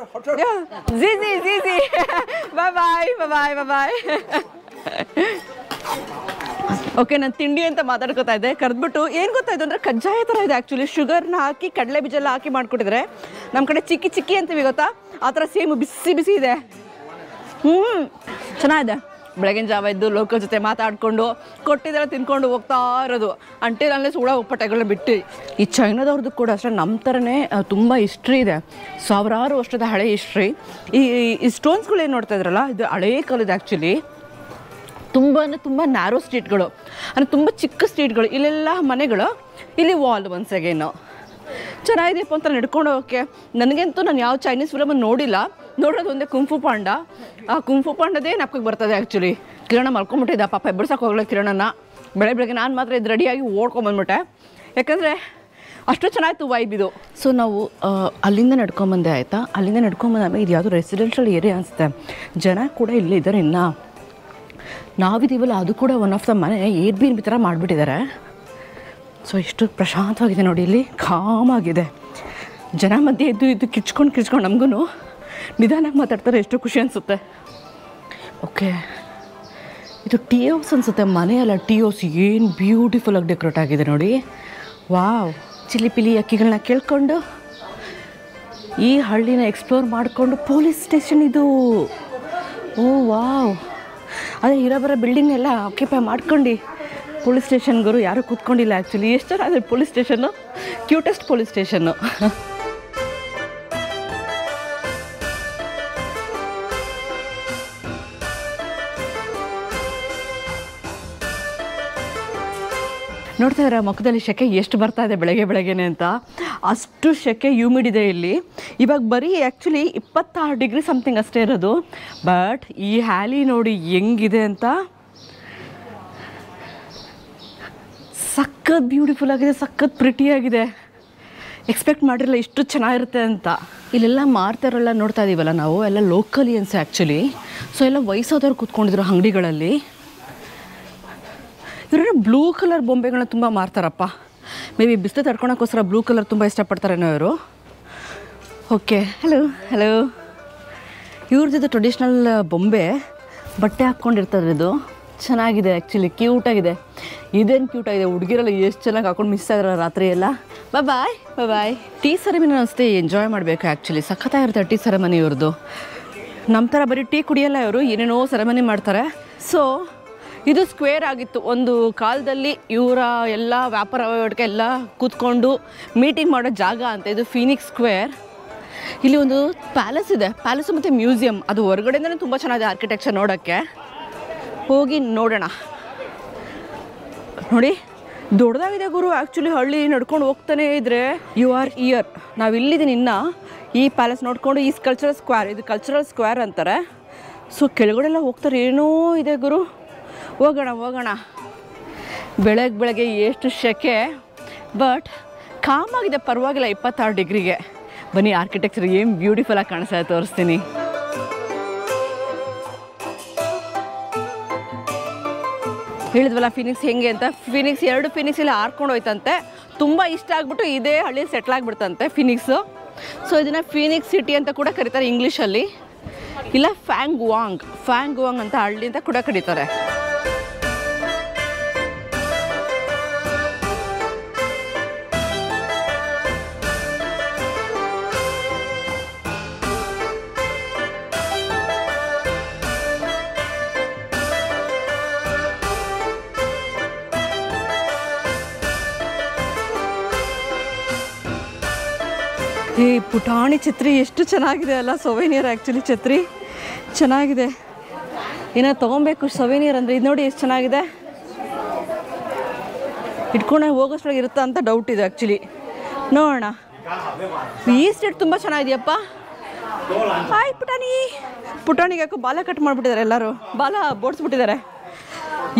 ಜೀಜಿ ಜೀಜಿ, bye bye bye bye. Okay, ನಾನು ತಿಂಡಿ ಅಂತ ಮಾತಾಡ್ಕೊತಾ ಇದ್ದೆ, ಕರೆದ್ಬಿಟ್ಟು ಏನು ಗೊತ್ತಾಯ್ತು ಅಂದರೆ ಕಜ್ಜಾಯ ಥರ ಇದೆ ಆ್ಯಕ್ಚುಲಿ. ಶುಗರ್ನ ಹಾಕಿ ಕಡಲೆ ಬೀಜ ಎಲ್ಲ ಹಾಕಿ ಮಾಡಿಕೊಟ್ಟಿದ್ರೆ, ನಮ್ಮ ಕಡೆ ಚಿಕ್ಕಿ ಚಿಕ್ಕಿ ಅಂತೀವಿ ಗೊತ್ತಾ, ಆ ಥರ ಸೇಮ್ ಬಿಸಿ ಬಿಸಿ ಇದೆ. ಚೆನ್ನಾಗಿದೆ. ಬೆಳಗಿನ ಜಾವ ಇದ್ದು ಲೋಕಲ್ ಜೊತೆ ಮಾತಾಡಿಕೊಂಡು ಕೊಟ್ಟಿದ್ದೆಲ್ಲ ತಿನ್ಕೊಂಡು ಹೋಗ್ತಾ ಇರೋದು. ಅಂಟಿಲಲ್ಲೇ ಸೂಡ ಉಪ್ಪಟ್ಟೆಗಳನ್ನ ಬಿಟ್ಟು. ಈ ಚೈನಾದವ್ರದ್ದು ಕೂಡ ಅಷ್ಟೇ ನಮ್ಮ ಥರನೇ ತುಂಬ ಹಿಸ್ಟ್ರಿ ಇದೆ, ಸಾವಿರಾರು ವರ್ಷದ ಹಳೆ ಹಿಸ್ಟ್ರಿ. ಈ ಸ್ಟೋನ್ಸ್ಗಳು ಏನು ನೋಡ್ತಾ ಇದ್ರಲ್ಲ, ಇದು ಹಳೇ ಕಾಲದ ಆ್ಯಕ್ಚುಲಿ. ತುಂಬ ಅಂದರೆ ತುಂಬ ನ್ಯಾರೋ ಸ್ಟ್ರೀಟ್ಗಳು, ಅಂದರೆ ತುಂಬ ಚಿಕ್ಕ ಸ್ಟ್ರೀಟ್ಗಳು. ಇಲ್ಲೆಲ್ಲ ಮನೆಗಳು, ಇಲ್ಲಿ ವಾಲ್ ಒನ್ಸ್ ಅಗೇನು. ಚೆನ್ನಾಗಿದೆಯಪ್ಪ ಅಂತ ನಡ್ಕೊಂಡು ಹೋಗೋಕ್ಕೆ. ನನಗಂತೂ ನಾನು ಯಾವ ಚೈನೀಸ್ ಫಿಲಮನ್ನು ನೋಡಿಲ್ಲ, ನೋಡೋದು ಒಂದೇ ಕುಂಫು ಪಾಂಡ. ಆ ಕುಂಫು ಪಾಂಡದೇ ನಾಪಕ್ಕೆ ಬರ್ತದೆ ಆ್ಯಕ್ಚುಲಿ. ಕಿರಣ ಮಲ್ಕೊಂಬಿಟ್ಟಿದ್ದ ಪಾಪ, ಎಬ್ಬರ್ಸಕ್ಕೆ ಹೋಗಲ್ಲ ಕಿರಣನ. ಬೆಳಗ್ಗೆ ನಾನು ಮಾತ್ರ ಇದು ರೆಡಿಯಾಗಿ ಓಡ್ಕೊಂಬಂದ್ಬಿಟ್ಟೆ, ಯಾಕಂದರೆ ಅಷ್ಟು ಚೆನ್ನಾಗಿತ್ತು ವೈಬ್ ಇದು. ಸೊ ನಾವು ಅಲ್ಲಿಂದ ನಡ್ಕೊಂಬಂದೆ ಆಯಿತಾ. ಅಲ್ಲಿಂದ ನಡ್ಕೊಂಬಂದಾದ್ಮೇಲೆ ಇದು ಯಾವುದೋ ರೆಸಿಡೆನ್ಷಿಯಲ್ ಏರಿಯಾ ಅನಿಸುತ್ತೆ. ಜನ ಕೂಡ ಇಲ್ಲೇ ಇದ್ದಾರೆ. ಇನ್ನು ನಾವಿದ್ದೀವಲ್ಲ, ಅದು ಕೂಡ ಒನ್ ಆಫ್ ದ ಮನೆ ಏರ್ಬಿಎನ್ಬಿ ಥರ ಮಾಡಿಬಿಟ್ಟಿದ್ದಾರೆ. ಸೊ ಎಷ್ಟು ಪ್ರಶಾಂತವಾಗಿದೆ ನೋಡಿ, ಇಲ್ಲಿ ಕಾಮಾಗಿದೆ. ಜನ ಮಧ್ಯೆ ಇದು ಕಿಚ್ಕೊಂಡು ನಮಗೂ ನಿಧಾನಕ್ಕೆ ಮಾತಾಡ್ತಾರೆ, ಎಷ್ಟು ಖುಷಿ ಅನಿಸುತ್ತೆ. ಓಕೆ, ಇದು ಟೀ ಹೌಸ್ ಅನಿಸುತ್ತೆ, ಮನೆಯಲ್ಲ ಟೀ ಹೌಸ್. ಏನು ಬ್ಯೂಟಿಫುಲ್ಲಾಗಿ ಡೆಕೋರೇಟ್ ಆಗಿದೆ ನೋಡಿ. ವಾವ್. ಚಿಲಿ ಪಿಲಿ ಅಕ್ಕಿಗಳನ್ನ ಕೇಳ್ಕೊಂಡು ಈ ಹಳ್ಳಿನ ಎಕ್ಸ್ಪ್ಲೋರ್ ಮಾಡಿಕೊಂಡು ಪೊಲೀಸ್ ಸ್ಟೇಷನ್ ಇದು. ಓ ವಾವ್. ಅದೇ ಇರೋಬರೋ ಬಿಲ್ಡಿಂಗ್ ಎಲ್ಲ ಆಕ್ಯುಪೈ ಮಾಡ್ಕೊಂಡು ಪೊಲೀಸ್ ಸ್ಟೇಷನ್ಗರು ಯಾರೂ ಕೂತ್ಕೊಂಡಿಲ್ಲ ಆ್ಯಕ್ಚುಲಿ. ಎಷ್ಟು ಚೆನ್ನಾಗಿದೆ police station, cutest police station. ನೋಡ್ತಾ ಇದ್ದಾರೆ ಮುಖದಲ್ಲಿ ಶೆಕೆ ಎಷ್ಟು ಬರ್ತಾ ಇದೆ ಬೆಳಗ್ಗೆನೇ ಅಂತ. ಅಷ್ಟು ಶೆಕೆ ಹ್ಯೂಮಿಡ್ ಇದೆ ಇಲ್ಲಿ. ಇವಾಗ ಬರೀ ಆ್ಯಕ್ಚುಲಿ 26 ಡಿಗ್ರಿ ಸಮಥಿಂಗ್ ಅಷ್ಟೇ ಇರೋದು. ಬಟ್ ಈ ಹ್ಯಾಲಿ ನೋಡಿ ಹೆಂಗಿದೆ ಅಂತ. ಸಖತ್ ಬ್ಯೂಟಿಫುಲ್ ಆಗಿದೆ, ಸಖತ್ ಪ್ರಿಟಿಯಾಗಿದೆ. ಎಕ್ಸ್ಪೆಕ್ಟ್ ಮಾಡಿರಲ್ಲ ಇಷ್ಟು ಚೆನ್ನಾಗಿರುತ್ತೆ ಅಂತ. ಇಲ್ಲೆಲ್ಲ ಮಾರ್ತಾರಲ್ಲ ನೋಡ್ತಾ ಇದ್ದೀವಲ್ಲ ನಾವು, ಎಲ್ಲ ಲೋಕಲಿಯನ್ಸ್ ಆ್ಯಕ್ಚುಲಿ. ಸೊ ಎಲ್ಲ ವಯಸ್ಸಾದವ್ರು ಕೂತ್ಕೊಂಡಿದ್ರು ಅಂಗಡಿಗಳಲ್ಲಿ. ಇವರು ಬ್ಲೂ ಕಲರ್ ಬೊಂಬೆಗಳನ್ನ ತುಂಬ ಮಾರ್ತಾರಪ್ಪ. ಮೇ ಬಿ ಬಿಸಿಲು ತಡ್ಕೊಳಕ್ಕೋಸ್ಕರ ಬ್ಲೂ ಕಲರ್ ತುಂಬ ಇಷ್ಟಪಡ್ತಾರೇನೋ ಇವರು. Okay, hello hello. ಇವ್ರದ್ದು ಟ್ರೆಡಿಷ್ನಲ್ ಬೊಂಬೆ, ಬಟ್ಟೆ ಹಾಕ್ಕೊಂಡಿರ್ತಾರೆ. ಇದು ಚೆನ್ನಾಗಿದೆ ಆ್ಯಕ್ಚುಲಿ, ಕ್ಯೂಟಾಗಿದೆ. ಇದೇನು ಕ್ಯೂಟಾಗಿದೆ, ಹುಡುಗಿರೆಲ್ಲ ಎಷ್ಟು ಚೆನ್ನಾಗಿ ಹಾಕೊಂಡು ಮಿಸ್ ಆಗಿರೋ ರಾತ್ರಿ ಎಲ್ಲ. ಬಾಯ್ ಬಾಯ್. ಟೀ ಸೆರೆಮನಿ ಅನಿಸುತ್ತೆ, ಎಂಜಾಯ್ ಮಾಡಬೇಕು ಆ್ಯಕ್ಚುಲಿ. ಸಖತ್ತಾಗಿರುತ್ತೆ ಟೀ ಸೆರೆಮನಿ ಇವ್ರದ್ದು. ನಮ್ಮ ಥರ ಬರೀ ಟೀ ಕುಡಿಯಲ್ಲ ಇವರು, ಏನೇನೋ ಸೆರೆಮನಿ ಮಾಡ್ತಾರೆ. ಸೊ ಇದು ಸ್ಕ್ವೇರ್ ಆಗಿತ್ತು ಒಂದು ಕಾಲದಲ್ಲಿ. ಇವರ ಎಲ್ಲ ವ್ಯಾಪಾರ ವಹಿವಾಟಿಗೆ ಎಲ್ಲ ಕೂತ್ಕೊಂಡು ಮೀಟಿಂಗ್ ಮಾಡೋ ಜಾಗ ಅಂತ ಇದು ಫೀನಿಕ್ಸ್ ಸ್ಕ್ವೇರ್. ಇಲ್ಲಿ ಒಂದು ಪ್ಯಾಲೇಸ್ ಇದೆ, ಪ್ಯಾಲೇಸು ಮತ್ತು ಮ್ಯೂಸಿಯಂ. ಅದು ಹೊರಗಡೆಯಿಂದಲೇ ತುಂಬ ಚೆನ್ನಾಗಿದೆ ಆರ್ಕಿಟೆಕ್ಚರ್ ನೋಡೋಕ್ಕೆ. ಹೋಗಿ ನೋಡೋಣ. ನೋಡಿ ದೊಡ್ಡದಾಗಿದೆ ಗುರು ಆ್ಯಕ್ಚುಲಿ. ಹಳ್ಳಿ ನಡ್ಕೊಂಡು ಹೋಗ್ತಾನೆ ಇದ್ದರೆ ಯು ಆರ್ ಇಯರ್. ನಾವು ಇಲ್ಲಿದ್ದೀನಿ ಇನ್ನು. ಈ ಪ್ಯಾಲೇಸ್ ನೋಡಿಕೊಂಡು ಈ ಕಲ್ಚರಲ್ ಸ್ಕ್ವೇರ್, ಇದು ಕಲ್ಚರಲ್ ಸ್ಕ್ವೇರ್ ಅಂತಾರೆ. ಸೊ ಕೆಳಗಡೆಲ್ಲ ಹೋಗ್ತಾರೆ, ಏನೋ ಇದೆ ಗುರು. ಹೋಗೋಣ. ಬೆಳಗ್ಗೆ ಎಷ್ಟು ಶೆಕೆ, ಬಟ್ ಕಾಮಾಗಿದೆ, ಪರವಾಗಿಲ್ಲ. 26 ಡಿಗ್ರಿಗೆ. ಬನ್ನಿ ಆರ್ಕಿಟೆಕ್ಚರ್ ಏನು ಬ್ಯೂಟಿಫುಲ್ಲಾಗಿ ಕಾಣಿಸ್ತಾ ಇದೆ ತೋರಿಸ್ತೀನಿ. ಹೇಳಿದ್ವಲ್ಲ ಫಿನಿಕ್ಸ್ ಹೆಂಗೆ ಅಂತ. ಫಿನಿಕ್ಸ್ 2 ಫಿನಿಕ್ಸ್ ಇಲ್ಲಿ ಹಾರ್ಕೊಂಡು ಹೋಯ್ತಂತೆ. ತುಂಬ ಇಷ್ಟ ಆಗಿಬಿಟ್ಟು ಇದೇ ಹಳ್ಳಿ ಸೆಟ್ಲ್ ಆಗಿಬಿಡ್ತಂತೆ ಫಿನಿಕ್ಸು. ಸೊ ಇದನ್ನು ಫಿನಿಕ್ಸ್ ಸಿಟಿ ಅಂತ ಕೂಡ ಕರೀತಾರೆ ಇಂಗ್ಲೀಷಲ್ಲಿ. ಇಲ್ಲ ಫ್ಯಾಂಗ್ ವಾಂಗ್ ಅಂತ ಹಳ್ಳಿ ಅಂತ ಕೂಡ ಕರೀತಾರೆ. ಈ ಪುಟಾಣಿ ಛತ್ರಿ ಎಷ್ಟು ಚೆನ್ನಾಗಿದೆ ಅಲ್ಲ, ಸೊವೆನಿಯರ್ ಆ್ಯಕ್ಚುಲಿ ಛತ್ರಿ ಚೆನ್ನಾಗಿದೆ. ಏನೋ ತೊಗೊಬೇಕು ಸೊವೆನಿಯರ್ ಅಂದರೆ. ಇದು ನೋಡಿ ಎಷ್ಟು ಚೆನ್ನಾಗಿದೆ, ಇಟ್ಕೊಂಡೆ ಹೋಗೋಷ್ಟ್ರಾಗ ಇರುತ್ತಾ ಅಂತ ಡೌಟ್ ಇದೆ ಆ್ಯಕ್ಚುಲಿ. ನೋಡೋಣ. ಈ ಸ್ಟೇಟ್ ತುಂಬ ಚೆನ್ನಾಗಿದೆಯಪ್ಪ. ಹಾಯ್ ಪುಟಾಣಿಗೆ ಯಾಕೋ ಬಾಲ ಕಟ್ ಮಾಡಿಬಿಟ್ಟಿದ್ದಾರೆ ಎಲ್ಲರೂ, ಬಾಲ ಬೋಡ್ಸ್ಬಿಟ್ಟಿದ್ದಾರೆ.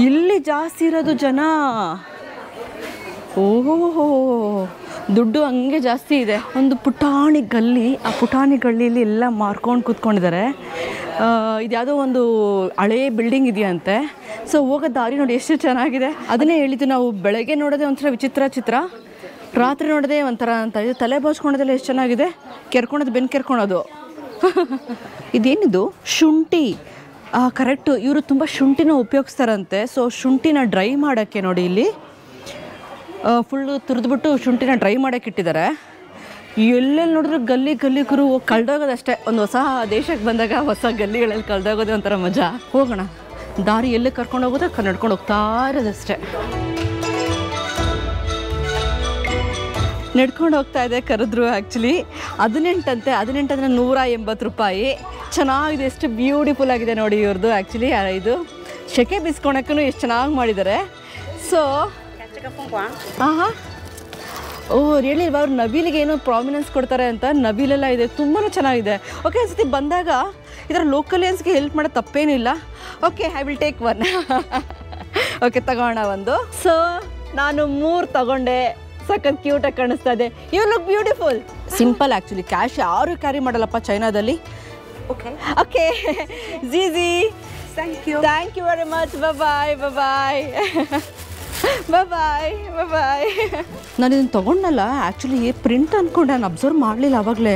ಇಲ್ಲಿ ಜಾಸ್ತಿ ಇರೋದು ಜನ. ಓಹೋ, ದುಡ್ಡು ಹಂಗೆ ಜಾಸ್ತಿ ಇದೆ. ಒಂದು ಪುಟಾಣಿ ಗಲ್ಲಿ, ಆ ಪುಟಾಣಿ ಗಲ್ಲಿಲಿ ಎಲ್ಲ ಮಾರ್ಕೊಂಡು ಕೂತ್ಕೊಂಡಿದ್ದಾರೆ. ಇದು ಯಾವುದೋ ಒಂದು ಹಳೇ ಬಿಲ್ಡಿಂಗ್ ಇದೆಯಂತೆ. ಸೊ ಹೋಗೋ ದಾರಿ ನೋಡಿ ಎಷ್ಟು ಚೆನ್ನಾಗಿದೆ. ಅದನ್ನೇ ಹೇಳಿದ್ದು ನಾವು, ಬೆಳಗ್ಗೆ ನೋಡೋದೇ ಒಂಥರ ಚಿತ್ರ, ರಾತ್ರಿ ನೋಡೋದೇ ಒಂಥರ ಅಂತ. ಇದು ತಲೆ ಬೋಸ್ಕೊಳೋದೆಲ್ಲ ಎಷ್ಟು ಚೆನ್ನಾಗಿದೆ. ಕೆರ್ಕೊಳೋದು, ಬೆನ್ನು ಕೆರ್ಕೊಳೋದು. ಇದೇನಿದು? ಶುಂಠಿ. ಕರೆಕ್ಟು, ಇವರು ತುಂಬ ಶುಂಠಿನ ಉಪಯೋಗಿಸ್ತಾರಂತೆ. ಸೊ ಶುಂಠಿನ ಡ್ರೈ ಮಾಡೋಕ್ಕೆ ನೋಡಿ ಇಲ್ಲಿ ಫುಲ್ಲು ತುರಿದ್ಬಿಟ್ಟು ಶುಂಠಿನ ಡ್ರೈ ಮಾಡೋಕ್ಕೆ ಇಟ್ಟಿದ್ದಾರೆ. ಎಲ್ಲೆಲ್ಲಿ ನೋಡಿದ್ರು ಗಲ್ಲಿ ಕುರು ಕಳೆದೋಗೋದಷ್ಟೇ. ಒಂದು ಹೊಸ ದೇಶಕ್ಕೆ ಬಂದಾಗ ಹೊಸ ಗಲ್ಲಿಗಳಲ್ಲಿ ಕಳೆದೋಗೋದೇ ಒಂಥರ ಮಜಾ. ಹೋಗೋಣ, ದಾರಿ ಎಲ್ಲಿ ಕರ್ಕೊಂಡು ಹೋಗೋದು ನಡ್ಕೊಂಡು ಹೋಗ್ತಾ ಇರೋದಷ್ಟೇ. ನಡ್ಕೊಂಡು ಹೋಗ್ತಾ ಇದೆ. ಕರೆದ್ರು ಆ್ಯಕ್ಚುಲಿ 18 ಅಂತೆ. 18 ಅಂದರೆ 180 ರೂಪಾಯಿ. ಚೆನ್ನಾಗಿದೆ, ಎಷ್ಟು ಬ್ಯೂಟಿಫುಲ್ ಆಗಿದೆ ನೋಡಿ ಇವ್ರದ್ದು. ಆ್ಯಕ್ಚುಲಿ ಇದು ಶೆಕೆ ಬಿಸ್ಕೊಳಕ್ಕೂ ಎಷ್ಟು ಚೆನ್ನಾಗಿ ಮಾಡಿದ್ದಾರೆ. ಸೊ ಓ ಹೇಳಿಲ್ವಾ ಅವ್ರು ನವಿಲಿಗೆ ಏನೋ ಪ್ರಾಮಿನೆನ್ಸ್ ಕೊಡ್ತಾರೆ ಅಂತ. ನವಿಲೆಲ್ಲ ಇದೆ, ತುಂಬಾ ಚೆನ್ನಾಗಿದೆ. ಓಕೆ, ಒಂದು ಸತಿ ಬಂದಾಗ ಇದರ ಲೋಕಲಿಯನ್ಸ್ಗೆ ಹೆಲ್ಪ್ ಮಾಡೋ ತಪ್ಪೇನಿಲ್ಲ. Okay, I will take one. Okay, ತಗೋಣ ಒಂದು. ಸೊ ನಾನು 3 ತಗೊಂಡೆ. ಸಖತ್ ಕ್ಯೂಟಾಗಿ ಕಾಣಿಸ್ತಾ ಇದೆ. You look beautiful. Simple actually, cash ಯಾರು ಕ್ಯಾರಿ ಮಾಡಲ್ಲಪ್ಪ ಚೈನಾದಲ್ಲಿ. ಓಕೆ ಜೀಜಿ, thank you very much. Bye. ನಾನು ಇದನ್ನು ತೊಗೊಂಡಲ್ಲ, ಆ್ಯಕ್ಚುಲಿ ಪ್ರಿಂಟ್ ಅಂದ್ಕೊಂಡು ನಾನು ಅಬ್ಸರ್ವ್ ಮಾಡಲಿಲ್ಲ ಆವಾಗಲೇ.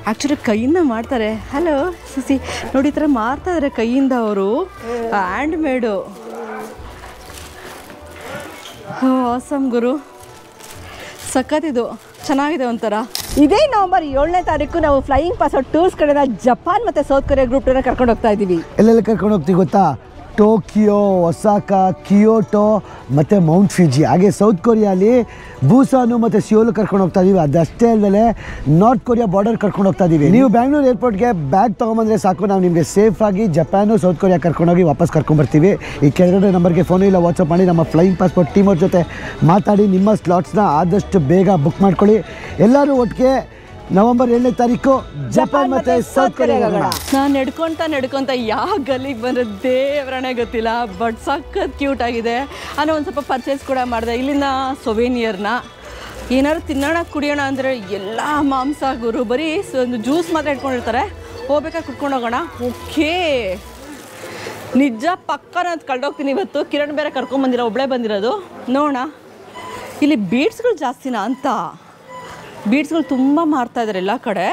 ಆ್ಯಕ್ಚುಲಿ ಕೈಯಿಂದ ಮಾಡ್ತಾರೆ. ಹಲೋ ಸುಸಿ, ನೋಡಿ ಈ ಥರ ಮಾಡ್ತಾಯಿದ್ದಾರೆ ಕೈಯಿಂದ ಅವರು. ಹ್ಯಾಂಡ್ ಮೇಡು. ಆಸಮ್ ಗುರು, ಸಖತ್ತಿದು, ಚೆನ್ನಾಗಿದೆ ಒಂಥರ. ಇದೇ ನವೆಂಬರ್ 7ನೇ ತಾರೀಕು ನಾವು ಫ್ಲೈಯಿಂಗ್ ಪಾಸ್ಔಟ್ ಟೂರ್ಸ್ ಕಡೆಯಿಂದ ಜಪಾನ್ ಮತ್ತು ಸೌತ್ ಕೊರಿಯಾ ಗ್ರೂಪ್ ಟೂರ್ನ ಕರ್ಕೊಂಡು ಹೋಗ್ತಾ ಇದ್ದೀವಿ. ಎಲ್ಲೆಲ್ಲಿ ಕರ್ಕೊಂಡು ಹೋಗ್ತೀವಿ ಗೊತ್ತಾ? ಟೋಕಿಯೋ, ಒಸಾಕಾ, ಕಿಯೋಟೋ ಮತ್ತು ಮೌಂಟ್ ಫಿಜಿ. ಹಾಗೆ ಸೌತ್ ಕೊರಿಯಾಲಿ ಬೂಸಾನು ಮತ್ತು ಸಿಯೋಲು ಕರ್ಕೊಂಡು ಹೋಗ್ತಾ ಇದ್ದೀವಿ. ಅದಷ್ಟೇ ಅಲ್ಲದೆ ನಾರ್ತ್ ಕೊರಿಯಾ ಬಾರ್ಡರ್ ಕರ್ಕೊಂಡು ಹೋಗ್ತಾ ಇದ್ದೀವಿ. ನೀವು ಬ್ಯಾಂಗ್ಳೂರು ಏರ್ಪೋರ್ಟ್ಗೆ ಬ್ಯಾಗ್ ತೊಗೊಂಬಂದರೆ ಸಾಕು, ನಾವು ನಿಮಗೆ ಸೇಫಾಗಿ ಜಪಾನು ಸೌತ್ ಕೊರಿಯಾ ಕರ್ಕೊಂಡೋಗಿ ವಾಪಸ್ ಕರ್ಕೊಂಡ್ಬರ್ತೀವಿ. ಈ ಕೆಳಗಡೆ ನಂಬರ್ಗೆ ಫೋನು ಇಲ್ಲ ವಾಟ್ಸಪ್ ಮಾಡಿ ನಮ್ಮ ಫ್ಲೈಯಿಂಗ್ ಪಾಸ್ಪೋರ್ಟ್ ಟೀಮ್ ಅವ್ರ ಜೊತೆ ಮಾತಾಡಿ ನಿಮ್ಮ ಸ್ಲಾಟ್ಸ್ನ ಆದಷ್ಟು ಬೇಗ ಬುಕ್ ಮಾಡ್ಕೊಳ್ಳಿ. ಎಲ್ಲರೂ ಒಟ್ಟಿಗೆ ನವೆಂಬರ್ 7ನೇ ತಾರೀಕು ಜಪಾನ್ ಮತ್ತು ಸೌತ್ ಕೊರಿಯಾಗೋಣ. ನಾನು ನಡ್ಕೊತ ಯಾವ ಗಲ್ಲಿಗೆ ಬಂದರೆ ದೇವರಣೆ ಗೊತ್ತಿಲ್ಲ, ಬಟ್ ಸಖತ್ ಕ್ಯೂಟ್ ಆಗಿದೆ. ನಾನು ಒಂದು ಸ್ವಲ್ಪ ಪರ್ಚೇಸ್ ಕೂಡ ಮಾಡಿದೆ ಇಲ್ಲಿಂದ ಸೊವೆನಿಯರ್ನ. ಏನಾದ್ರು ತಿನ್ನೋಣ ಕುಡಿಯೋಣ ಅಂದರೆ ಎಲ್ಲ ಮಾಂಸ ಗುರು, ಬರೀ ಒಂದು ಜ್ಯೂಸ್ ಮಾತ್ರ ಇಟ್ಕೊಂಡಿರ್ತಾರೆ. ಹೋಗ್ಬೇಕಾಗಿ ಕುಟ್ಕೊಂಡು ಹೋಗೋಣ. ಓಕೆ, ನಿಜ ಪಕ್ಕ ನಾನು ಕಳ್ದೋಗ್ತೀನಿ ಇವತ್ತು. ಕಿರಣ್ ಬೇರೆ ಕರ್ಕೊಂಬಂದಿರೋ, ಒಬ್ಬಳೇ ಬಂದಿರೋದು. ನೋಡೋಣ, ಇಲ್ಲಿ ಬೀಡ್ಸ್ಗಳು ಜಾಸ್ತಿನಾ ಅಂತ. ಬೀಡ್ಸ್ಗಳು ತುಂಬ ಮಾರ್ತಾಯಿದ್ದಾರೆ ಎಲ್ಲ ಕಡೆ.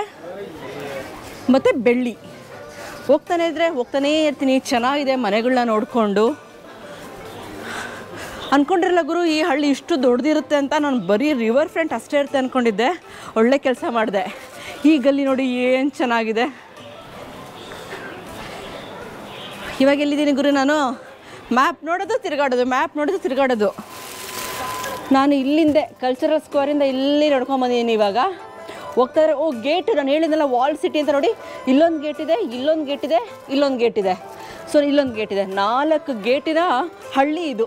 ಮತ್ತು ಬೆಳ್ಳಿ. ಹೋಗ್ತಾನೇ ಇರ್ತೀನಿ. ಚೆನ್ನಾಗಿದೆ ಮನೆಗಳನ್ನ ನೋಡಿಕೊಂಡು. ಅಂದ್ಕೊಂಡಿರಲ್ಲ ಗುರು ಈ ಹಳ್ಳಿ ಇಷ್ಟು ದೊಡ್ಡದಿರುತ್ತೆ ಅಂತ. ನಾನು ಬರೀ ರಿವರ್ ಫ್ರಂಟ್ ಅಷ್ಟೇ ಇರುತ್ತೆ ಅಂದ್ಕೊಂಡಿದ್ದೆ. ಒಳ್ಳೆ ಕೆಲಸ ಮಾಡಿದೆ. ಈ ಗಲ್ಲಿ ನೋಡಿ ಏನು ಚೆನ್ನಾಗಿದೆ. ಇವಾಗ ಎಲ್ಲಿದ್ದೀನಿ ಗುರು ನಾನು? ಮ್ಯಾಪ್ ನೋಡೋದು ತಿರುಗಾಡೋದು. ನಾನು ಇಲ್ಲಿಂದೆ ಕಲ್ಚರಲ್ ಸ್ಕ್ವೇರಿಂದ ಇಲ್ಲಿ ನಡ್ಕೊಂಬಂದಿದ್ದೀನಿ. ಇವಾಗ ಹೋಗ್ತಾಯಿದ್ರೆ ಗೇಟ್, ನಾನು ಹೇಳಿದ್ನಲ್ಲ ವಾಲ್ ಸಿಟಿ ಅಂತ. ನೋಡಿ, ಇಲ್ಲೊಂದು ಗೇಟ್ ಇದೆ, ಇಲ್ಲೊಂದು ಗೇಟ್ ಇದೆ, ಇಲ್ಲೊಂದು ಗೇಟ್ ಇದೆ. ಸೊ ಇಲ್ಲೊಂದು ಗೇಟ್ ಇದೆ. 4 ಗೇಟಿನ ಹಳ್ಳಿ ಇದು.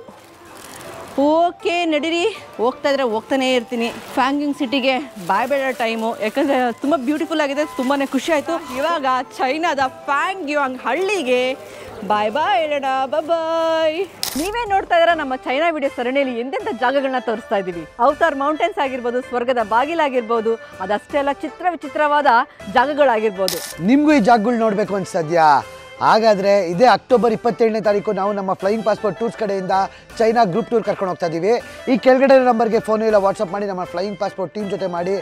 ಓಕೆ ನಡೀರಿ, ಹೋಗ್ತಾನೇ ಇರ್ತೀನಿ. ಫ್ಯಾಂಗಿಂಗ್ ಸಿಟಿಗೆ ಬಾಯ್ ಬೇಡ ಟೈಮು, ಯಾಕಂದರೆ ತುಂಬ ಬ್ಯೂಟಿಫುಲ್ ಆಗಿದೆ. ತುಂಬಾ ಖುಷಿ ಆಯಿತು. ಇವಾಗ ಚೈನಾದ ಫ್ಯಾಂಗ್ಯಾಂಗ್ ಹಳ್ಳಿಗೆ ಬಾಯ್ ಹೇಳೋಣ. ಬಾಯ್. ನೀವೇ ನೋಡ್ತಾ ಇದ್ದೀರಾ ನಮ್ಮ ಚೈನಾ ವಿಡಿಯೋ ಸರಣಿಯಲ್ಲಿ ಎಂತೆಂಥ ಜಾಗಗಳನ್ನ ತೋರಿಸ್ತಾ ಇದ್ದೀವಿ. ಔತಾರ್ ಮೌಂಟೇನ್ಸ್ ಆಗಿರ್ಬೋದು, ಸ್ವರ್ಗದ ಬಾಗಿಲಾಗಿರ್ಬೋದು, ಅದಷ್ಟೇ ಅಲ್ಲ ವಿಚಿತ್ರವಾದ ಜಾಗಗಳಾಗಿರ್ಬೋದು. ನಿಮಗೂ ಈ ಜಾಗಗಳು ನೋಡಬೇಕು ಅನ್ಸದ್ಯಾ? ಹಾಗಾದರೆ ಇದೇ ಅಕ್ಟೋಬರ್ 27ನೇ ತಾರೀಕು ನಾವು ನಮ್ಮ ಫ್ಲೈಯಿಂಗ್ ಪಾಸ್ಪೋರ್ಟ್ ಟೂರ್ಸ್ ಕಡೆಯಿಂದ ಚೈನಾ ಗ್ರೂಪ್ ಟೂರ್ ಕರ್ಕೊಂಡು ಹೋಗ್ತಾ ಇದ್ದೀವಿ. ಈ ಕೆಳಗಡೆ ನಂಬರ್ಗೆ ಫೋನ್ ಇಲ್ಲ ವಾಟ್ಸಪ್ ಮಾಡಿ ನಮ್ಮ ಫ್ಲೈಯಿಂಗ್ ಪಾಸ್ಪೋರ್ಟ್ ಟೀಮ್ ಜೊತೆ ಮಾಡಿ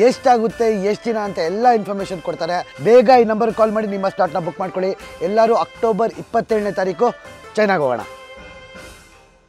ಎಷ್ಟಾಗುತ್ತೆ ಎಷ್ಟು ದಿನ ಅಂತ ಎಲ್ಲ ಇನ್ಫಾರ್ಮೇಷನ್ ಕೊಡ್ತಾರೆ. ಬೇಗ ಈ ನಂಬರ್ಗೆ ಕಾಲ್ ಮಾಡಿ ನಿಮ್ಮ ಸ್ಲಾಟ್ನ ಬುಕ್ ಮಾಡ್ಕೊಳ್ಳಿ. ಎಲ್ಲರೂ ಅಕ್ಟೋಬರ್ 27ನೇ ತಾರೀಕು ಚೈನಾಗೆ ಹೋಗೋಣ.